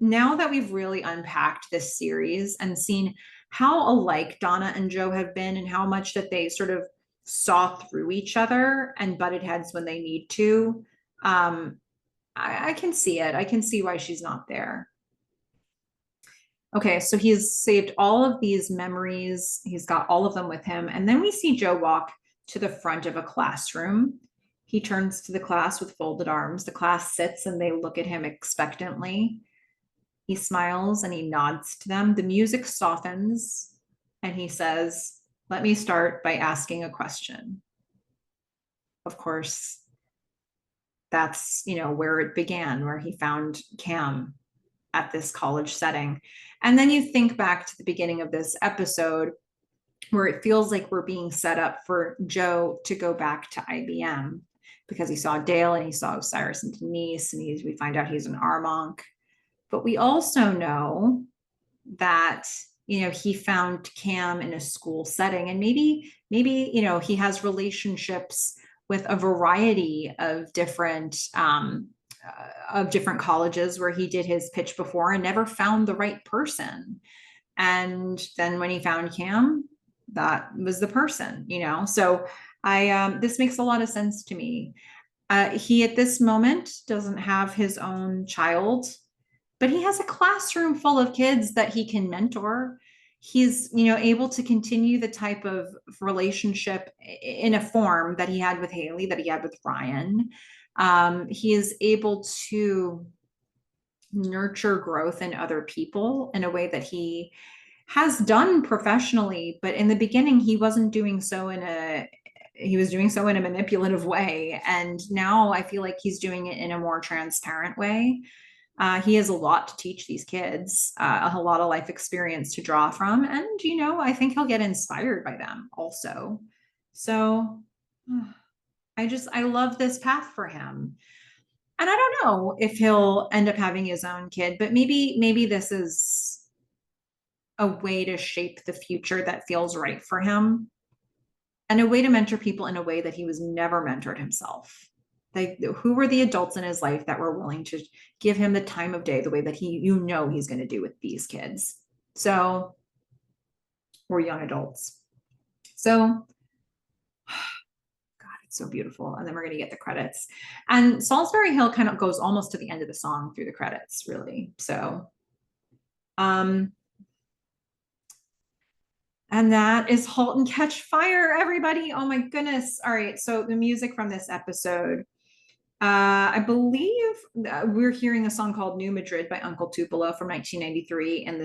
now that we've really unpacked this series and seen how alike Donna and Joe have been and how much that they sort of saw through each other and butted heads when they need to. I can see it. I can see why she's not there. Okay, so he's saved all of these memories. He's got all of them with him. And then we see Joe walk to the front of a classroom. He turns to the class with folded arms. The class sits and they look at him expectantly. He smiles and he nods to them. The music softens and he says, "Let me start by asking a question." Of course, that's, where it began, where he found Cam at this college setting. And then you think back to the beginning of this episode where it feels like we're being set up for Joe to go back to IBM because he saw Dale and he saw Osiris and Denise, and we find out he's an Armonk. But we also know that he found Cam in a school setting, and maybe he has relationships with a variety of different colleges where he did his pitch before and never found the right person. And then when he found Cam, that was the person, So this makes a lot of sense to me. He at this moment doesn't have his own child, but he has a classroom full of kids that he can mentor. He's, able to continue the type of relationship in a form that he had with Haley, that he had with Ryan. He is able to nurture growth in other people in a way that he has done professionally, but in the beginning he wasn't doing so he was doing so in a manipulative way. And now I feel like he's doing it in a more transparent way. He has a lot to teach these kids, a lot of life experience to draw from. And, I think he'll get inspired by them also. So I love this path for him. And I don't know if he'll end up having his own kid, but maybe this is a way to shape the future that feels right for him, and a way to mentor people in a way that he was never mentored himself. Who were the adults in his life that were willing to give him the time of day the way that he's going to do with these kids? So, we're young adults. So, God, it's so beautiful. And then we're going to get the credits. And Salisbury Hill kind of goes almost to the end of the song through the credits, really. So, and that is Halt and Catch Fire, everybody. Oh my goodness. All right. So the music from this episode, I believe we're hearing a song called New Madrid by Uncle Tupelo from 1993 in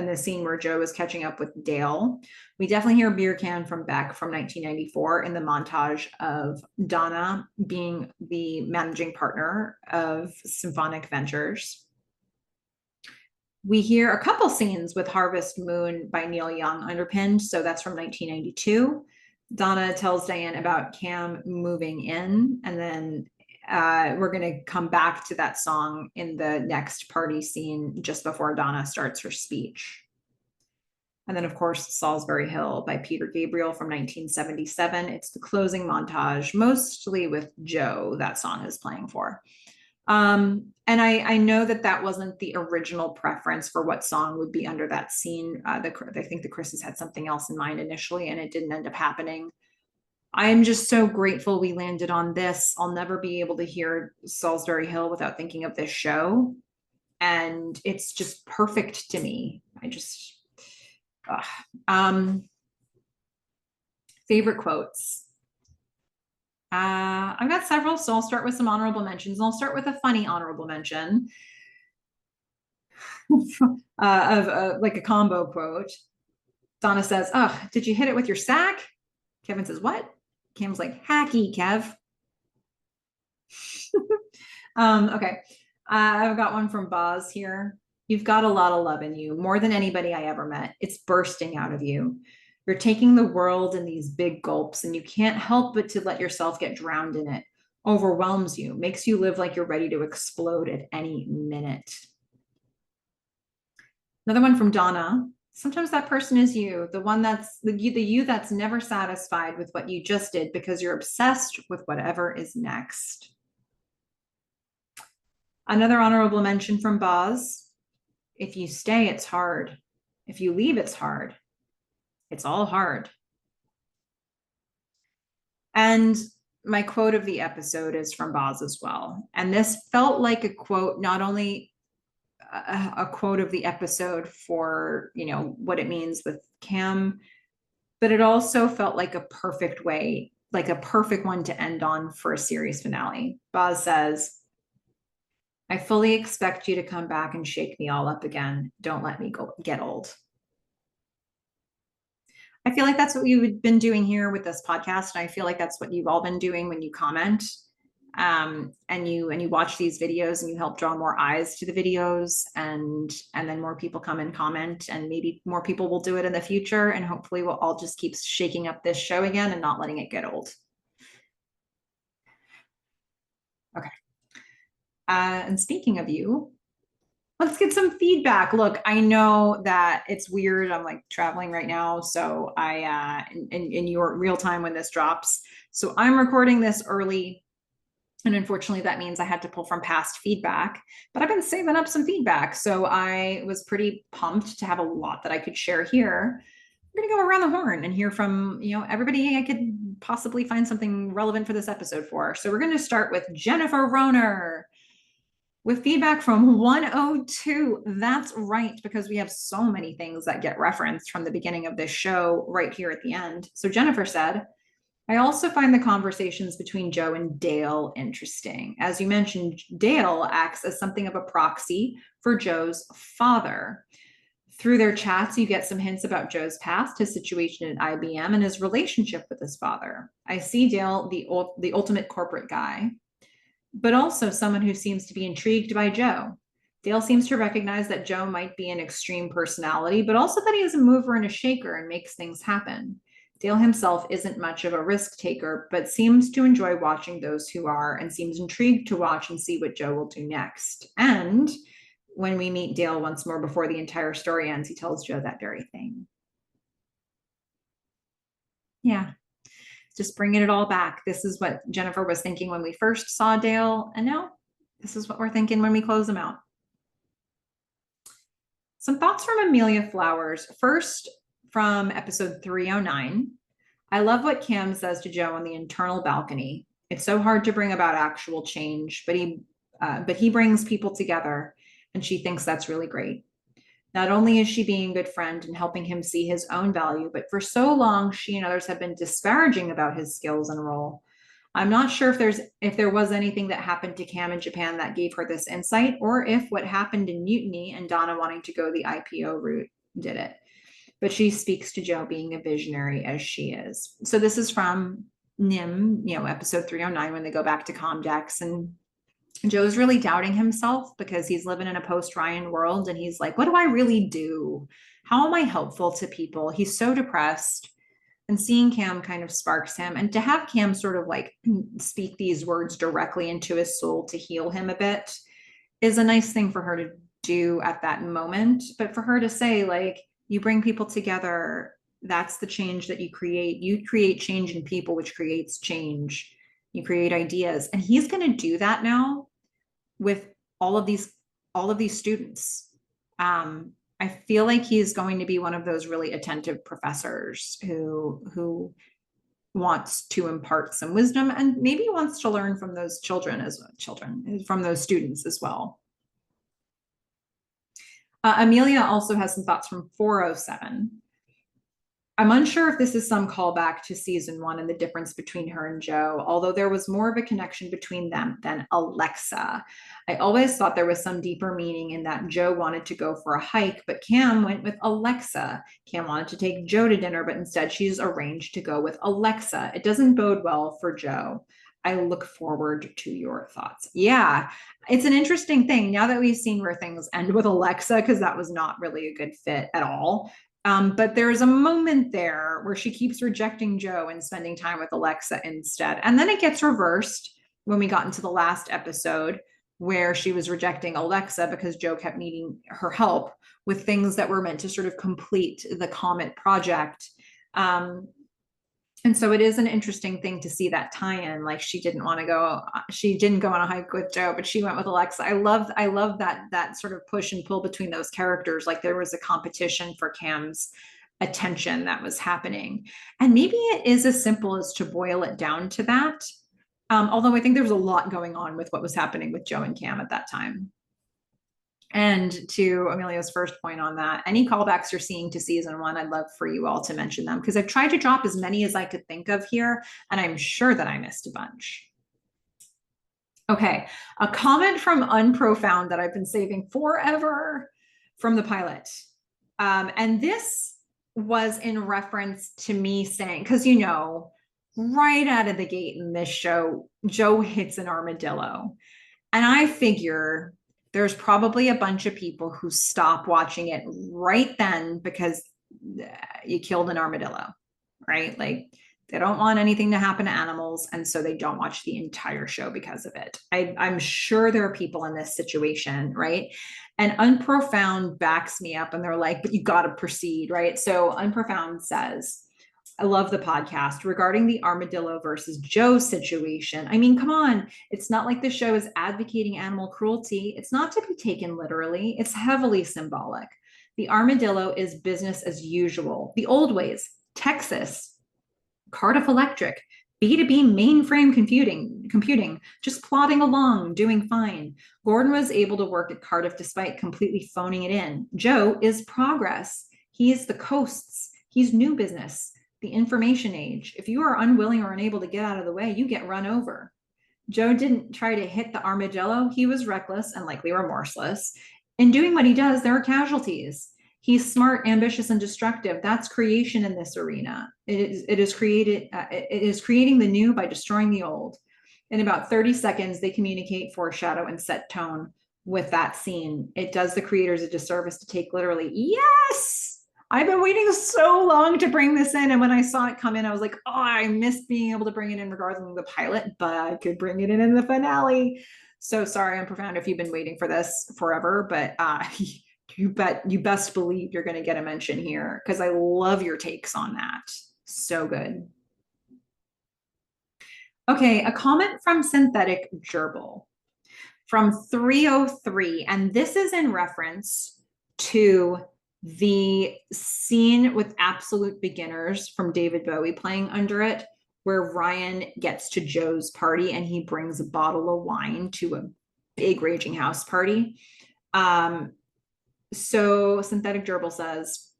the scene where Joe is catching up with Dale. We definitely hear Beer Can from Beck from 1994 in the montage of Donna being the managing partner of Symphonic Ventures. We hear a couple scenes with Harvest Moon by Neil Young underpinned. So that's from 1992. Donna tells Diane about Cam moving in, and then we're going to come back to that song in the next party scene just before Donna starts her speech. And then, of course, Salisbury Hill by Peter Gabriel from 1977. It's the closing montage, mostly with Joe, that song is playing for. And I know that wasn't the original preference for what song would be under that scene. I think the Chris's had something else in mind initially, and it didn't end up happening. I am just so grateful we landed on this. I'll never be able to hear Salisbury Hill without thinking of this show. And it's just perfect to me. Favorite quotes. I've got several, so I'll start with some honorable mentions. And I'll start with a funny honorable mention of like a combo quote. Donna says, "Oh, did you hit it with your sack?" Kevin says, "What?" Cam's like, "Hacky, Kev." Okay. I've got one from Boz here. "You've got a lot of love in you, more than anybody I ever met. It's bursting out of you. You're taking the world in these big gulps, and you can't help but to let yourself get drowned in it. Overwhelms you, makes you live like you're ready to explode at any minute." Another one from Donna. "Sometimes that person is you, the one that's the you that's never satisfied with what you just did because you're obsessed with whatever is next." Another honorable mention from Boz. "If you stay, it's hard. If you leave, it's hard. It's all hard." And my quote of the episode is from Boz as well. And this felt like a quote, not only a quote of the episode for, you know, what it means with Cam, but it also felt like a perfect way, like a perfect one to end on for a series finale. Boz says, I fully expect you to come back and shake me all up again. Don't let me get old. I feel like that's what we've been doing here with this podcast. And I feel like that's what you've all been doing when you comment, and you watch these videos and you help draw more eyes to the videos, and then more people come and comment, and maybe more people will do it in the future. And hopefully we'll all just keep shaking up this show again and not letting it get old. Okay. And speaking of you, let's get some feedback. Look, I know that it's weird. I'm like traveling right now. So in your real time when this drops. So I'm recording this early. And unfortunately, that means I had to pull from past feedback, but I've been saving up some feedback. So I was pretty pumped to have a lot that I could share here. We're going to go around the horn and hear from, you know, everybody I could possibly find something relevant for this episode for. So we're going to start with Jennifer Roner with feedback from 102. That's right, because we have so many things that get referenced from the beginning of this show right here at the end. So Jennifer said, I also find the conversations between Joe and Dale interesting. As you mentioned, Dale acts as something of a proxy for Joe's father. Through their chats, you get some hints about Joe's past, his situation at IBM, and his relationship with his father. I see Dale, the ultimate corporate guy, but also someone who seems to be intrigued by Joe. Dale seems to recognize that Joe might be an extreme personality, but also that he is a mover and a shaker and makes things happen. Dale himself isn't much of a risk taker, but seems to enjoy watching those who are, and seems intrigued to watch and see what Joe will do next. And when we meet Dale once more before the entire story ends, he tells Joe that very thing. Yeah, just bringing it all back. This is what Jennifer was thinking when we first saw Dale, and now this is what we're thinking when we close him out. Some thoughts from Amelia Flowers. First, from episode 309. I love what Cam says to Joe on the internal balcony. It's so hard to bring about actual change, but he brings people together, and she thinks that's really great. Not only is she being a good friend and helping him see his own value, but for so long, she and others have been disparaging about his skills and role. I'm not sure if there was anything that happened to Cam in Japan that gave her this insight, or if what happened in Mutiny and Donna wanting to go the IPO route did it. But she speaks to Joe being a visionary as she is. So this is from Nim, you know, episode 309, when they go back to Comdex, and Joe's really doubting himself because he's living in a post-Ryan world, and he's like, what do I really do? How am I helpful to people? He's so depressed. And seeing Cam kind of sparks him, and to have Cam sort of like speak these words directly into his soul to heal him a bit is a nice thing for her to do at that moment. But for her to say, like, you bring people together, that's the change that you create. You create change in people, which creates change. You create ideas. And he's going to do that now with all of these students. I feel like he's going to be one of those really attentive professors who wants to impart some wisdom, and maybe wants to learn from those from those students as well. Amelia also has some thoughts from 407. I'm unsure if this is some callback to season 1 and the difference between her and Joe, although there was more of a connection between them than Alexa. I always thought there was some deeper meaning in that Joe wanted to go for a hike, but Cam went with Alexa. Cam wanted to take Joe to dinner, but instead she's arranged to go with Alexa. It doesn't bode well for Joe. I look forward to your thoughts. Yeah, it's an interesting thing now that we've seen where things end with Alexa, because that was not really a good fit at all. But there's a moment there where she keeps rejecting Joe and spending time with Alexa instead. And then it gets reversed when we got into the last episode, where she was rejecting Alexa because Joe kept needing her help with things that were meant to sort of complete the Comet project. And so it is an interesting thing to see that tie-in. Like, she didn't go on a hike with Joe, but she went with Alexa. I love that sort of push and pull between those characters. Like, there was a competition for Cam's attention that was happening. And maybe it is as simple as to boil it down to that. Although I think there was a lot going on with what was happening with Joe and Cam at that time. And to Amelia's first point on that, any callbacks you're seeing to season one, I'd love for you all to mention them because I've tried to drop as many as I could think of here, and I'm sure that I missed a bunch. Okay, a comment from Unprofound that I've been saving forever from the pilot. And this was in reference to me saying, because right out of the gate in this show, Joe hits an armadillo. And I figure there's probably a bunch of people who stop watching it right then because you killed an armadillo, right? Like they don't want anything to happen to animals. And so they don't watch the entire show because of it. I'm sure there are people in this situation, right? And Unprofound backs me up and they're like, but you got to proceed, right? So Unprofound says, I love the podcast regarding the armadillo versus Joe situation. I mean, come on. It's not like the show is advocating animal cruelty. It's not to be taken literally. It's heavily symbolic. The armadillo is business as usual. The old ways, Texas, Cardiff Electric, B2B mainframe computing, just plodding along, doing fine. Gordon was able to work at Cardiff despite completely phoning it in. Joe is progress. He is the coasts. He's new business. The information age. If you are unwilling or unable to get out of the way, you get run over. Joe didn't try to hit the armadillo. He was reckless and likely remorseless. In doing what he does, there are casualties. He's smart, ambitious, and destructive. That's creation in this arena. It is creating the new by destroying the old. In about 30 seconds, they communicate, foreshadow, and set tone with that scene. It does the creators a disservice to take literally. Yes! I've been waiting so long to bring this in. And when I saw it come in, I was like, oh, I missed being able to bring it in regarding the pilot, but I could bring it in the finale. So sorry, Unprofound, if you've been waiting for this forever, but you best believe you're going to get a mention here because I love your takes on that. So good. Okay, a comment from Synthetic Gerbil from 303. And this is in reference to the scene with Absolute Beginners from David Bowie playing under it, where Ryan gets to Joe's party and he brings a bottle of wine to a big raging house party. So Synthetic Gerbil says,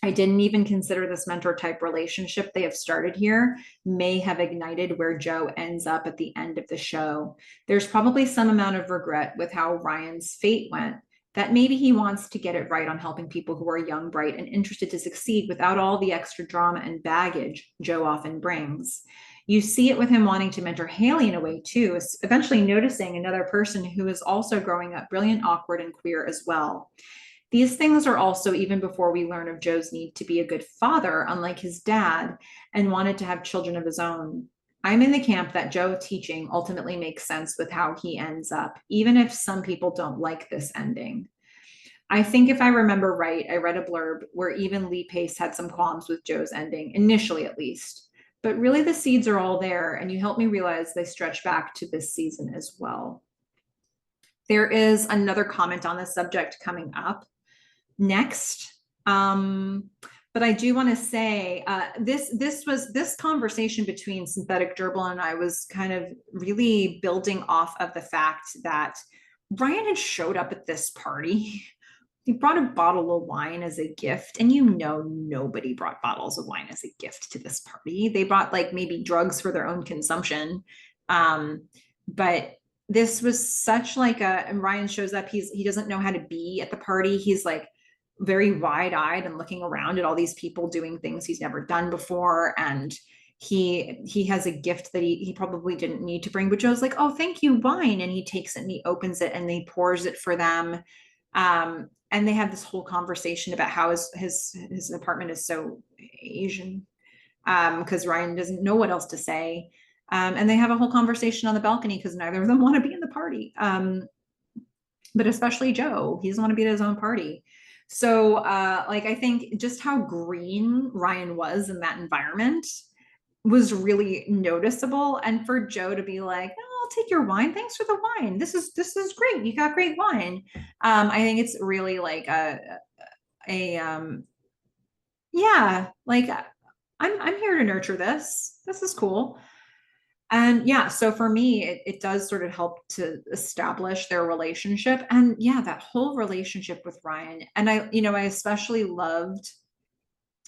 I didn't even consider this mentor type relationship they have started here may have ignited where Joe ends up at the end of the show. There's probably some amount of regret with how Ryan's fate went, that maybe he wants to get it right on helping people who are young, bright, and interested to succeed without all the extra drama and baggage Joe often brings. You see it with him wanting to mentor Haley in a way too, eventually noticing another person who is also growing up brilliant, awkward, and queer as well. These things are also even before we learn of Joe's need to be a good father, unlike his dad, and wanted to have children of his own. I'm in the camp that Joe teaching ultimately makes sense with how he ends up, even if some people don't like this ending. I think if I remember right, I read a blurb where even Lee Pace had some qualms with Joe's ending, initially at least. But really the seeds are all there, and you help me realize they stretch back to this season as well. There is another comment on this subject coming up next. But I do want to say this conversation between Synthetic Gerbil and I was kind of really building off of the fact that Ryan had showed up at this party. He brought a bottle of wine as a gift, and nobody brought bottles of wine as a gift to this party. They brought like maybe drugs for their own consumption. But this was such like and Ryan shows up, he doesn't know how to be at the party. He's like very wide-eyed and looking around at all these people doing things he's never done before, and he has a gift that he probably didn't need to bring, but Joe's like, oh, thank you, wine, and he takes it and he opens it and he pours it for them, and they have this whole conversation about how his apartment is so Asian, because Ryan doesn't know what else to say, and they have a whole conversation on the balcony because neither of them want to be in the party, but especially Joe, he doesn't want to be at his own party. So like I think just how green Ryan was in that environment was really noticeable, and for Joe to be like, oh, I'll take your wine, thanks for the wine, this is great, you got great wine. I think it's really like a yeah, like I'm here to nurture this. This is cool. And yeah, so for me, it does sort of help to establish their relationship. And yeah, that whole relationship with Ryan. And I especially loved,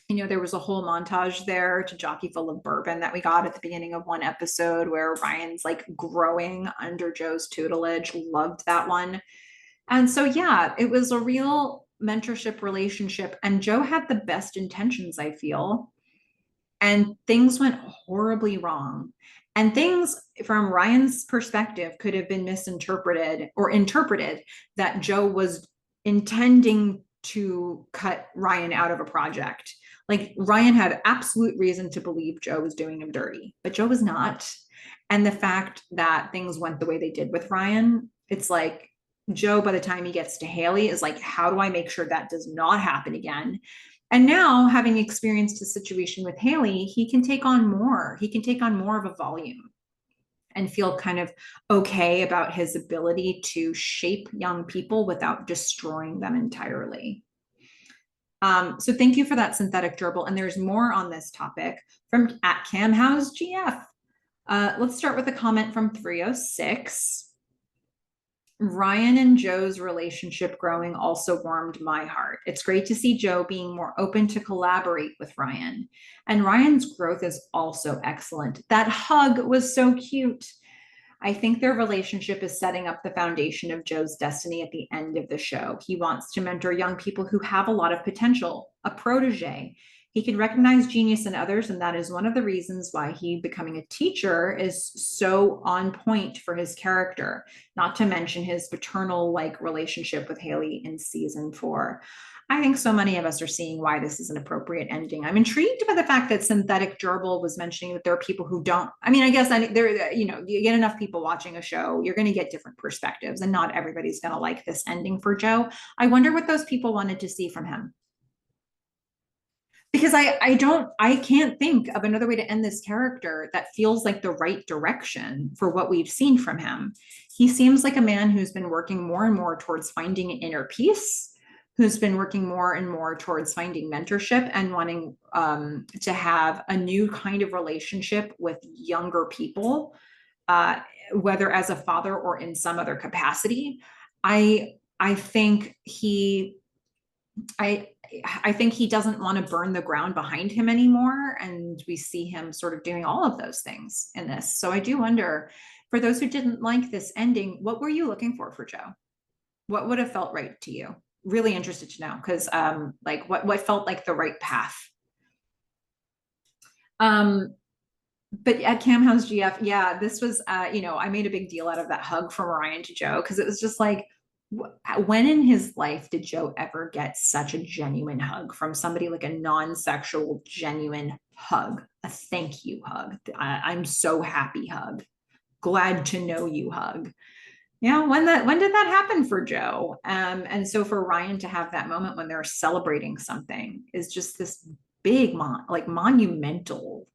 there was a whole montage there to Jockey Full of Bourbon that we got at the beginning of one episode where Ryan's like growing under Joe's tutelage. Loved that one. And so, yeah, it was a real mentorship relationship. And Joe had the best intentions, I feel. And things went horribly wrong. And things from Ryan's perspective could have been misinterpreted or interpreted that Joe was intending to cut Ryan out of a project. Like Ryan had absolute reason to believe Joe was doing him dirty, but Joe was not. And the fact that things went the way they did with Ryan, it's like Joe, by the time he gets to Haley, is like, how do I make sure that does not happen again? And now, having experienced a situation with Haley, he can take on more. He can take on more of a volume and feel kind of okay about his ability to shape young people without destroying them entirely. So thank you for that synthetic gerbil. And there's more on this topic from at Camhouse GF. Let's start with a comment from 306. Ryan and Joe's relationship growing also warmed my heart. It's great to see Joe being more open to collaborate with Ryan. And Ryan's growth is also excellent. That hug was so cute. I think their relationship is setting up the foundation of Joe's destiny at the end of the show. He wants to mentor young people who have a lot of potential, a protege. He can recognize genius in others, and that is one of the reasons why he becoming a teacher is so on point for his character, not to mention his paternal like relationship with Haley in season 4. I think so many of us are seeing why this is an appropriate ending. I'm intrigued by the fact that Synthetic Gerbil was mentioning that there are people who don't. I mean, I guess there, you get enough people watching a show, you're going to get different perspectives, and not everybody's going to like this ending for Joe. I wonder what those people wanted to see from him. Because I can't think of another way to end this character that feels like the right direction for what we've seen from him. He seems like a man who's been working more and more towards finding inner peace, who's been working more and more towards finding mentorship and wanting to have a new kind of relationship with younger people, whether as a father or in some other capacity. I think I think he doesn't want to burn the ground behind him anymore. And we see him sort of doing all of those things in this. So I do wonder, for those who didn't like this ending, what were you looking for Joe? What would have felt right to you? Really interested to know, because like what felt like the right path. But at Cam House GF, yeah, this was I made a big deal out of that hug from Ryan to Joe, because it was just like, when in his life did Joe ever get such a genuine hug from somebody, like a non-sexual genuine hug, a thank you hug, I'm so happy hug, glad to know you hug? Yeah, when did that happen for Joe? And so for Ryan to have that moment when they're celebrating something is just this big like monumental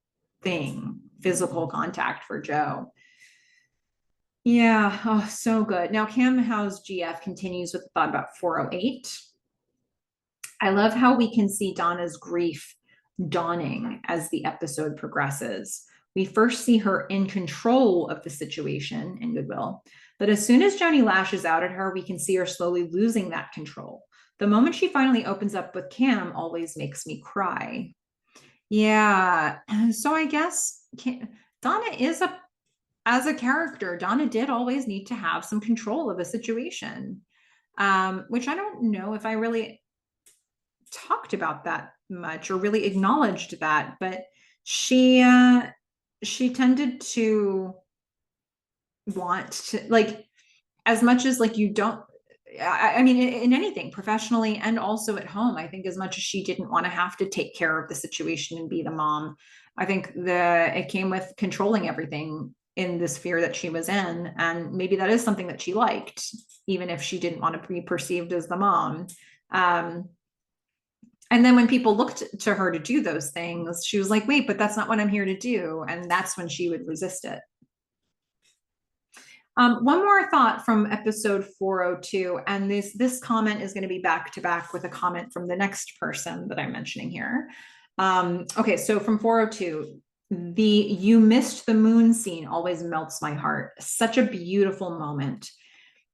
thing, physical contact for Joe. Yeah, oh, so good. Now, Cam House GF continues with thought about 408. I love how we can see Donna's grief dawning as the episode progresses. We first see her in control of the situation in Goodwill, but as soon as Johnny lashes out at her, we can see her slowly losing that control. The moment she finally opens up with Cam always makes me cry. Yeah, so I guess Donna is as a character, Donna did always need to have some control of a situation, which I don't know if I really talked about that much or really acknowledged that, but she tended to want to, like, as much as like you don't, I mean, in anything, professionally and also at home, I think as much as she didn't want to have to take care of the situation and be the mom, I think it came with controlling everything in the sphere that she was in. And maybe that is something that she liked, even if she didn't want to be perceived as the mom. And then when people looked to her to do those things, she was like, wait, but that's not what I'm here to do. And that's when she would resist it. One more thought from episode 402, and this comment is going to be back to back with a comment from the next person that I'm mentioning here. Okay, so from 402, the "you missed the moon" scene always melts my heart. Such a beautiful moment.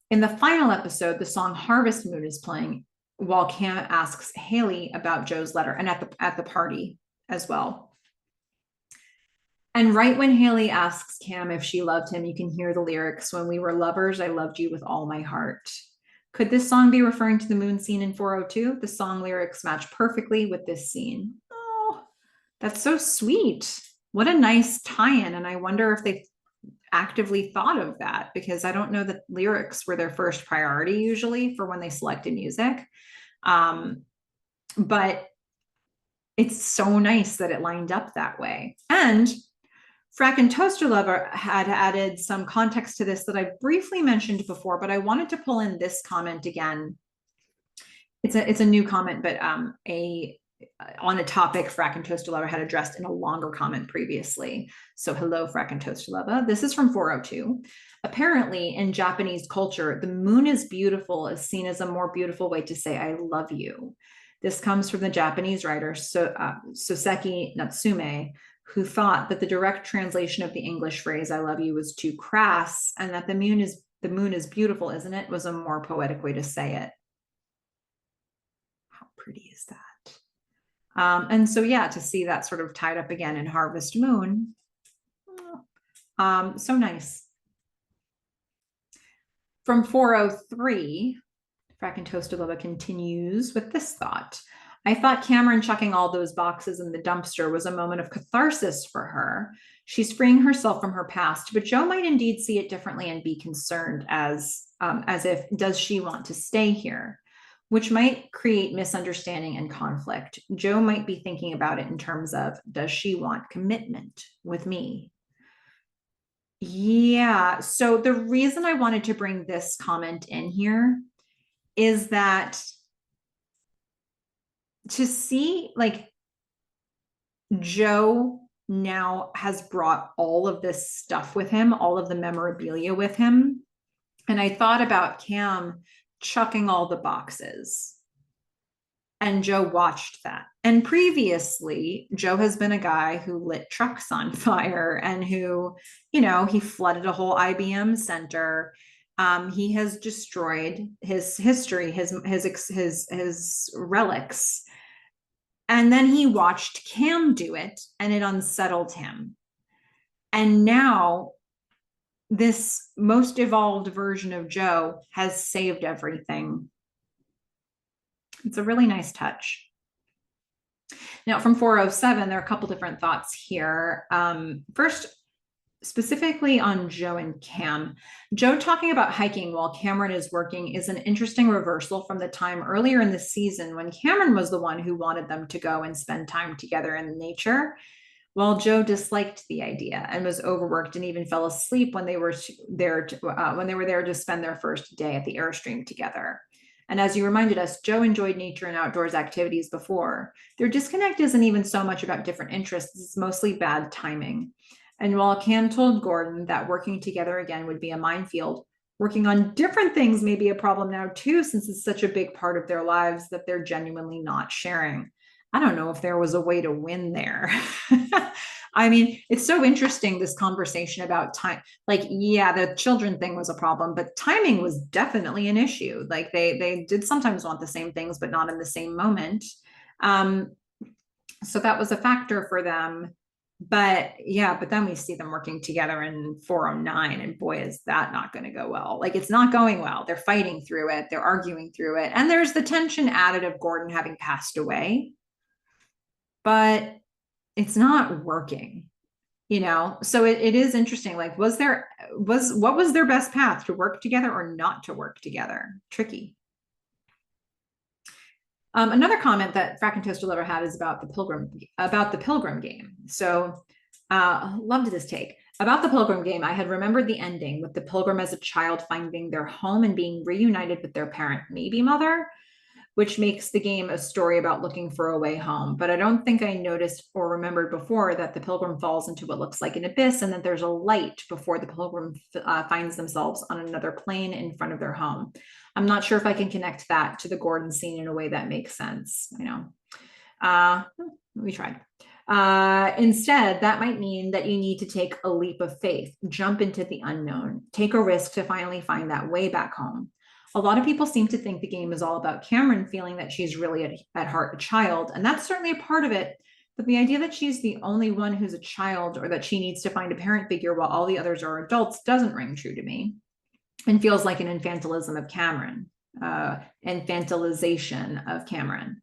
In the final episode, the song "Harvest Moon" is playing while Cam asks Haley about Joe's letter, and at the party as well. And right when Haley asks Cam if she loved him, you can hear the lyrics, "When we were lovers, I loved you with all my heart." Could this song be referring to the moon scene in 402? The song lyrics match perfectly with this scene. Oh, that's so sweet. What a nice tie-in. And I wonder if they actively thought of that, because I don't know that lyrics were their first priority usually for when they selected music. But it's so nice that it lined up that way. And Frack and Toaster Lover had added some context to this that I briefly mentioned before, but I wanted to pull in this comment again. It's a new comment, but on a topic Frack and Toaster Lover had addressed in a longer comment previously. So hello, Frack and Toaster Lover. This is from 402. Apparently, in Japanese culture, the moon is beautiful is seen as a more beautiful way to say "I love you." This comes from the Japanese writer Soseki Natsume, who thought that the direct translation of the English phrase "I love you" was too crass, and that the moon is beautiful, isn't it? Was a more poetic way to say it. How pretty is that? And so, yeah, to see that sort of tied up again in Harvest Moon, so nice. From 403, Frack and Toaster Lover continues with this thought. I thought Cameron chucking all those boxes in the dumpster was a moment of catharsis for her. She's freeing herself from her past, but Joe might indeed see it differently and be concerned as if, does she want to stay here? Which might create misunderstanding and conflict. Joe might be thinking about it in terms of, does she want commitment with me? Yeah, so the reason I wanted to bring this comment in here is that to see, like, Joe now has brought all of this stuff with him, all of the memorabilia with him. And I thought about Cam chucking all the boxes. And Joe watched that. And previously, Joe has been a guy who lit trucks on fire and who, he flooded a whole IBM center. He has destroyed his history, his relics. And then he watched Cam do it, and it unsettled him. And now this most evolved version of Joe has saved everything. It's a really nice touch. Now, from 407, there are a couple different thoughts here. First, specifically on Joe and Cam. Joe talking about hiking while Cameron is working is an interesting reversal from the time earlier in the season when Cameron was the one who wanted them to go and spend time together in nature, while Joe disliked the idea and was overworked and even fell asleep when they were there to spend their first day at the Airstream together. And as you reminded us, Joe enjoyed nature and outdoors activities before. Their disconnect isn't even so much about different interests, it's mostly bad timing. And while Cam told Gordon that working together again would be a minefield, working on different things may be a problem now too, since it's such a big part of their lives that they're genuinely not sharing. I don't know if there was a way to win there. I mean, it's so interesting, this conversation about time. Like, yeah, the children thing was a problem, but timing was definitely an issue. Like they did sometimes want the same things, but not in the same moment. So that was a factor for them. But then we see them working together in 409, and boy, is that not going to go well. Like, it's not going well. They're fighting through it. They're arguing through it. And there's the tension added of Gordon having passed away. But it's not working, so it is interesting. Like, what was their best path, to work together or not to work together? Tricky. Another comment that Frack and Toaster Lover had is about the Pilgrim game. So loved this take. About the Pilgrim game, I had remembered the ending with the Pilgrim as a child finding their home and being reunited with their parent, maybe mother. which makes the game a story about looking for a way home. But I don't think I noticed or remembered before that the pilgrim falls into what looks like an abyss and that there's a light before the pilgrim finds themselves on another plane in front of their home. I'm not sure if I can connect that to the Gordon scene in a way that makes sense. We tried. Instead, that might mean that you need to take a leap of faith, jump into the unknown, take a risk to finally find that way back home. A lot of people seem to think the game is all about Cameron feeling that she's really at heart a child, and that's certainly a part of it. But the idea that she's the only one who's a child or that she needs to find a parent figure while all the others are adults doesn't ring true to me and feels like an infantilism of Cameron, infantilization of Cameron,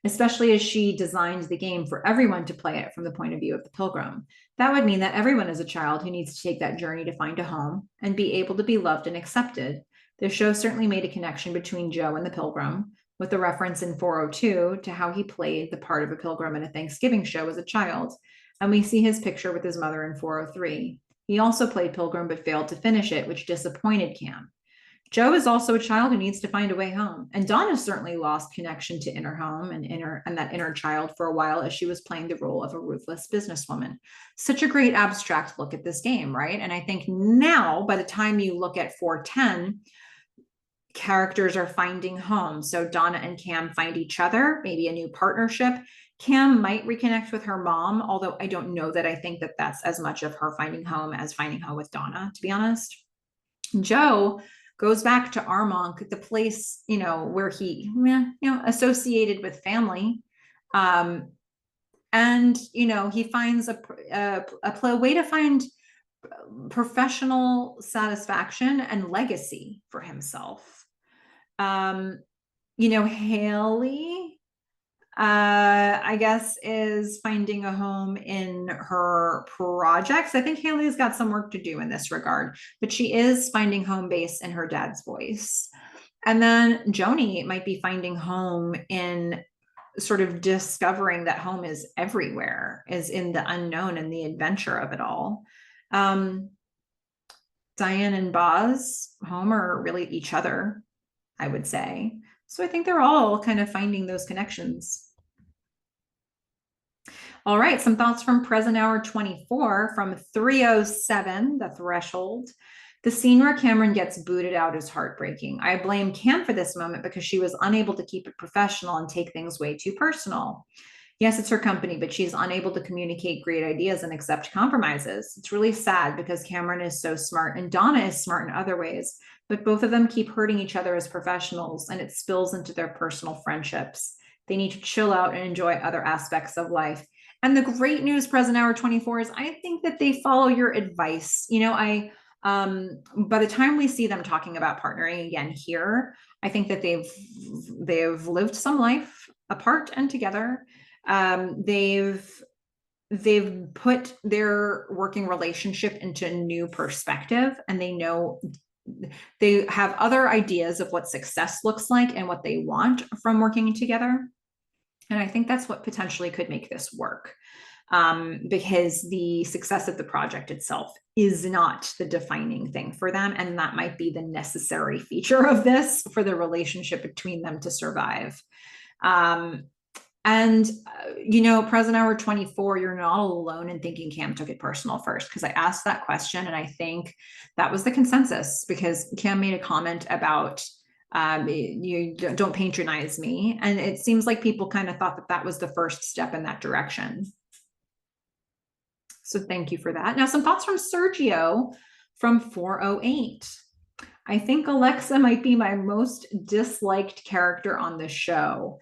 especially as she designed the game for everyone to play it from the point of view of the pilgrim. That would mean that everyone is a child who needs to take that journey to find a home and be able to be loved and accepted. The show certainly made a connection between Joe and the pilgrim, with the reference in 402 to how he played the part of a pilgrim in a Thanksgiving show as a child. And we see his picture with his mother in 403. He also played pilgrim but failed to finish it, which disappointed Cam. Joe is also a child who needs to find a way home. And Donna certainly lost connection to inner home and that inner child for a while as she was playing the role of a ruthless businesswoman. Such a great abstract look at this game, right? And I think now, by the time you look at 410, characters are finding home. So Donna and Cam find each other, maybe a new partnership. Cam might reconnect with her mom, although I don't know that I think that that's as much of her finding home as finding home with Donna, to be honest. Joe goes back to Armonk, the place, where he, associated with family. And, he finds a way to find professional satisfaction and legacy for himself. Haley, I guess, is finding a home in her projects. I think Haley's got some work to do in this regard, but she is finding home base in her dad's voice. And then Joni might be finding home in sort of discovering that home is everywhere, is in the unknown and the adventure of it all. Diane and Boz, home are really each other, I would say. So I think they're all kind of finding those connections. All right, some thoughts from Present Hour 24 from 307, The Threshold. The scene where Cameron gets booted out is heartbreaking. I blame Cam for this moment because she was unable to keep it professional and take things way too personal. Yes, it's her company, but she's unable to communicate great ideas and accept compromises. It's really sad because Cameron is so smart and Donna is smart in other ways, but both of them keep hurting each other as professionals and it spills into their personal friendships. They need to chill out and enjoy other aspects of life. And the great news, Present Hour 24, is I think that they follow your advice. By the time we see them talking about partnering again here, I think that they've lived some life apart and together. They've put their working relationship into a new perspective, and they have other ideas of what success looks like and what they want from working together. And I think that's what potentially could make this work, because the success of the project itself is not the defining thing for them. And that might be the necessary feature of this for the relationship between them to survive. Present Hour 24, you're not alone in thinking Cam took it personal first, because I asked that question and I think that was the consensus, because Cam made a comment about you don't patronize me. And it seems like people kind of thought that that was the first step in that direction. So thank you for that. Now, some thoughts from Sergio from 408. I think Alexa might be my most disliked character on the show.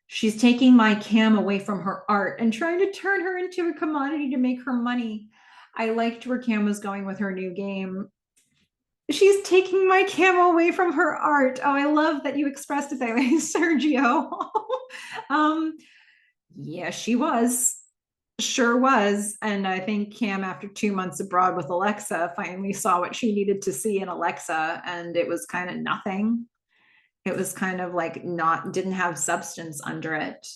She's taking my Cam away from her art and trying to turn her into a commodity to make her money. I liked where Cam was going with her new game. She's taking my Cam away from her art. Oh, I love that you expressed it that way, Sergio. Yeah, she was. Sure was. And I think Cam, after 2 months abroad with Alexa, finally saw what she needed to see in Alexa, and it was kind of nothing. It was kind of like didn't have substance under it.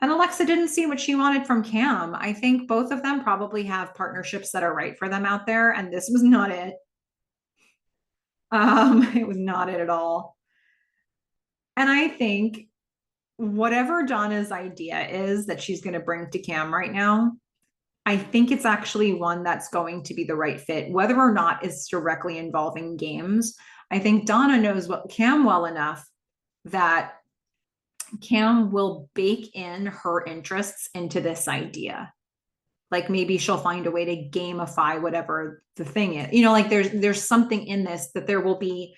And Alexa didn't see what she wanted from Cam. I think both of them probably have partnerships that are right for them out there, and this was not it. It was not it at all. And I think whatever Donna's idea is that she's going to bring to Cam right now, I think it's actually one that's going to be the right fit, whether or not it's directly involving games. I think Donna knows what Cam well enough that Cam will bake in her interests into this idea. Like maybe she'll find a way to gamify whatever the thing is. Like there's something in this that there will be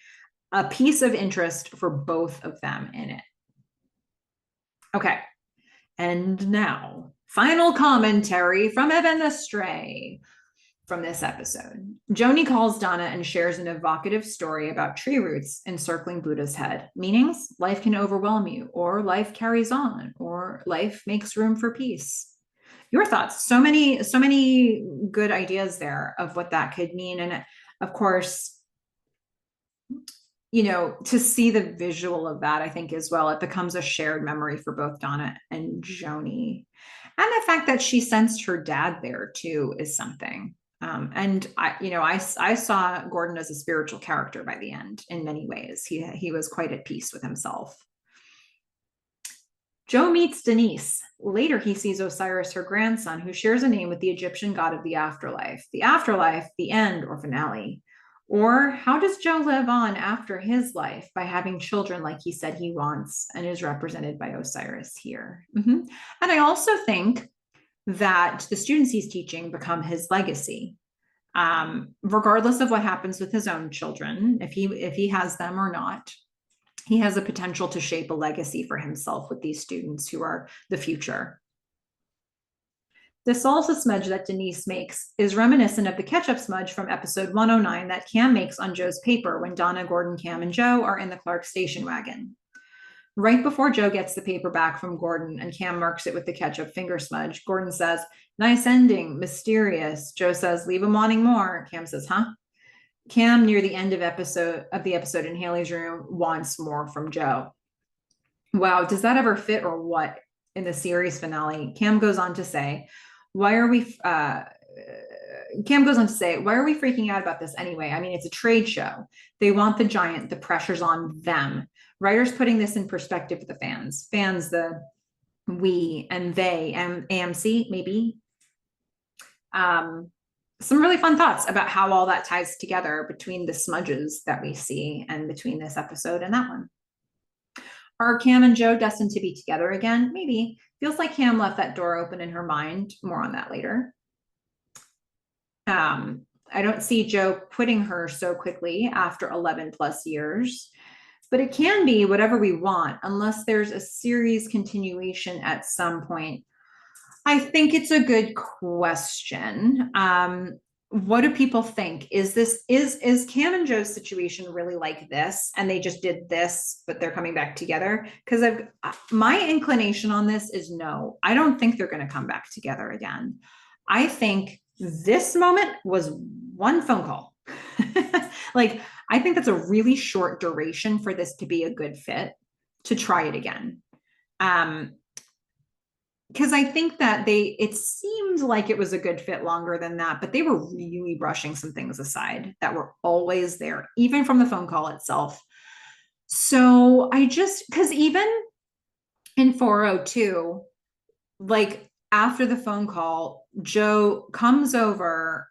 a piece of interest for both of them in it. Okay. And now, final commentary from Evan the Stray from this episode. Joni calls Donna and shares an evocative story about tree roots encircling Buddha's head. Meanings: life can overwhelm you, or life carries on, or life makes room for peace. Your thoughts? So many good ideas there of what that could mean. And of course, to see the visual of that, I think as well, it becomes a shared memory for both Donna and Joni. And the fact that she sensed her dad there too is something. And I saw Gordon as a spiritual character by the end in many ways. He was quite at peace with himself. Joe meets Denise. Later, he sees Osiris, her grandson, who shares a name with the Egyptian god of the afterlife. The afterlife, the end or finale. Or how does Joe live on after his life? By having children like he said he wants, and is represented by Osiris here. And I also think that the students he's teaching become his legacy. Regardless of what happens with his own children, if he has them or not, he has a potential to shape a legacy for himself with these students who are the future. The salsa smudge that Denise makes is reminiscent of the ketchup smudge from episode 109 that Cam makes on Joe's paper when Donna, Gordon, Cam, and Joe are in the Clark station wagon. Right before Joe gets the paper back from Gordon and Cam marks it with the ketchup finger smudge, Gordon says, "Nice ending, mysterious." Joe says, "Leave him wanting more." Cam says, "Huh?" Cam, near the end of the episode in Haley's room, wants more from Joe. Wow, does that ever fit or what? In the series finale, Cam goes on to say, why are we freaking out about this anyway? I mean, it's a trade show. They want the giant, the pressure's on them. Writers putting this in perspective for the fans, the we and they, and AMC, maybe. Some really fun thoughts about how all that ties together between the smudges that we see and between this episode and that one. Are Cam and Joe destined to be together again? Maybe. Feels like Cam left that door open in her mind. More on that later. I don't see Joe quitting her so quickly after 11 plus years, but it can be whatever we want unless there's a series continuation at some point. I think it's a good question. What do people think? Is Cam and Joe's situation really like this, and they just did this, but they're coming back together? Because my inclination on this is no. I don't think they're going to come back together again. I think this moment was one phone call. Like, I think that's a really short duration for this to be a good fit to try it again. Because I think that it seemed like it was a good fit longer than that, but they were really brushing some things aside that were always there, even from the phone call itself. So because even in 402, like after the phone call, Joe comes over,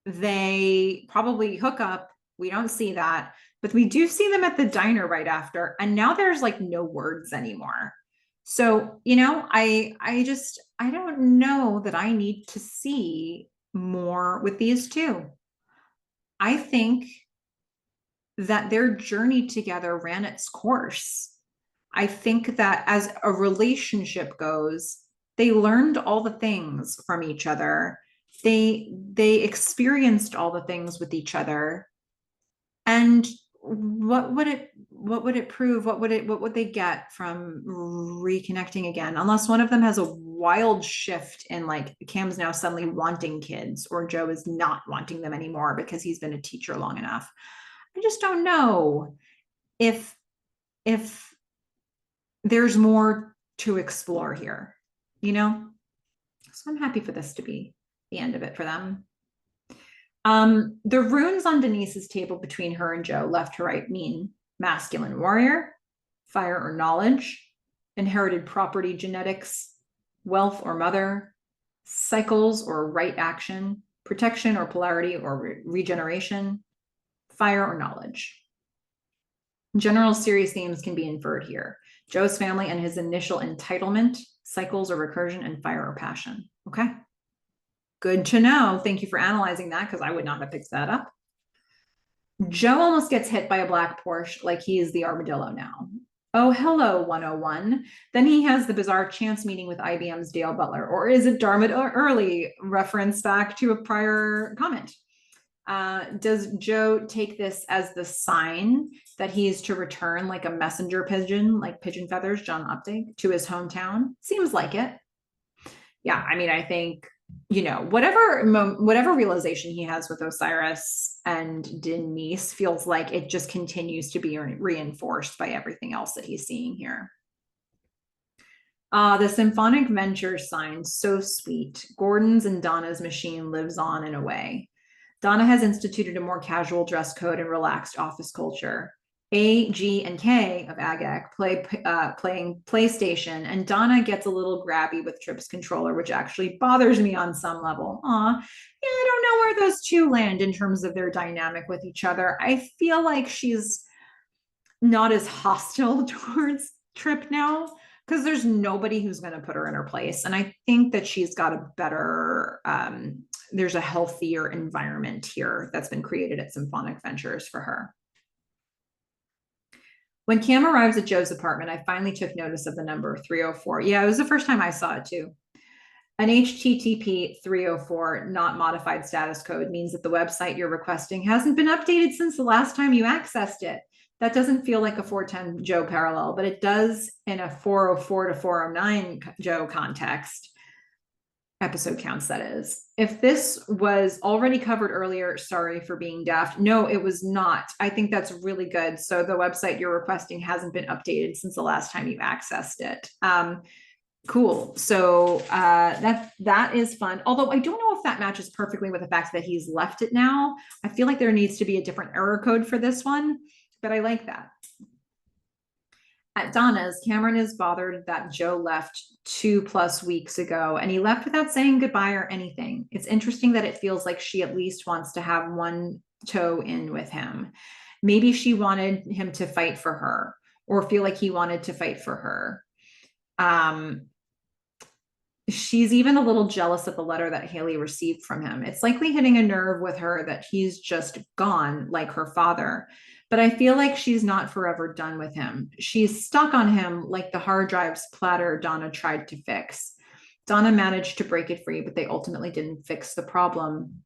they probably hook up. We don't see that, but we do see them at the diner right after. And now there's like no words anymore. So, I don't know that I need to see more with these two. I think that their journey together ran its course. I think that as a relationship goes, they learned all the things from each other. They experienced all the things with each other. And what would it prove? What would they get from reconnecting again? Unless one of them has a wild shift in, like, Cam's now suddenly wanting kids, or Joe is not wanting them anymore because he's been a teacher long enough. I just don't know if there's more to explore here, So I'm happy for this to be the end of it for them. The runes on Denise's table between her and Joe, left to right, mean masculine warrior, fire or knowledge, inherited property, genetics, wealth or mother, cycles or right action, protection or polarity or regeneration, fire or knowledge. General series themes can be inferred here. Joe's family and his initial entitlement, cycles or recursion, and fire or passion. Okay. Good to know. Thank you for analyzing that, because I would not have picked that up. Joe almost gets hit by a black Porsche like he is the armadillo now. Oh, hello, 101. Then he has the bizarre chance meeting with IBM's Dale Butler. Or is it Dermot Early? Reference back to a prior comment. Does Joe take this as the sign that he's to return like a messenger pigeon, like Pigeon Feathers, John Updike, to his hometown? Seems like it. Yeah, I mean, I think, whatever realization he has with Osiris and Denise feels like it just continues to be reinforced by everything else that he's seeing here. The symphonic venture sign, so sweet. Gordon's and Donna's machine lives on in a way. Donna has instituted a more casual dress code and relaxed office culture. A, G, and K of Agak playing PlayStation, and Donna gets a little grabby with Tripp's controller, which actually bothers me on some level. Aw, yeah, I don't know where those two land in terms of their dynamic with each other. I feel like she's not as hostile towards Tripp now, because there's nobody who's going to put her in her place. And I think that she's got a better, there's a healthier environment here that's been created at Symphonic Ventures for her. When Cam arrives at Joe's apartment, I finally took notice of the number 304. Yeah, it was the first time I saw it too. An HTTP 304 not modified status code means that the website you're requesting hasn't been updated since the last time you accessed it. That doesn't feel like a 410 Joe parallel, but it does in a 404 to 409 Joe context. Episode counts, that is. If this was already covered earlier, sorry for being daft. No, it was not. I think that's really good. So the website you're requesting hasn't been updated since the last time you accessed it. Cool. So that is fun. Although I don't know if that matches perfectly with the fact that he's left it now. I feel like there needs to be a different error code for this one, but I like that. At Donna's, Cameron is bothered that Joe left 2+ weeks ago, and he left without saying goodbye or anything. It's interesting that it feels like she at least wants to have one toe in with him. Maybe she wanted him to fight for her, or feel like he wanted to fight for her. She's even a little jealous of the letter that Haley received from him. It's likely hitting a nerve with her that he's just gone, like her father. But I feel like she's not forever done with him. She's stuck on him like the hard drive's platter Donna tried to fix. Donna managed to break it free, but they ultimately didn't fix the problem.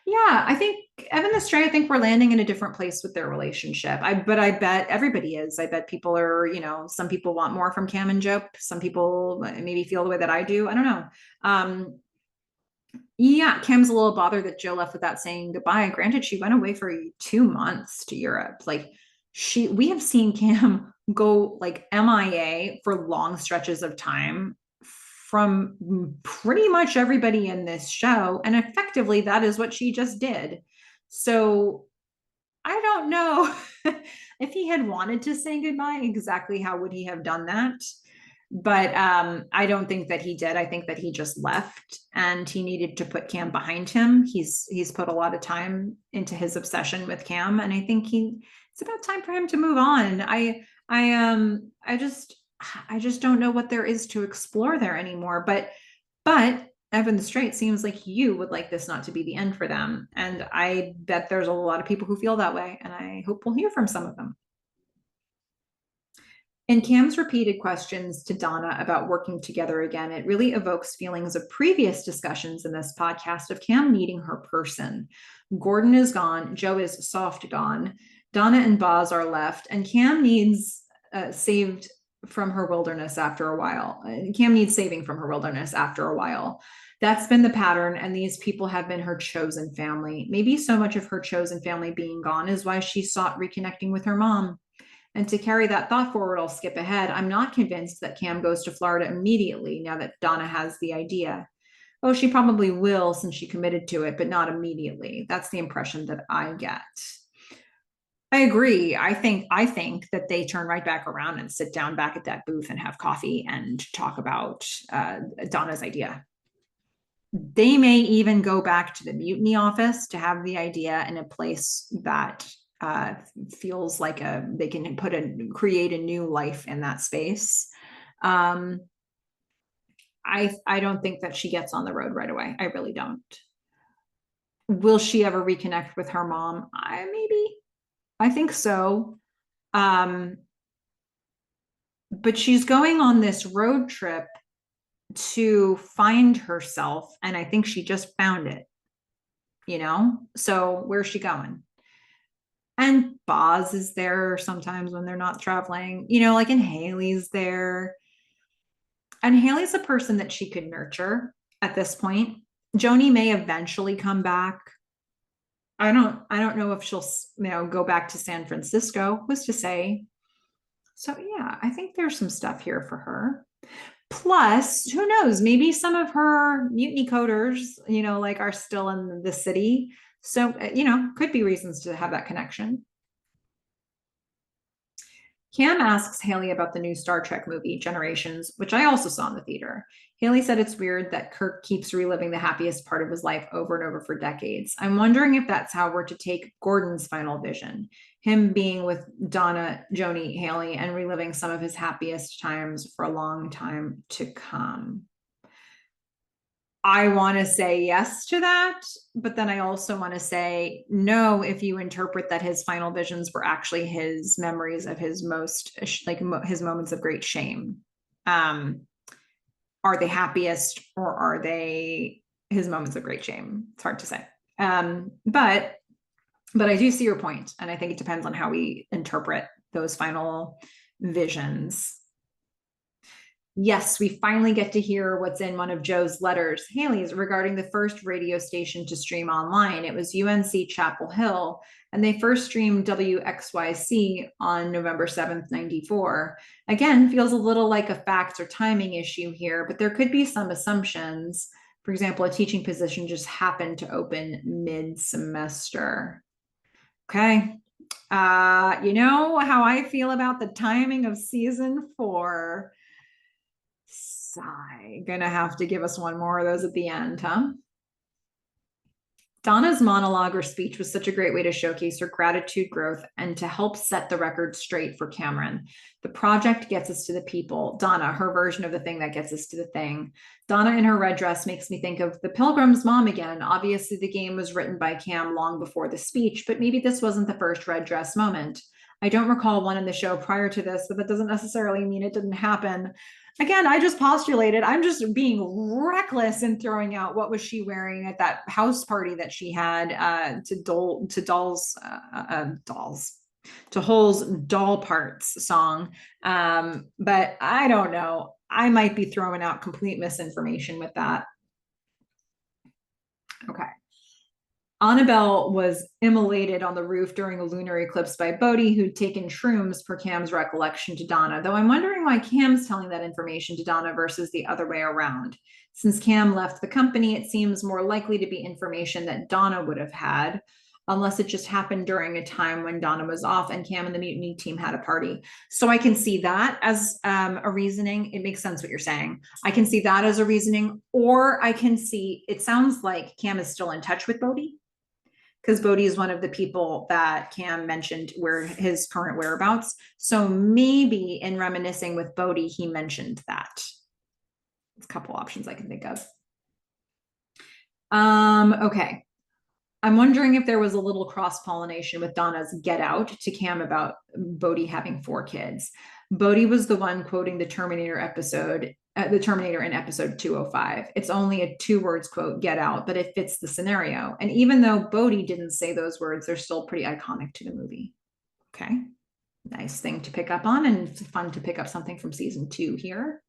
Yeah, I think Evan the Stray, I think we're landing in a different place with their relationship. But I bet everybody is. I bet people are, some people want more from Cam and Joe. Some people maybe feel the way that I do. I don't know. Yeah, Cam's a little bothered that Joe left without saying goodbye. Granted, she went away for 2 months to Europe. We have seen Cam go like MIA for long stretches of time from pretty much everybody in this show. And effectively, that is what she just did. So I don't know if he had wanted to say goodbye, exactly how would he have done that? But I don't think that he did. I think that he just left, and he needed to put Cam behind him. He's put a lot of time into his obsession with Cam, and I think it's about time for him to move on. I just don't know what there is to explore there anymore. But Evan the Straight, seems like you would like this not to be the end for them, and I bet there's a lot of people who feel that way, and I hope we'll hear from some of them. In Cam's repeated questions to Donna about working together again, it really evokes feelings of previous discussions in this podcast of Cam needing her person. Gordon is gone. Joe is soft gone. Donna and Boz are left, and Cam needs saved from her wilderness after a while. Cam needs saving from her wilderness after a while. That's been the pattern, and these people have been her chosen family. Maybe so much of her chosen family being gone is why she sought reconnecting with her mom. And to carry that thought forward, I'll skip ahead. I'm not convinced that Cam goes to Florida immediately now that Donna has the idea. Oh, she probably will since she committed to it, but not immediately. That's the impression that I get. I agree. I think that they turn right back around and sit down back at that booth and have coffee and talk about Donna's idea. They may even go back to the mutiny office to have the idea in a place that uh, feels like they can create a new life in that space. Um, I don't think that she gets on the road right away. I really don't. Will she ever reconnect with her mom? Maybe. I think so. Um, but she's going on this road trip to find herself, and I think she just found it, So where's she going? And Boz is there sometimes when they're not traveling, like, and Haley's there. And Haley's a person that she could nurture at this point. Joni may eventually come back. I don't know if she'll, go back to San Francisco. Who's to say? So yeah, I think there's some stuff here for her. Plus, who knows? Maybe some of her mutiny coders, like are still in the city. So, could be reasons to have that connection. Cam asks Haley about the new Star Trek movie, Generations, which I also saw in the theater. Haley said it's weird that Kirk keeps reliving the happiest part of his life over and over for decades. I'm wondering if that's how we're to take Gordon's final vision, him being with Donna, Joni, Haley, and reliving some of his happiest times for a long time to come. I want to say yes to that, but then I also want to say no if you interpret that his final visions were actually his memories of his most, like, his moments of great shame. Are they happiest, or are they his moments of great shame? It's hard to say. But I do see your point, and I think it depends on how we interpret those final visions. Yes, we finally get to hear what's in one of Joe's letters, Haley's, regarding the first radio station to stream online. It was UNC Chapel Hill, and they first streamed WXYC on November 7th, 94. Again, feels a little like a facts or timing issue here, but there could be some assumptions. For example, a teaching position just happened to open mid-semester. Okay. You know how I feel about the timing of season 4. Sigh. Gonna have to give us one more of those at the end, huh? Donna's monologue or speech was such a great way to showcase her gratitude, growth, and to help set the record straight for Cameron. The project gets us to the people. Donna, her version of the thing that gets us to the thing. Donna in her red dress makes me think of the Pilgrim's mom again. Obviously, the game was written by Cam long before the speech, but maybe this wasn't the first red dress moment. I don't recall one in the show prior to this, but that doesn't necessarily mean it didn't happen. Again, I just postulated. I'm just being reckless in throwing out what was she wearing at that house party that she had to Hole's Doll Parts song. But I don't know. I might be throwing out complete misinformation with that. Okay. Annabelle was immolated on the roof during a lunar eclipse by Bodhi, who'd taken shrooms per Cam's recollection to Donna, though I'm wondering why Cam's telling that information to Donna versus the other way around. Since Cam left the company, it seems more likely to be information that Donna would have had, unless it just happened during a time when Donna was off and Cam and the mutiny team had a party. So I can see that as a reasoning. It makes sense what you're saying. I can see that as a reasoning, or I can see, it sounds like Cam is still in touch with Bodhi, because Bodhi is one of the people that Cam mentioned where his current whereabouts. So maybe in reminiscing with Bodhi, he mentioned that. There's a couple options I can think of. Okay. I'm wondering if there was a little cross-pollination with Donna's Get Out to Cam about Bodhi having 4 kids. Bodhi was the one quoting the Terminator in episode 205. It's only a 2 words quote, get out, but it fits the scenario. And even though Bodhi didn't say those words, they're still pretty iconic to the movie. Okay. Nice thing to pick up on, and fun to pick up something from season 2 here.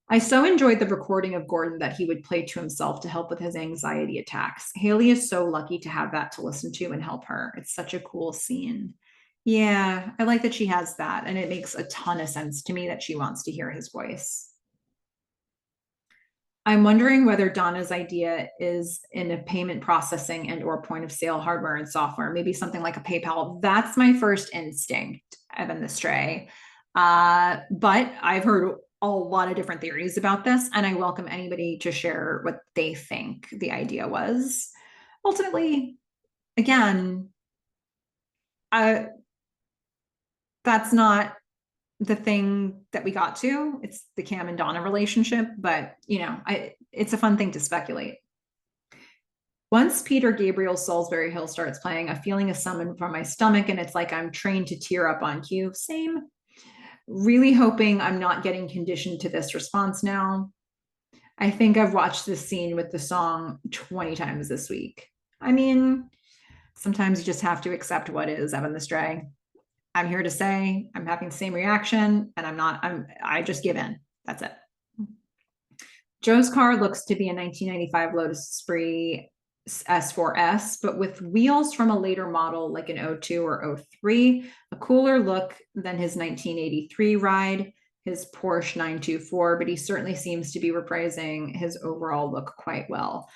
I so enjoyed the recording of Gordon that he would play to himself to help with his anxiety attacks. Haley is so lucky to have that to listen to and help her. It's such a cool scene. Yeah, I like that she has that, and it makes a ton of sense to me that she wants to hear his voice. I'm wondering whether Donna's idea is in a payment processing and or point of sale hardware and software, maybe something like a PayPal. That's my first instinct, Evan the Stray. But I've heard a lot of different theories about this, and I welcome anybody to share what they think the idea was. Ultimately, again, that's not the thing that we got to. It's the Cam and Donna relationship, but it's a fun thing to speculate. Once Peter Gabriel's Salisbury Hill starts playing, a feeling is summoned from my stomach, and it's like I'm trained to tear up on cue. Same. Really hoping I'm not getting conditioned to this response now. I think I've watched this scene with the song 20 times this week. I mean, sometimes you just have to accept what is, Evan the Stray. I'm here to say I'm having the same reaction, and I just give in. That's it. Joe's car looks to be a 1995 Lotus Esprit S4S, but with wheels from a later model like an 02 or 03, a cooler look than his 1983 ride, his Porsche 924, but he certainly seems to be reprising his overall look quite well.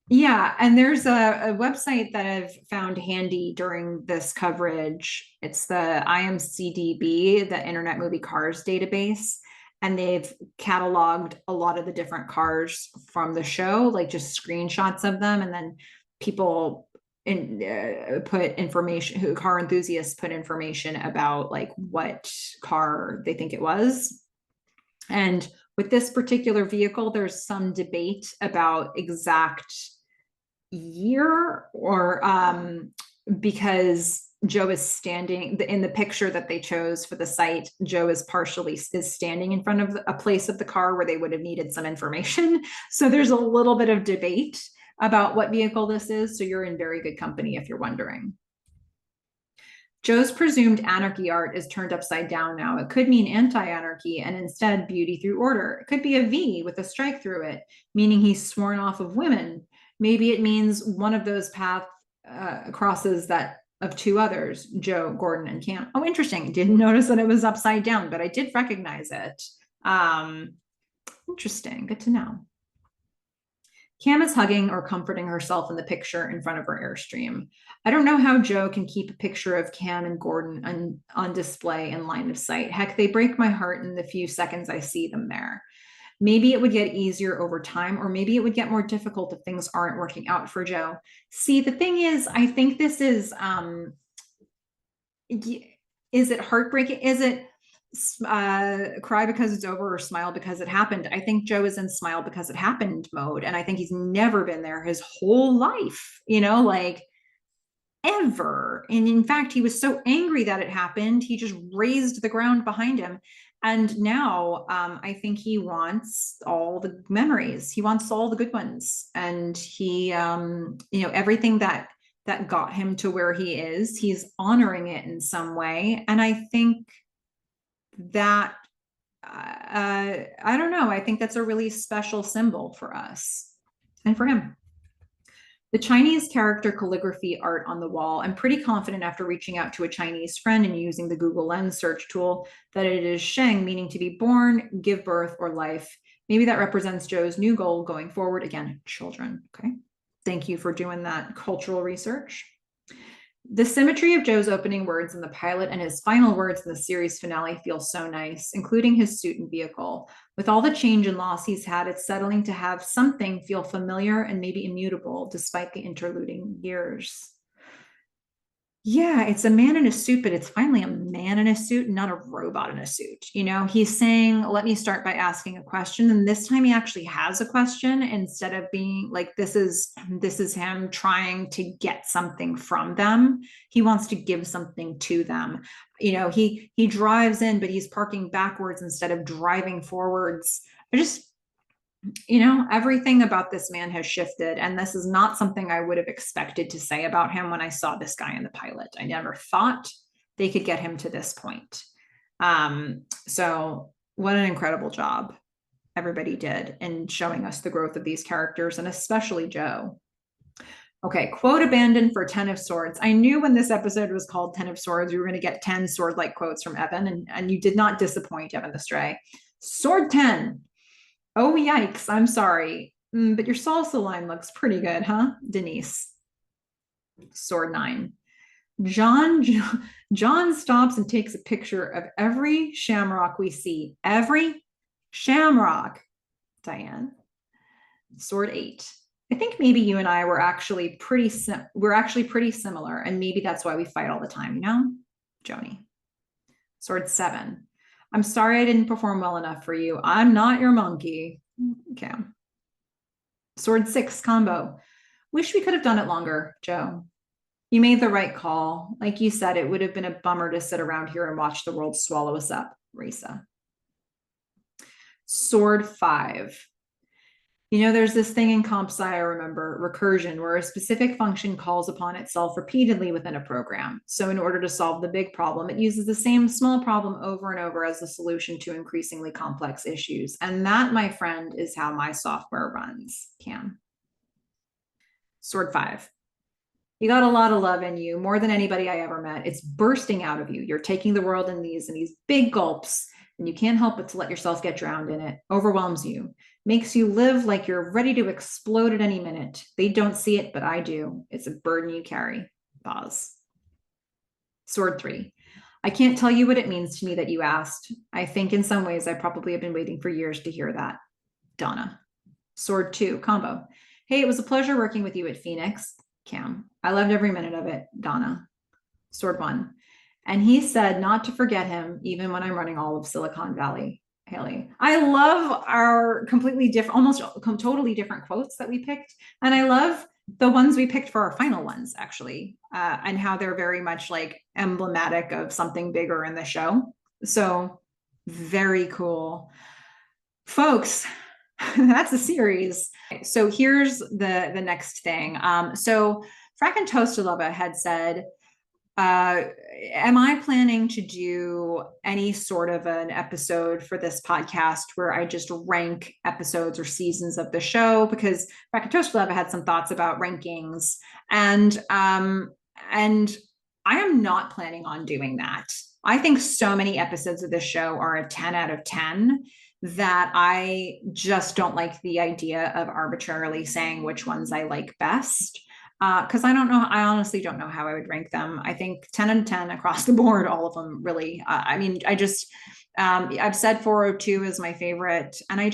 Yeah, and there's a website that I've found handy during this coverage. It's the IMCDB, the Internet Movie Cars database, and they've cataloged a lot of the different cars from the show, like just screenshots of them, and then people put information, who car enthusiasts put information about like what car they think it was. And with this particular vehicle, there's some debate about exact year, or because Joe is standing in the picture that they chose for the site. Joe is standing in front of a place of the car where they would have needed some information. So there's a little bit of debate about what vehicle this is. So you're in very good company if you're wondering. Joe's presumed anarchy art is turned upside down now. It could mean anti-anarchy and instead beauty through order. It could be a V with a strike through it, meaning he's sworn off of women. Maybe it means one of those path crosses that of two others, Joe, Gordon, and Cam. Oh, interesting. Didn't notice that it was upside down, but I did recognize it. Interesting. Good to know. Cam is hugging or comforting herself in the picture in front of her Airstream. I don't know how Joe can keep a picture of Cam and Gordon on display in line of sight. Heck, they break my heart in the few seconds I see them there. Maybe it would get easier over time, or maybe it would get more difficult if things aren't working out for Joe. See, the thing is, I think this is it heartbreaking? Is it cry because it's over or smile because it happened? I think Joe is in smile because it happened mode, and I think he's never been there his whole life, like ever. And in fact, he was so angry that it happened, he just razed the ground behind him. And now I think he wants all the memories. He wants all the good ones. And he, everything that got him to where he is, he's honoring it in some way. And I think that, I don't know, I think that's a really special symbol for us and for him. The Chinese character calligraphy art on the wall, I'm pretty confident after reaching out to a Chinese friend and using the Google Lens search tool that it is Sheng, meaning to be born, give birth, or life. Maybe that represents Joe's new goal going forward. Again, children. Okay. Thank you for doing that cultural research. The symmetry of Joe's opening words in the pilot and his final words in the series finale feels so nice, including his suit and vehicle. With all the change and loss he's had, it's settling to have something feel familiar and maybe immutable despite the interluding years. Yeah, it's a man in a suit, but it's finally a man in a suit, not a robot in a suit. He's saying, let me start by asking a question. And this time he actually has a question instead of being like, this is him trying to get something from them. He wants to give something to them. He drives in, but he's parking backwards instead of driving forwards. Everything about this man has shifted, and this is not something I would have expected to say about him when I saw this guy in the pilot. I never thought they could get him to this point. So what an incredible job everybody did in showing us the growth of these characters, and especially Joe. Okay, quote abandoned for 10 of Swords. I knew when this episode was called 10 of Swords, we were going to get 10 sword-like quotes from Evan, and you did not disappoint, Evan the Stray. Sword 10. Oh, yikes. I'm sorry. But your salsa line looks pretty good, huh? Denise. Sword nine. John, John stops and takes a picture of every shamrock we see. Every shamrock, Diane. Sword eight. I think maybe you and I were actually we're actually pretty similar, and maybe that's why we fight all the time, you know? Joni. Sword seven. I'm sorry I didn't perform well enough for you. I'm not your monkey. Okay. Sword six combo. Wish we could have done it longer, Joe. You made the right call. Like you said, it would have been a bummer to sit around here and watch the world swallow us up, Risa. Sword five. There's this thing in comp sci, I remember, recursion, where a specific function calls upon itself repeatedly within a program. So in order to solve the big problem, it uses the same small problem over and over as the solution to increasingly complex issues. And that, my friend, is how my software runs, Cam. Sword five. You got a lot of love in you, more than anybody I ever met. It's bursting out of you. You're taking the world in these big gulps, and you can't help but to let yourself get drowned in it. Overwhelms you, makes you live like you're ready to explode at any minute. They don't see it, but I do. It's a burden you carry. Pause. Sword three. I can't tell you what it means to me that you asked. I think in some ways I probably have been waiting for years to hear that. Donna. Sword two, combo. Hey, it was a pleasure working with you at Phoenix. Cam. I loved every minute of it. Donna. Sword one. And he said not to forget him, even when I'm running all of Silicon Valley. Haley. I love our completely different, almost totally different quotes that we picked. And I love the ones we picked for our final ones, actually, and how they're very much like emblematic of something bigger in the show. So very cool. Folks, that's a series. So here's the next thing. So Frack and Toastalova had said, am I planning to do any sort of an episode for this podcast where I just rank episodes or seasons of the show? Because Frack and Toastalova had some thoughts about rankings, and I am not planning on doing that. I think so many episodes of this show are a 10 out of 10 that I just don't like the idea of arbitrarily saying which ones I like best. Because I don't know, I honestly don't know how I would rank them. I think 10 and 10 across the board, all of them really. I mean, I've said 402 is my favorite, and I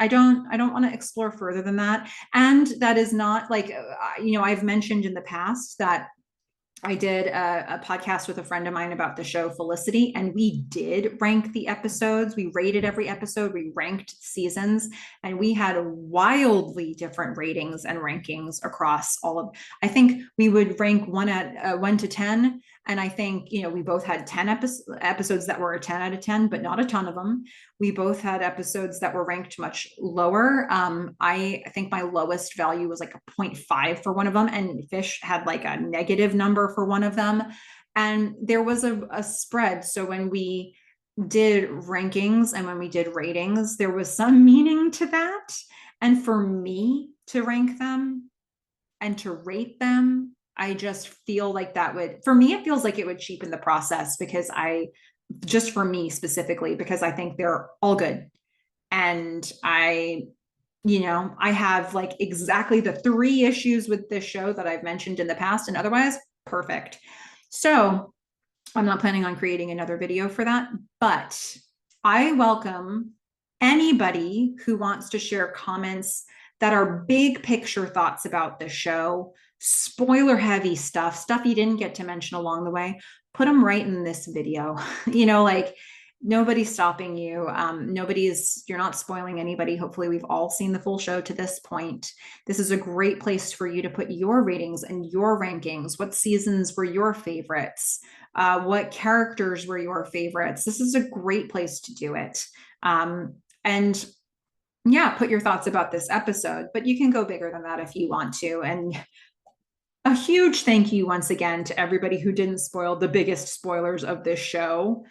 don't want to explore further than that. And that is not like, I've mentioned in the past that I did a podcast with a friend of mine about the show Felicity, and we did rank the episodes. We rated every episode. We ranked seasons, and we had wildly different ratings and rankings across all of. I think we would rank one at 1 to 10, and I think we both had 10 episodes that were a 10 out of 10, but not a ton of them. We both had episodes that were ranked much lower. I think my lowest value was like a 0.5 for one of them, and Fish had like a negative number for one of them. And there was a spread. So when we did rankings and when we did ratings, there was some meaning to that. And for me to rank them and to rate them, I just feel like for me, it feels like it would cheapen the process, because just for me specifically, because I think they're all good. And I have like exactly the 3 issues with this show that I've mentioned in the past, and otherwise perfect. So I'm not planning on creating another video for that, but I welcome anybody who wants to share comments that are big picture thoughts about the show, spoiler heavy stuff you didn't get to mention along the way. Put them right in this video. Like nobody's stopping you. You're not spoiling anybody. Hopefully we've all seen the full show to this point. This is a great place for you to put your ratings and your rankings. What seasons were your favorites? What characters were your favorites? This is a great place to do it. And yeah, put your thoughts about this episode, but you can go bigger than that if you want to. And a huge thank you once again to everybody who didn't spoil the biggest spoilers of this show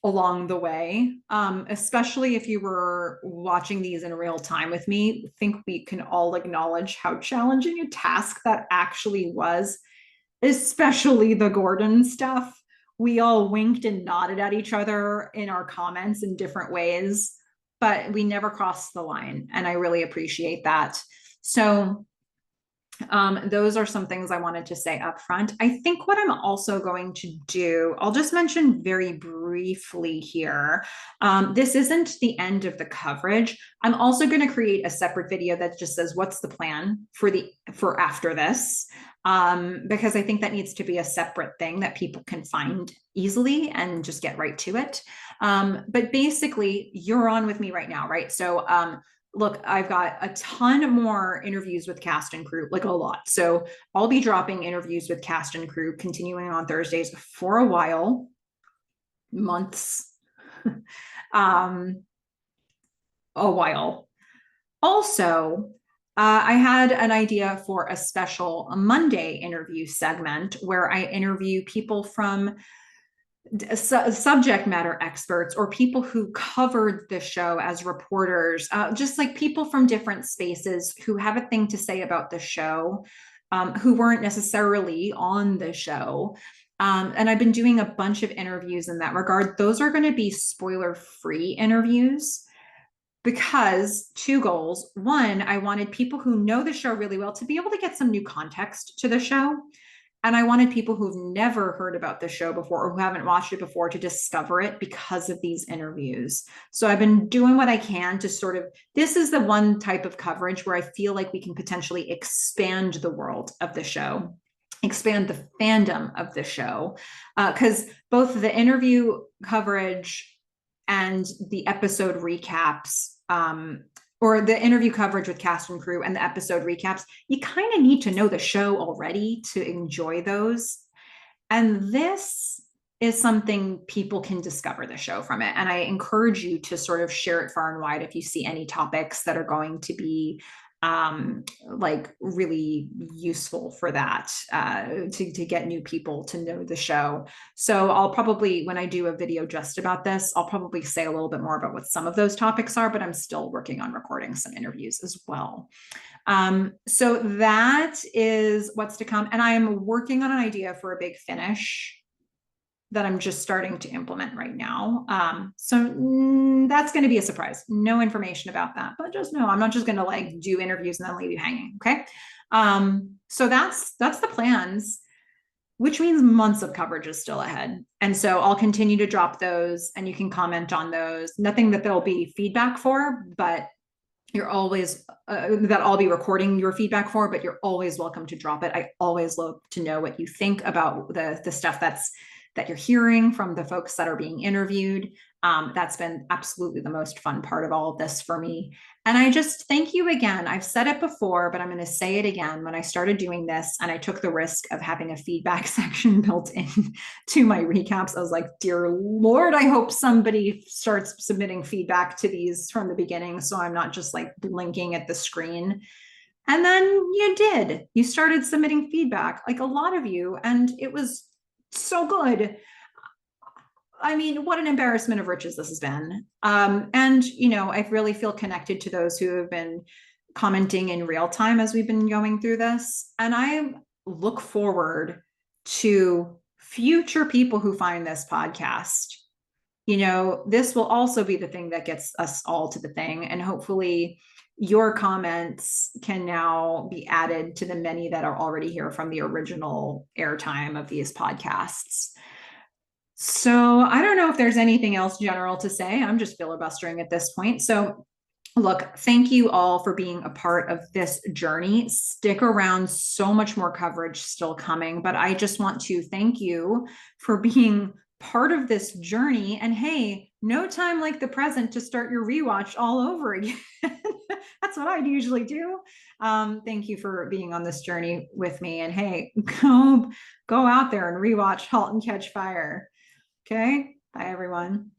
along the way, especially if you were watching these in real time with me. I think we can all acknowledge how challenging a task that actually was, especially the Gordon stuff. We all winked and nodded at each other in our comments in different ways. but we never crossed the line. And I really appreciate that. So those are some things I wanted to say up front. I think what I'm also going to do, I'll just mention very briefly here. This isn't the end of the coverage. I'm also going to create a separate video that just says what's the plan for after this, because I think that needs to be a separate thing that people can find easily and just get right to it. But basically, you're on with me right now, right? So look, I've got a ton more interviews with cast and crew, like a lot. So I'll be dropping interviews with cast and crew continuing on Thursdays for a while, months, a while. Also, I had an idea for a special Monday interview segment where I interview people from subject matter experts or people who covered the show as reporters, just like people from different spaces who have a thing to say about the show, who weren't necessarily on the show. And I've been doing a bunch of interviews in that regard. Those are going to be spoiler-free interviews because two goals. One, I wanted people who know the show really well to be able to get some new context to the show. And I wanted people who've never heard about the show before or who haven't watched it before to discover it because of these interviews. So I've been doing what I can to sort of, this is the one type of coverage where I feel like we can potentially expand the world of the show, expand the fandom of the show, because both the interview coverage and the episode recaps, or the interview coverage with cast and crew and the episode recaps, you kind of need to know the show already to enjoy those. And this is something people can discover the show from it. And I encourage you to sort of share it far and wide if you see any topics that are going to be like really useful for that, to get new people to know the show. So I'll probably, when I do a video just about this, I'll probably say a little bit more about what some of those topics are, but I'm still working on recording some interviews as well. So that is what's to come. And I am working on an idea for a big finish that I'm just starting to implement right now. So that's going to be a surprise. No information about that, but just know I'm not just going to like do interviews and then leave you hanging. Okay. So that's the plans, which means months of coverage is still ahead. And so I'll continue to drop those and you can comment on those. Nothing that there'll be feedback for, but you're always, that I'll be recording your feedback for, but you're always welcome to drop it. I always love to know what you think about the stuff that you're hearing from the folks that are being interviewed. That's been absolutely the most fun part of all of this for me. And I just thank you again. I've said it before, but I'm going to say it again. When I started doing this and I took the risk of having a feedback section built in to my recaps, I was like, dear Lord, I hope somebody starts submitting feedback to these from the beginning, so I'm not just like blinking at the screen. And then you did. You started submitting feedback, like a lot of you, and it was so good. I mean, what an embarrassment of riches this has been. And, you know, I really feel connected to those who have been commenting in real time as we've been going through this. And I look forward to future people who find this podcast. You know, this will also be the thing that gets us all to the thing. And hopefully your comments can now be added to the many that are already here from the original airtime of these podcasts. So I don't know if there's anything else general to say. I'm just filibustering at this point. So look, thank you all for being a part of this journey. Stick around, so much more coverage still coming, but I just want to thank you for being part of this journey. And hey, no time like the present to start your rewatch all over again. That's what I'd usually do. Thank you for being on this journey with me. And hey, go out there and rewatch Halt and Catch Fire. Okay, bye everyone.